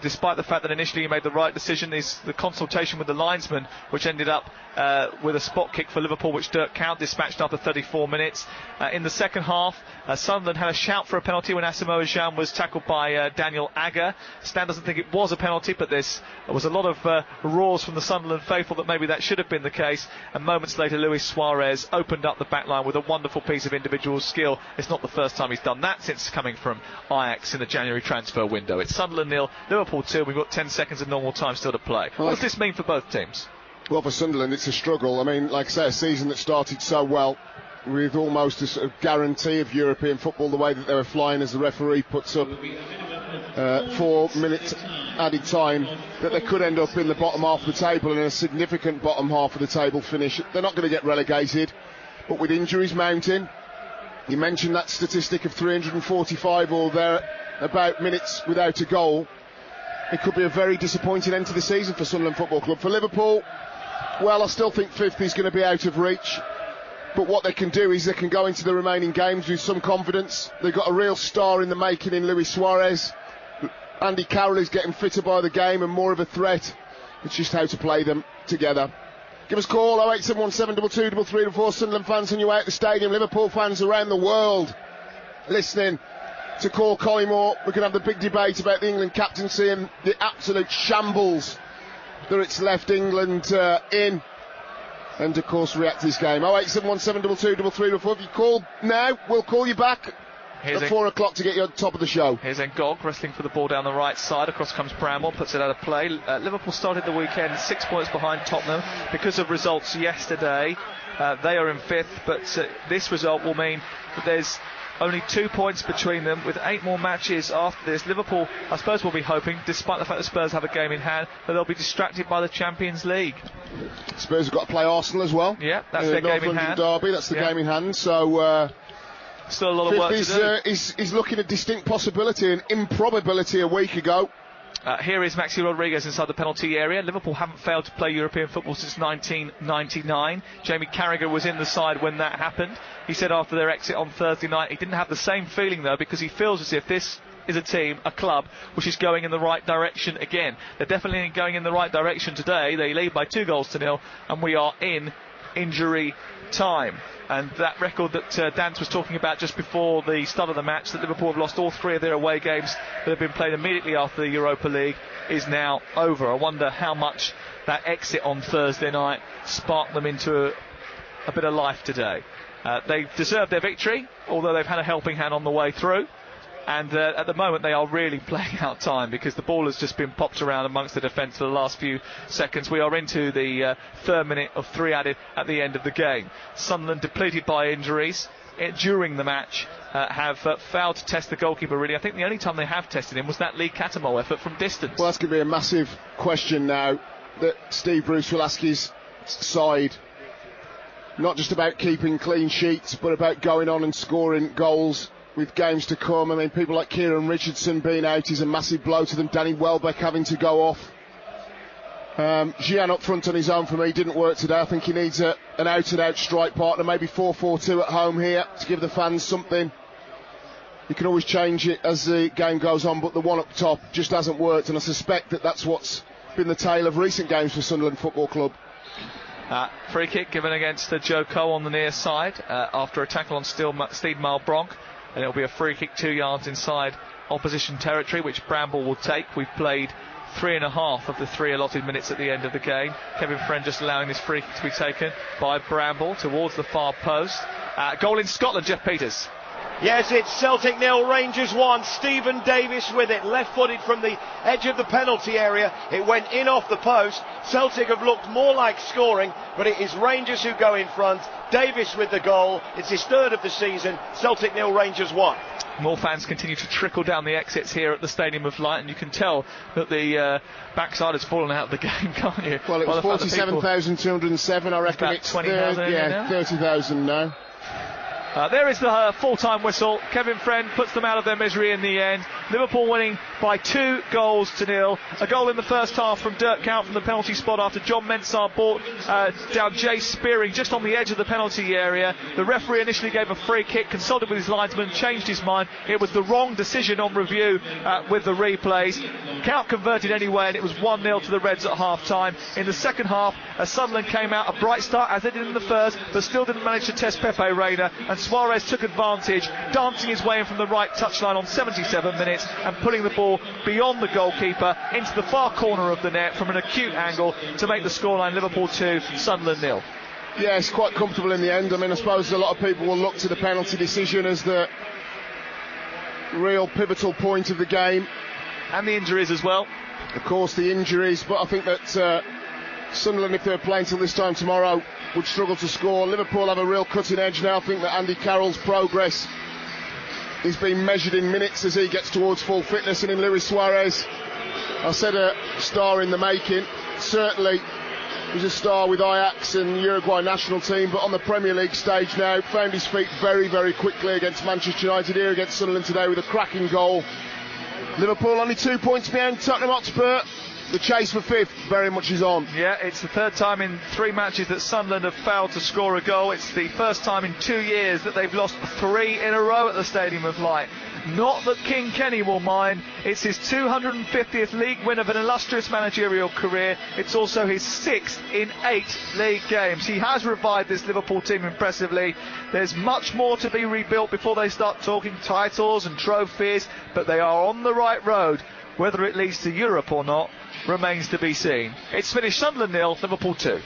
Despite the fact that initially he made the right decision, is the consultation with the linesman, which ended up with a spot kick for Liverpool, which Dirk Coutts dispatched after 34 minutes. In the second half, Sunderland had a shout for a penalty when Asamoah Gyan was tackled by Daniel Agger. Stan doesn't think it was a penalty, but there was a lot of roars from the Sunderland faithful that maybe that should have been the case. And moments later, Luis Suarez opened up the back line with a wonderful piece of individual skill. It's not the first time he's done that since coming from Ajax in the January transfer window. It's Sunderland 0, Liverpool 2. We've got 10 seconds of normal time still to play. What does this mean for both teams? Well, for Sunderland, it's a struggle. I mean, like I say, a season that started so well, with almost a sort of guarantee of European football, the way that they were flying as the referee puts up 4 minutes added time, that they could end up in the bottom half of the table and a significant bottom half of the table finish. They're not going to get relegated, but with injuries mounting, you mentioned that statistic of 345 or thereabout minutes without a goal. It could be a very disappointing end to the season for Sunderland Football Club. For Liverpool, well, I still think 5th is going to be out of reach. But what they can do is they can go into the remaining games with some confidence. They've got a real star in the making in Luis Suarez. Andy Carroll is getting fitter by the game and more of a threat. It's just how to play them together. Give us a call, 08717 22 Sunderland fans on your way at the stadium. Liverpool fans around the world listening to call Collymore. We can have the big debate about the England captaincy and the absolute shambles that it's left England in. And of course react to this game. 08717 22 if you call now, we'll call you back at 4 o'clock to get you on top of the show. Here's Ngog wrestling for the ball down the right side. Across comes Bramwell, puts it out of play. Liverpool started the weekend 6 points behind Tottenham because of results yesterday. They are in 5th, but this result will mean that there's only 2 points between them with 8 more matches after this. Liverpool, I suppose, will be hoping, despite the fact that Spurs have a game in hand, that they'll be distracted by the Champions League. Spurs have got to play Arsenal as well. Yeah, that's their game in hand. Derby, that's the game in hand. So still a lot of work to do. He's looking at distinct possibility and improbability a week ago. Here is Maxi Rodriguez inside the penalty area. Liverpool haven't failed to play European football since 1999. Jamie Carragher was in the side when that happened. He said after their exit on Thursday night he didn't have the same feeling though, because he feels as if this is a team, a club, which is going in the right direction again. They're definitely going in the right direction today. They lead by 2-0 and we are in injury time. And that record that Dance was talking about just before the start of the match, that Liverpool have lost all 3 of their away games that have been played immediately after the Europa League, is now over. I wonder how much that exit on Thursday night sparked them into a bit of life today. They deserved their victory, although they've had a helping hand on the way through. And at the moment they are really playing out time, because the ball has just been popped around amongst the defence for the last few seconds. We are into the 3rd minute of 3 added at the end of the game. Sunderland depleted by injuries. during the match have failed to test the goalkeeper, really. I think the only time they have tested him was that Lee Cattermole effort from distance. Well, that's going to be a massive question now that Steve Bruce will ask his side. Not just about keeping clean sheets, but about going on and scoring goals with games to come. I mean, people like Kieran Richardson being out is a massive blow to them. Danny Welbeck having to go off. Gian up front on his own for me didn't work today. I think he needs an out-and-out strike partner, maybe 4-4-2 at home here to give the fans something. You can always change it as the game goes on, but the one up top just hasn't worked, and I suspect that that's what's been the tale of recent games for Sunderland Football Club. Free kick given against Joe Cole on the near side after a tackle on Steve Malbronk, and it'll be a free kick 2 yards inside opposition territory, which Bramble will take. We've played 3.5 of the 3 allotted minutes at the end of the game. Kevin Friend just allowing this free kick to be taken by Bramble towards the far post. Goal in Scotland, Jeff Peters. Yes, it's Celtic 0, Rangers 1. Stephen Davis with it, left-footed from the edge of the penalty area. It went in off the post. Celtic have looked more like scoring, but it is Rangers who go in front. Davis with the goal. It's his 3rd of the season. Celtic 0, Rangers 1. More fans continue to trickle down the exits here at the Stadium of Light, and you can tell that the backside has fallen out of the game, can't you? Well, it was 47,207. I reckon it's 20,000. 30,000 now. There is the full-time whistle. Kevin Friend puts them out of their misery in the end. Liverpool winning by 2-0. A goal in the first half from Dirk Kuyt from the penalty spot after John Mensah brought down Jay Spearing just on the edge of the penalty area. The referee initially gave a free kick, consulted with his linesman, changed his mind. It was the wrong decision on review with the replays. Kuyt converted anyway, and it was 1-0 to the Reds at half-time. In the second half, Sunderland came out a bright start as they did in the first, but still didn't manage to test Pepe Reina, and Suarez took advantage, dancing his way in from the right touchline on 77 minutes and putting the ball beyond the goalkeeper into the far corner of the net from an acute angle to make the scoreline Liverpool 2, Sunderland 0. Yes, quite comfortable in the end. I mean, I suppose a lot of people will look to the penalty decision as the real pivotal point of the game. And the injuries as well. Of course, the injuries, but I think that Sunderland, if they were playing till this time tomorrow, would struggle to score. Liverpool have a real cutting edge now. I think that Andy Carroll's progress is being measured in minutes as he gets towards full fitness, and in Luis Suarez, I said a star in the making. Certainly he's a star with Ajax and Uruguay national team, but on the Premier League stage now, found his feet very, very quickly against Manchester United, here against Sunderland today with a cracking goal. Liverpool only 2 points behind Tottenham Hotspur. The chase for 5th very much is on. Yeah, it's the 3rd time in 3 matches that Sunderland have failed to score a goal. It's the first time in 2 years that they've lost 3 in a row at the Stadium of Light. Not that King Kenny will mind. It's his 250th league win of an illustrious managerial career. It's also his 6th in 8 league games. He has revived this Liverpool team impressively. There's much more to be rebuilt before they start talking titles and trophies, but they are on the right road. Whether it leads to Europe or not remains to be seen. It's finished Sunderland 0, Liverpool 2.